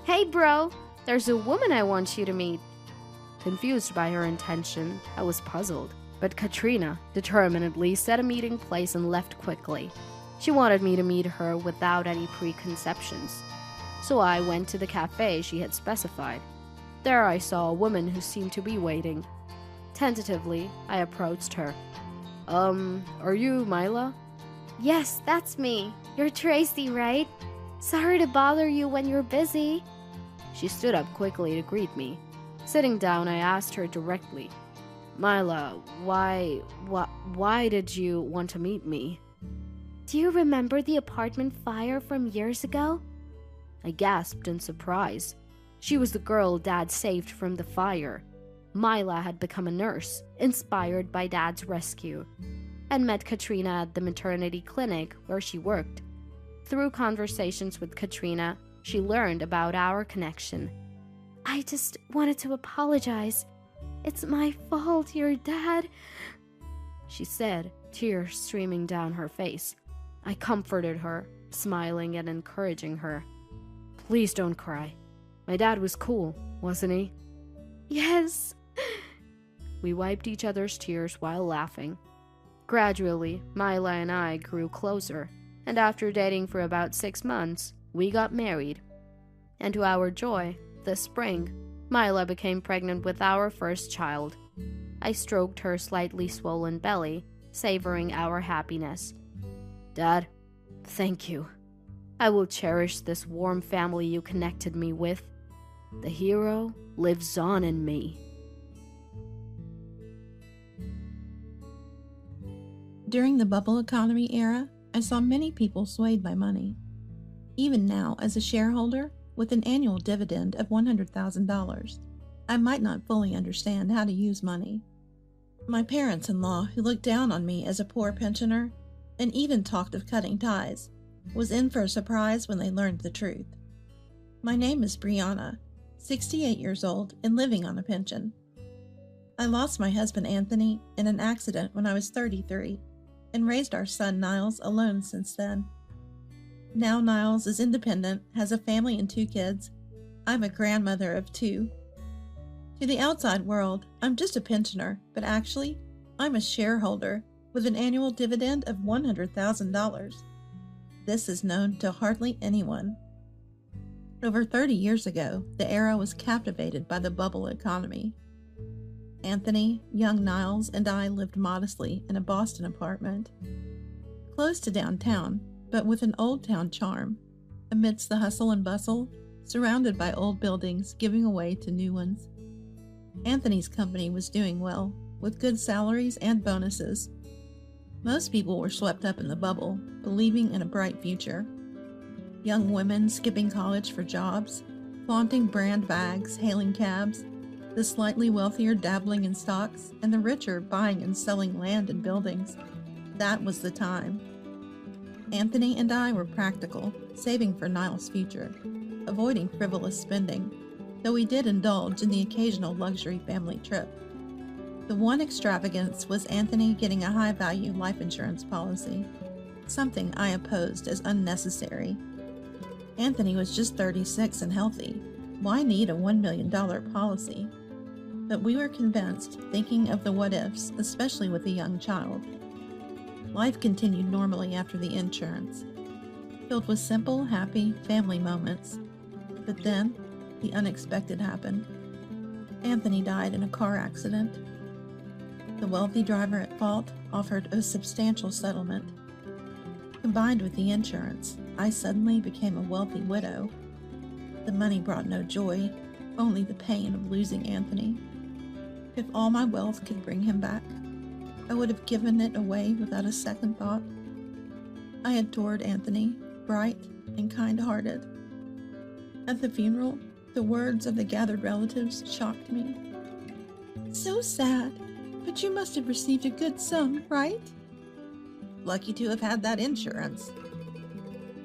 Hey bro, there's a woman I want you to meet. Confused by her intention, I was puzzled, but Katrina determinedly set a meeting place and left quickly. She wanted me to meet her without any preconceptions. So I went to the cafe she had specified. There I saw a woman who seemed to be waiting. Tentatively, I approached her. Are you Mila? Yes, that's me. You're Tracy, right? Sorry to bother you when you're busy. She stood up quickly to greet me. Sitting down, I asked her directly, Mila, why did you want to meet me? Do you remember the apartment fire from years ago? I gasped in surprise. She was the girl Dad saved from the fire. Mila had become a nurse, inspired by Dad's rescue, and met Katrina at the maternity clinic where she worked. Through conversations with Katrina, she learned about our connection. I just wanted to apologize. It's my fault, your dad. she said, tears streaming down her face. I comforted her, smiling and encouraging her. Please don't cry. My dad was cool, wasn't he? Yes. We wiped each other's tears while laughing. Gradually, Mila and I grew closer, and after dating for about 6 months, we got married. And to our joy, this spring, Mila became pregnant with our first child. I stroked her slightly swollen belly, savoring our happiness. Dad, thank you. I will cherish this warm family you connected me with. The hero lives on in me. During the bubble economy era, I saw many people swayed by money. Even now, as a shareholder with an annual dividend of $100,000, I might not fully understand how to use money. My parents-in-law, who looked down on me as a poor pensioner and even talked of cutting ties, was in for a surprise when they learned the truth. My name is Brianna, 68 years old and living on a pension. I lost my husband Anthony in an accident when I was 33 and raised our son Niles alone since then. Now Niles is independent, has a family and 2 kids. I'm a grandmother of 2. To the outside world, I'm just a pensioner, but actually, I'm a shareholder with an annual dividend of $100,000. This is known to hardly anyone. Over 30 years ago, the era was captivated by the bubble economy. Anthony, young Niles, and I lived modestly in a Boston apartment, close to downtown, but with an old town charm, amidst the hustle and bustle, surrounded by old buildings giving way to new ones. Anthony's company was doing well, with good salaries and bonuses. Most people were swept up in the bubble, believing in a bright future. Young women skipping college for jobs, flaunting brand bags, hailing cabs, the slightly wealthier dabbling in stocks, and the richer buying and selling land and buildings. That was the time. Anthony and I were practical, saving for Niles' future, avoiding frivolous spending, though we did indulge in the occasional luxury family trip. The one extravagance was Anthony getting a high-value life insurance policy, something I opposed as unnecessary. Anthony was just 36 and healthy. Why need a $1 million policy? But we were convinced, thinking of the what-ifs, especially with a young child. Life continued normally after the insurance, filled with simple, happy family moments. But then, the unexpected happened. Anthony died in a car accident. The wealthy driver at fault offered a substantial settlement. Combined with the insurance, I suddenly became a wealthy widow. The money brought no joy, only the pain of losing Anthony. If all my wealth could bring him back, I would have given it away without a second thought. I adored Anthony, bright and kind-hearted. At the funeral, the words of the gathered relatives shocked me. "So sad, but you must have received a good sum, right?" "Lucky to have had that insurance."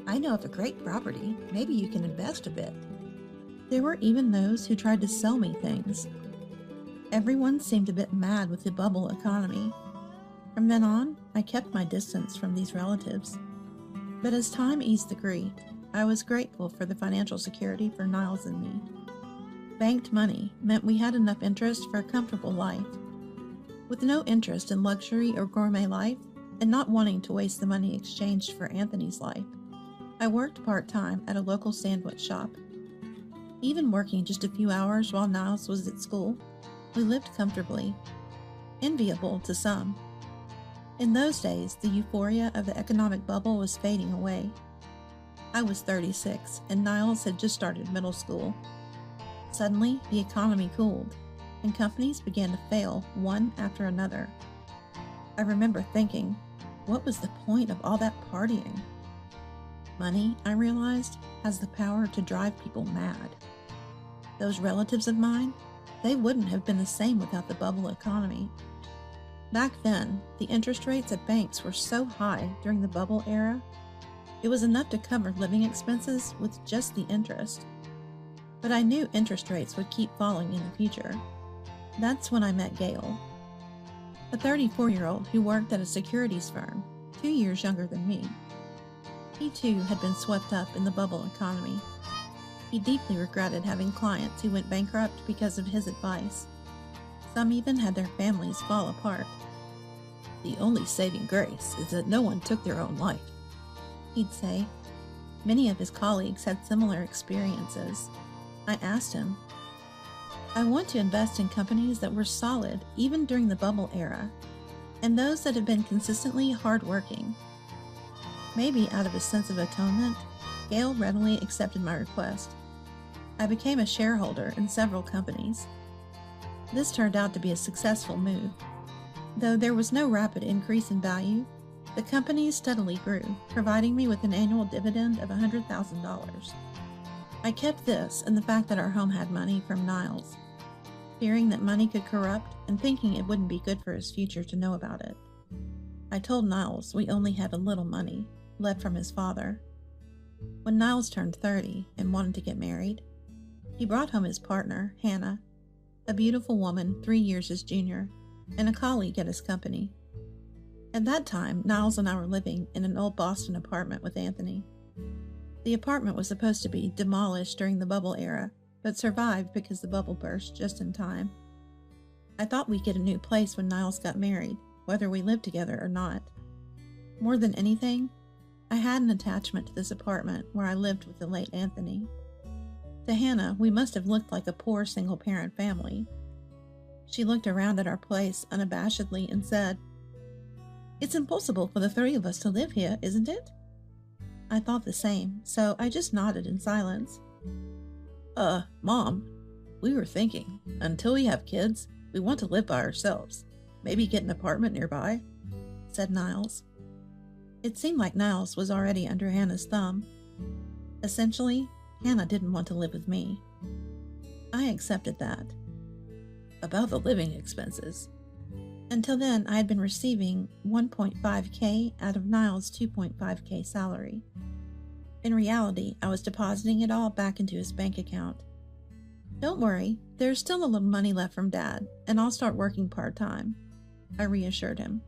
"I know of a great property. Maybe you can invest a bit." There were even those who tried to sell me things. Everyone seemed a bit mad with the bubble economy. From then on, I kept my distance from these relatives. But as time eased the grief, I was grateful for the financial security for Niles and me. Banked money meant we had enough interest for a comfortable life. With no interest in luxury or gourmet life, and not wanting to waste the money exchanged for Anthony's life, I worked part-time at a local sandwich shop. Even working just a few hours while Niles was at school, we lived comfortably. Enviable to some. In those days, the euphoria of the economic bubble was fading away. I was 36, and Niles had just started middle school. Suddenly, the economy cooled, and companies began to fail one after another. I remember thinking, what was the point of all that partying? Money, I realized, has the power to drive people mad. Those relatives of mine, they wouldn't have been the same without the bubble economy. Back then, the interest rates at banks were so high during the bubble era, it was enough to cover living expenses with just the interest. But I knew interest rates would keep falling in the future. That's when I met Gail. a 34-year-old who worked at a securities firm, 2 years younger than me. He too had been swept up in the bubble economy. He deeply regretted having clients who went bankrupt because of his advice. Some even had their families fall apart. "The only saving grace is that no one took their own life," he'd say. Many of his colleagues had similar experiences. I asked him, "I want to invest in companies that were solid even during the bubble era, and those that have been consistently hardworking." Maybe out of a sense of atonement, Gail readily accepted my request. I became a shareholder in several companies. This turned out to be a successful move. Though there was no rapid increase in value, the companies steadily grew, providing me with an annual dividend of $100,000. I kept this and the fact that our home had money from Niles, fearing that money could corrupt and thinking it wouldn't be good for his future to know about it. I told Niles we only had a little money left from his father. When Niles turned 30 and wanted to get married, he brought home his partner, Hannah, a beautiful woman 3 years his junior, and a colleague at his company. At that time, Niles and I were living in an old Boston apartment with Anthony. The apartment was supposed to be demolished during the bubble era, but survived because the bubble burst just in time. I thought we'd get a new place when Niles got married, whether we lived together or not. More than anything, I had an attachment to this apartment where I lived with the late Anthony. To Hannah, we must have looked like a poor single-parent family. She looked around at our place unabashedly and said, "It's impossible for the three of us to live here, isn't it?" I thought the same, so I just nodded in silence. Mom, we were thinking, until we have kids, we want to live by ourselves. Maybe get an apartment nearby," said Niles. It seemed like Niles was already under Hannah's thumb. Essentially, Hannah didn't want to live with me. I accepted that. "About the living expenses." Until then, I had been receiving $1.5K out of Niles' $2.5K salary. In reality, I was depositing it all back into his bank account. "Don't worry, there's still a little money left from Dad, and I'll start working part-time," I reassured him.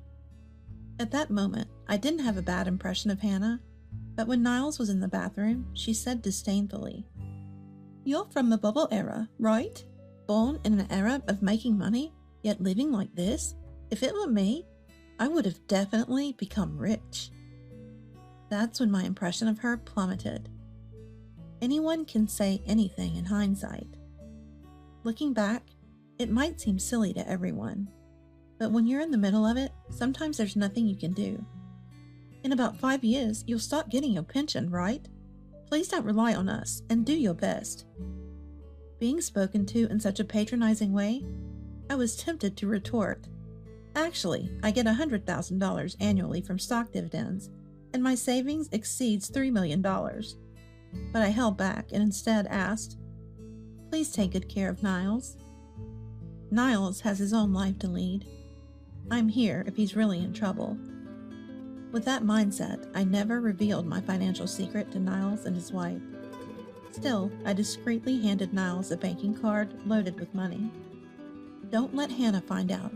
At that moment, I didn't have a bad impression of Hannah, but when Niles was in the bathroom, she said disdainfully, "You're from the bubble era, right? Born in an era of making money, yet living like this? If it were me, I would have definitely become rich." That's when my impression of her plummeted. Anyone can say anything in hindsight. Looking back, it might seem silly to everyone, but when you're in the middle of it, sometimes there's nothing you can do. In about 5 years, you'll start getting your pension, right? Please don't rely on us, and do your best. Being spoken to in such a patronizing way, I was tempted to retort, "Actually, I get $100,000 annually from stock dividends, and my savings exceeds $3 million. But I held back and instead asked, "Please take good care of Niles. Niles has his own life to lead. I'm here if he's really in trouble." With that mindset, I never revealed my financial secret to Niles and his wife. Still, I discreetly handed Niles a banking card loaded with money. "Don't let Hannah find out.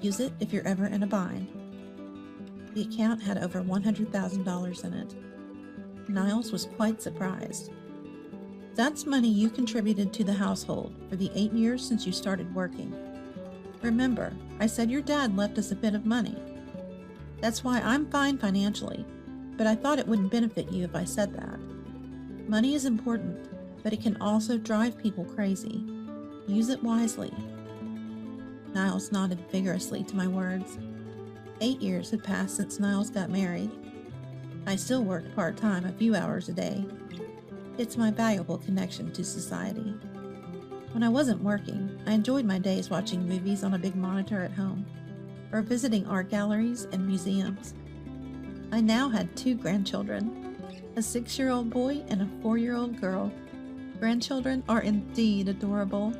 Use it if you're ever in a bind." The account had over $100,000 in it. Niles was quite surprised. "That's money you contributed to the household for the 8 years since you started working. Remember, I said your dad left us a bit of money. That's why I'm fine financially, but I thought it wouldn't benefit you if I said that. Money is important, but it can also drive people crazy. Use it wisely." Niles nodded vigorously to my words. 8 years had passed since Niles got married. I still worked part-time a few hours a day. It's my valuable connection to society. When I wasn't working, I enjoyed my days watching movies on a big monitor at home, or visiting art galleries and museums. I now had 2 grandchildren, a 6-year-old boy and a 4-year-old girl. Grandchildren are indeed adorable.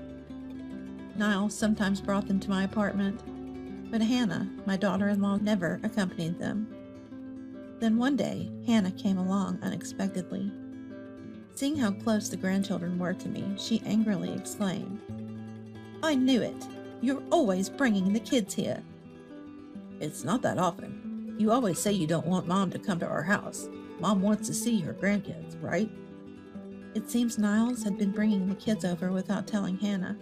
Niles sometimes brought them to my apartment, but Hannah, my daughter-in-law, never accompanied them. Then one day, Hannah came along unexpectedly. Seeing how close the grandchildren were to me, she angrily exclaimed, "I knew it! You're always bringing the kids here." It's not that often. You always say you don't want Mom to come to our house. Mom wants to see her grandkids, right? It seems Niles had been bringing the kids over without telling Hannah.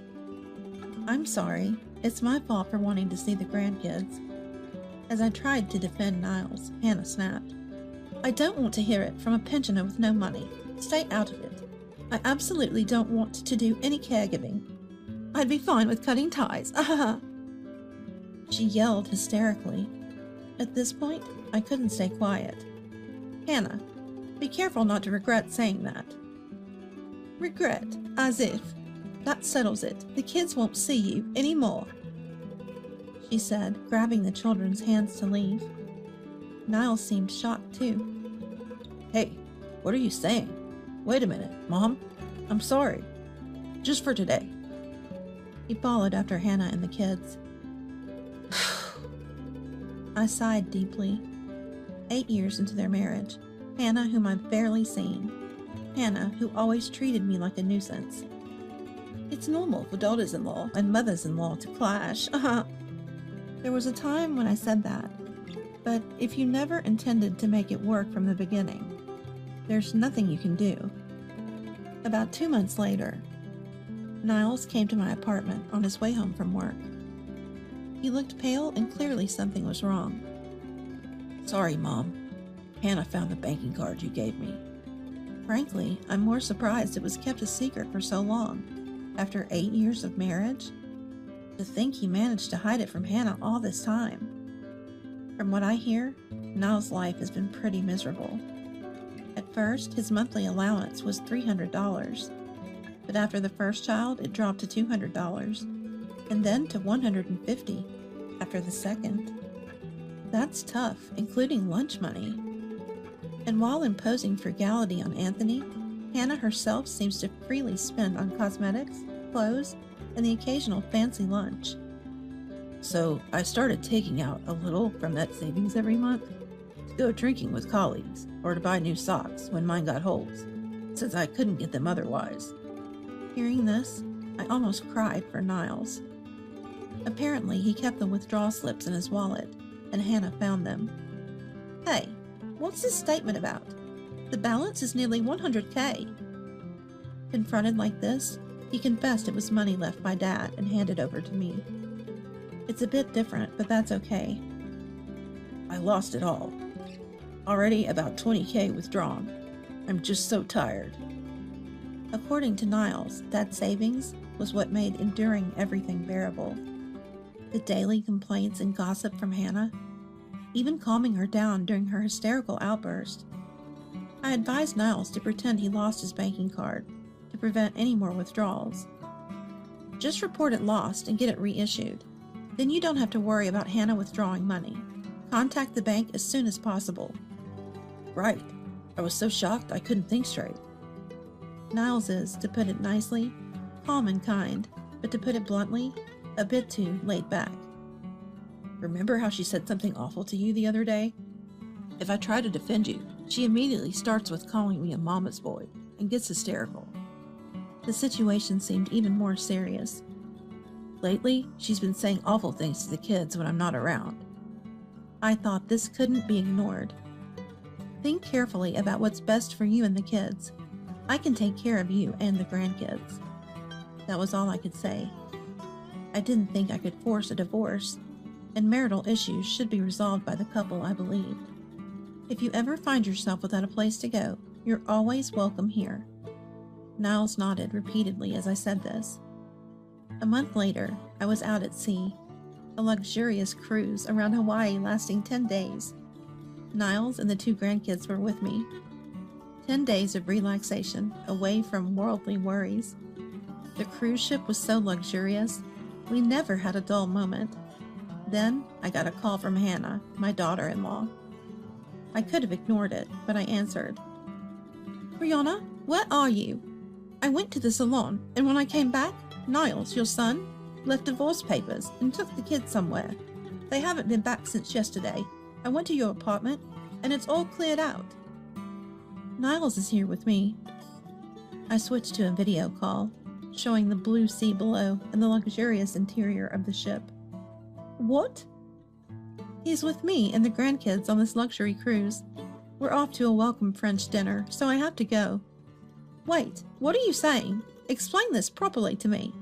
I'm sorry. It's my fault for wanting to see the grandkids. As I tried to defend Niles, Hannah snapped. I don't want to hear it from a pensioner with no money. Stay out of it. I absolutely don't want to do any caregiving. I'd be fine with cutting ties. She yelled hysterically. At this point, I couldn't stay quiet. Hannah, be careful not to regret saying that. Regret? As if. That settles it. The kids won't see you anymore, she said, grabbing the children's hands to leave. Niles seemed shocked too. Hey, what are you saying? Wait a minute, Mom. I'm sorry. Just for today. He followed after Hannah and the kids. I sighed deeply. 8 years into their marriage, Hannah, whom I've barely seen. Hannah, who always treated me like a nuisance. It's normal for daughters-in-law and mothers-in-law to clash. There was a time when I said that. But if you never intended to make it work from the beginning, there's nothing you can do. About 2 months later, Niles came to my apartment on his way home from work. He looked pale and clearly something was wrong. Sorry, Mom. Hannah found the banking card you gave me. Frankly, I'm more surprised it was kept a secret for so long. After 8 years of marriage? To think he managed to hide it from Hannah all this time. From what I hear, Niles' life has been pretty miserable. At first, his monthly allowance was $300, but after the first child, it dropped to $200, and then to $150 after the second. That's tough, including lunch money. And while imposing frugality on Anthony, Hannah herself seems to freely spend on cosmetics, clothes, and the occasional fancy lunch. So I started taking out a little from that savings every month to go drinking with colleagues or to buy new socks when mine got holes, since I couldn't get them otherwise. Hearing this, I almost cried for Niles. Apparently, he kept the withdrawal slips in his wallet, and Hannah found them. Hey, what's this statement about? The balance is nearly $100K. Confronted like this, he confessed it was money left by Dad and handed over to me. It's a bit different, but that's okay. I lost it all. Already about $20K withdrawn. I'm just so tired. According to Niles, Dad's savings was what made enduring everything bearable. The daily complaints and gossip from Hannah, even calming her down during her hysterical outburst. I advised Niles to pretend he lost his banking card to prevent any more withdrawals. Just report it lost and get it reissued. Then you don't have to worry about Hannah withdrawing money. Contact the bank as soon as possible. Right. I was so shocked I couldn't think straight. Niles is, to put it nicely, calm and kind, but to put it bluntly, a bit too laid back. Remember how she said something awful to you the other day? If I try to defend you, she immediately starts with calling me a mama's boy and gets hysterical. The situation seemed even more serious. Lately, she's been saying awful things to the kids when I'm not around. I thought this couldn't be ignored. Think carefully about what's best for you and the kids. I can take care of you and the grandkids. That was all I could say. I didn't think I could force a divorce, and marital issues should be resolved by the couple I believed. If you ever find yourself without a place to go, you're always welcome here. Niles nodded repeatedly as I said this. A month later, I was out at sea, a luxurious cruise around Hawaii lasting 10 days. Niles and the 2 grandkids were with me. 10 days of relaxation away from worldly worries. The cruise ship was so luxurious, we never had a dull moment. Then I got a call from Hannah, my daughter-in-law. I could have ignored it, but I answered. Brianna, where are you? I went to the salon, and when I came back, Niles, your son, left divorce papers and took the kids somewhere. They haven't been back since yesterday. I went to your apartment, and it's all cleared out. Niles is here with me. I switched to a video call, showing the blue sea below and the luxurious interior of the ship. What? He's with me and the grandkids on this luxury cruise. We're off to a welcome French dinner, so I have to go. Wait, what are you saying? Explain this properly to me.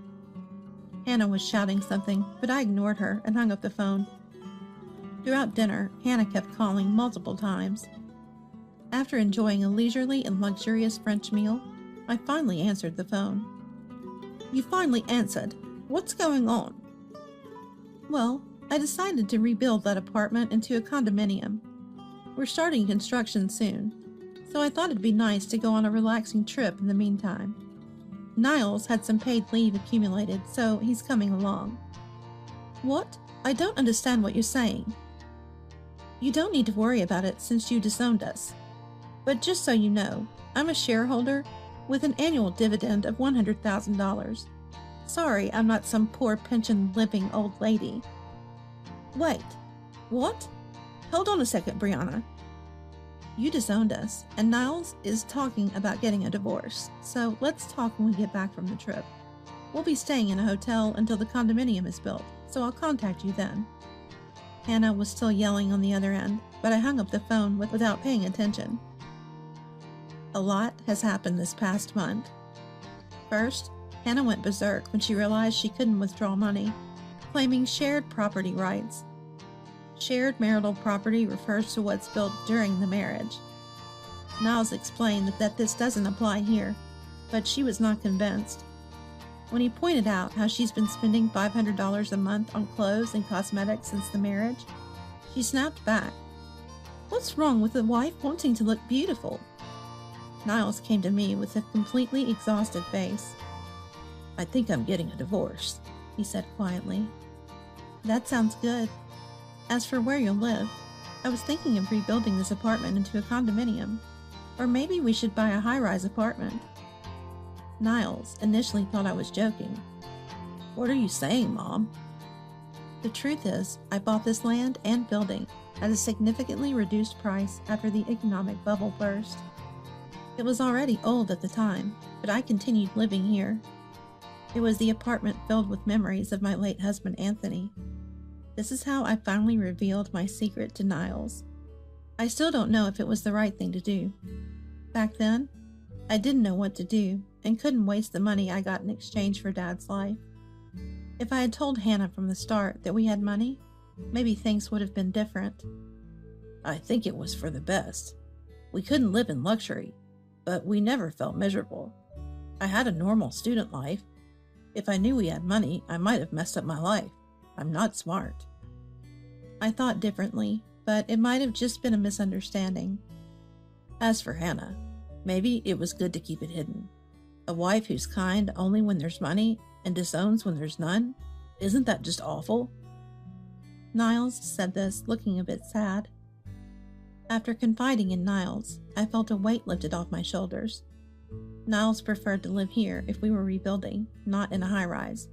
Hannah was shouting something, but I ignored her and hung up the phone. Throughout dinner, Hannah kept calling multiple times. After enjoying a leisurely and luxurious French meal, I finally answered the phone. You finally answered. What's going on? Well, I decided to rebuild that apartment into a condominium. We're starting construction soon, so I thought it'd be nice to go on a relaxing trip in the meantime. Niles had some paid leave accumulated, so he's coming along. What? I don't understand what you're saying. You don't need to worry about it since you disowned us. But just so you know, I'm a shareholder with an annual dividend of $100,000. Sorry, I'm not some poor pension-living old lady. Wait, what? Hold on a second, Brianna. You disowned us, and Niles is talking about getting a divorce, so let's talk when we get back from the trip. We'll be staying in a hotel until the condominium is built, so I'll contact you then. Hannah was still yelling on the other end, but I hung up the phone without paying attention. A lot has happened this past month. First, Hannah went berserk when she realized she couldn't withdraw money, claiming shared property rights. Shared marital property refers to what's built during the marriage. Niles explained that this doesn't apply here, but she was not convinced. When he pointed out how she's been spending $500 a month on clothes and cosmetics since the marriage, she snapped back. What's wrong with a wife wanting to look beautiful? Niles came to me with a completely exhausted face. I think I'm getting a divorce, he said quietly. That sounds good. As for where you'll live, I was thinking of rebuilding this apartment into a condominium, or maybe we should buy a high-rise apartment. Niles initially thought I was joking. What are you saying, Mom? The truth is, I bought this land and building at a significantly reduced price after the economic bubble burst. It was already old at the time, but I continued living here. It was the apartment filled with memories of my late husband, Anthony. This is how I finally revealed my secret to Niles. I still don't know if it was the right thing to do. Back then, I didn't know what to do and couldn't waste the money I got in exchange for Dad's life. If I had told Hannah from the start that we had money, maybe things would have been different. I think it was for the best. We couldn't live in luxury, but we never felt miserable. I had a normal student life. If I knew we had money, I might have messed up my life. I'm not smart. I thought differently, but it might have just been a misunderstanding. As for Hannah, maybe it was good to keep it hidden. A wife who's kind only when there's money and disowns when there's none? Isn't that just awful? Niles said this, looking a bit sad. After confiding in Niles, I felt a weight lifted off my shoulders. Niles preferred to live here if we were rebuilding, not in a high-rise.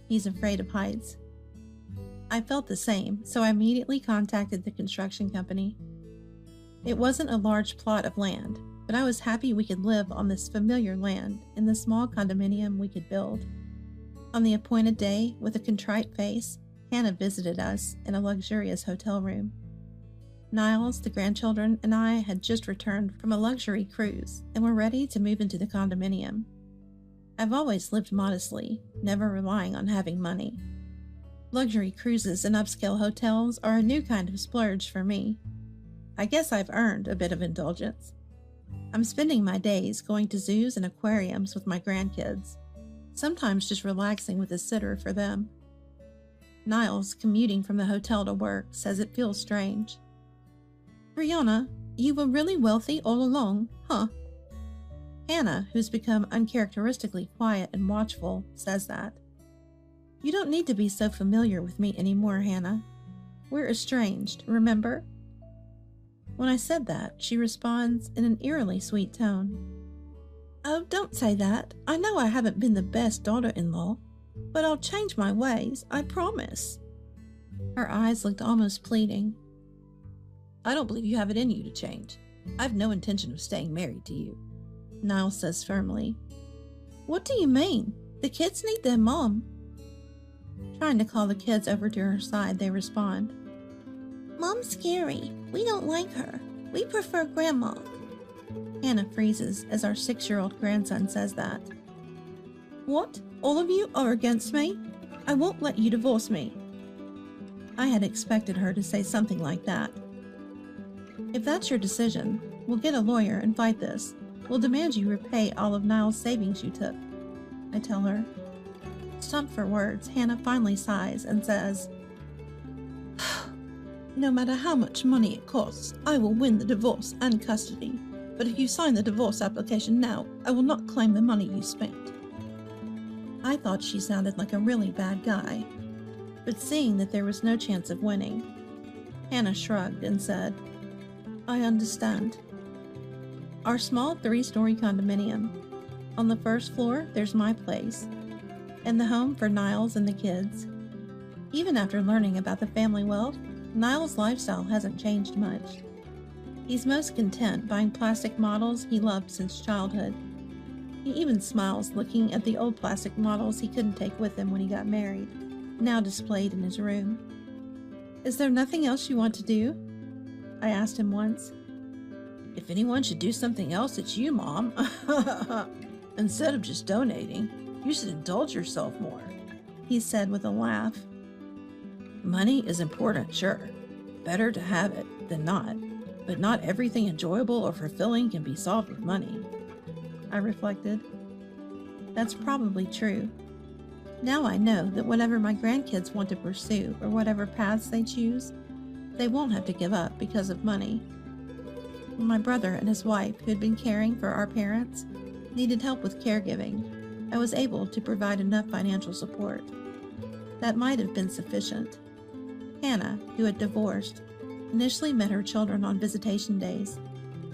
He's afraid of heights. I felt the same, so I immediately contacted the construction company. It wasn't a large plot of land, but I was happy we could live on this familiar land in the small condominium we could build. On the appointed day, with a contrite face, Hannah visited us in a luxurious hotel room. Niles, the grandchildren, and I had just returned from a luxury cruise and were ready to move into the condominium. I've always lived modestly, never relying on having money. Luxury cruises and upscale hotels are a new kind of splurge for me. I guess I've earned a bit of indulgence. I'm spending my days going to zoos and aquariums with my grandkids, sometimes just relaxing with a sitter for them. Niles, commuting from the hotel to work, says it feels strange. Brianna, you were really wealthy all along, huh? Hannah, who's become uncharacteristically quiet and watchful, says that. You don't need to be so familiar with me anymore, Hannah. We're estranged, remember? When I said that, she responds in an eerily sweet tone. Oh, don't say that. I know I haven't been the best daughter-in-law, but I'll change my ways, I promise. Her eyes looked almost pleading. I don't believe you have it in you to change. I've no intention of staying married to you, Niles says firmly. What do you mean? The kids need their mom. Trying to call the kids over to her side, they respond. Mom's scary. We don't like her. We prefer Grandma. Hannah freezes as our 6-year-old grandson says that. What? All of you are against me? I won't let you divorce me. I had expected her to say something like that. If that's your decision, we'll get a lawyer and fight this. We'll demand you repay all of Niall's savings you took, I tell her. Stumped for words, Hannah finally sighs and says, No matter how much money it costs, I will win the divorce and custody. But if you sign the divorce application now, I will not claim the money you spent. I thought she sounded like a really bad guy, but seeing that there was no chance of winning, Hannah shrugged and said, I understand. Our small 3-story condominium. On the first floor, there's my place, and the home for Niles and the kids. Even after learning about the family wealth, Niles' lifestyle hasn't changed much. He's most content buying plastic models he loved since childhood. He even smiles looking at the old plastic models he couldn't take with him when he got married, now displayed in his room. Is there nothing else you want to do? I asked him once. If anyone should do something else, it's you, Mom. Instead of just donating, you should indulge yourself more, he said with a laugh. Money is important, sure. Better to have it than not, but not everything enjoyable or fulfilling can be solved with money. I reflected. That's probably true. Now I know that whatever my grandkids want to pursue or whatever paths they choose, they won't have to give up because of money. When my brother and his wife, who had been caring for our parents, needed help with caregiving, I was able to provide enough financial support. That might have been sufficient. Hannah, who had divorced, initially met her children on visitation days,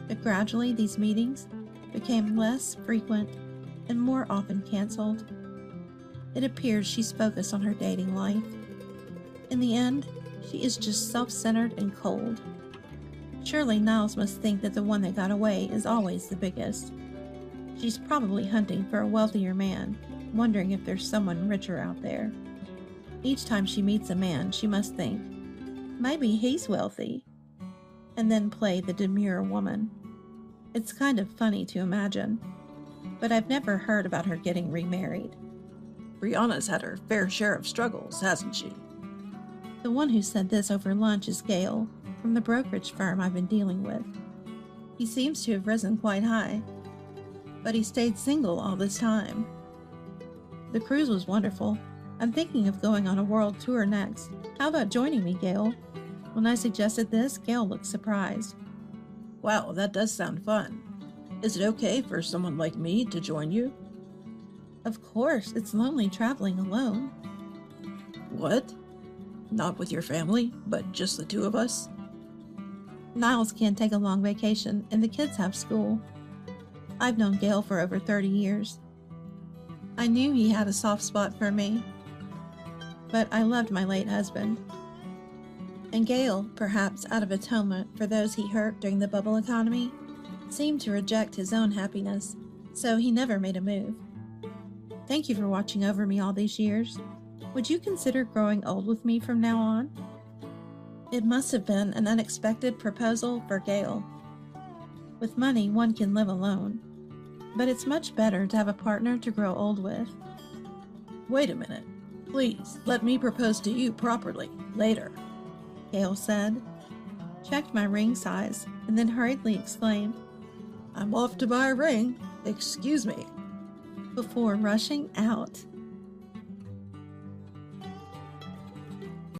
but gradually these meetings became less frequent and more often canceled. It appears she's focused on her dating life. In the end, she is just self-centered and cold. Surely Niles must think that the one that got away is always the biggest. She's probably hunting for a wealthier man, wondering if there's someone richer out there. Each time she meets a man, she must think, maybe he's wealthy, and then play the demure woman. It's kind of funny to imagine, but I've never heard about her getting remarried. Brianna's had her fair share of struggles, hasn't she? The one who said this over lunch is Gail, from the brokerage firm I've been dealing with. He seems to have risen quite high, but he stayed single all this time. The cruise was wonderful. I'm thinking of going on a world tour next. How about joining me, Gail? When I suggested this, Gail looked surprised. Wow, that does sound fun. Is it okay for someone like me to join you? Of course, it's lonely traveling alone. What? Not with your family, but just the two of us? Niles can't take a long vacation, and the kids have school. I've known Gail for over 30 years. I knew he had a soft spot for me, but I loved my late husband. And Gail, perhaps out of atonement for those he hurt during the bubble economy, seemed to reject his own happiness, so he never made a move. Thank you for watching over me all these years. Would you consider growing old with me from now on? It must have been an unexpected proposal for Gail. With money, one can live alone, but it's much better to have a partner to grow old with. Wait a minute. Please, let me propose to you properly, later, Gail said, checked my ring size, and then hurriedly exclaimed, I'm off to buy a ring. Excuse me. Before rushing out.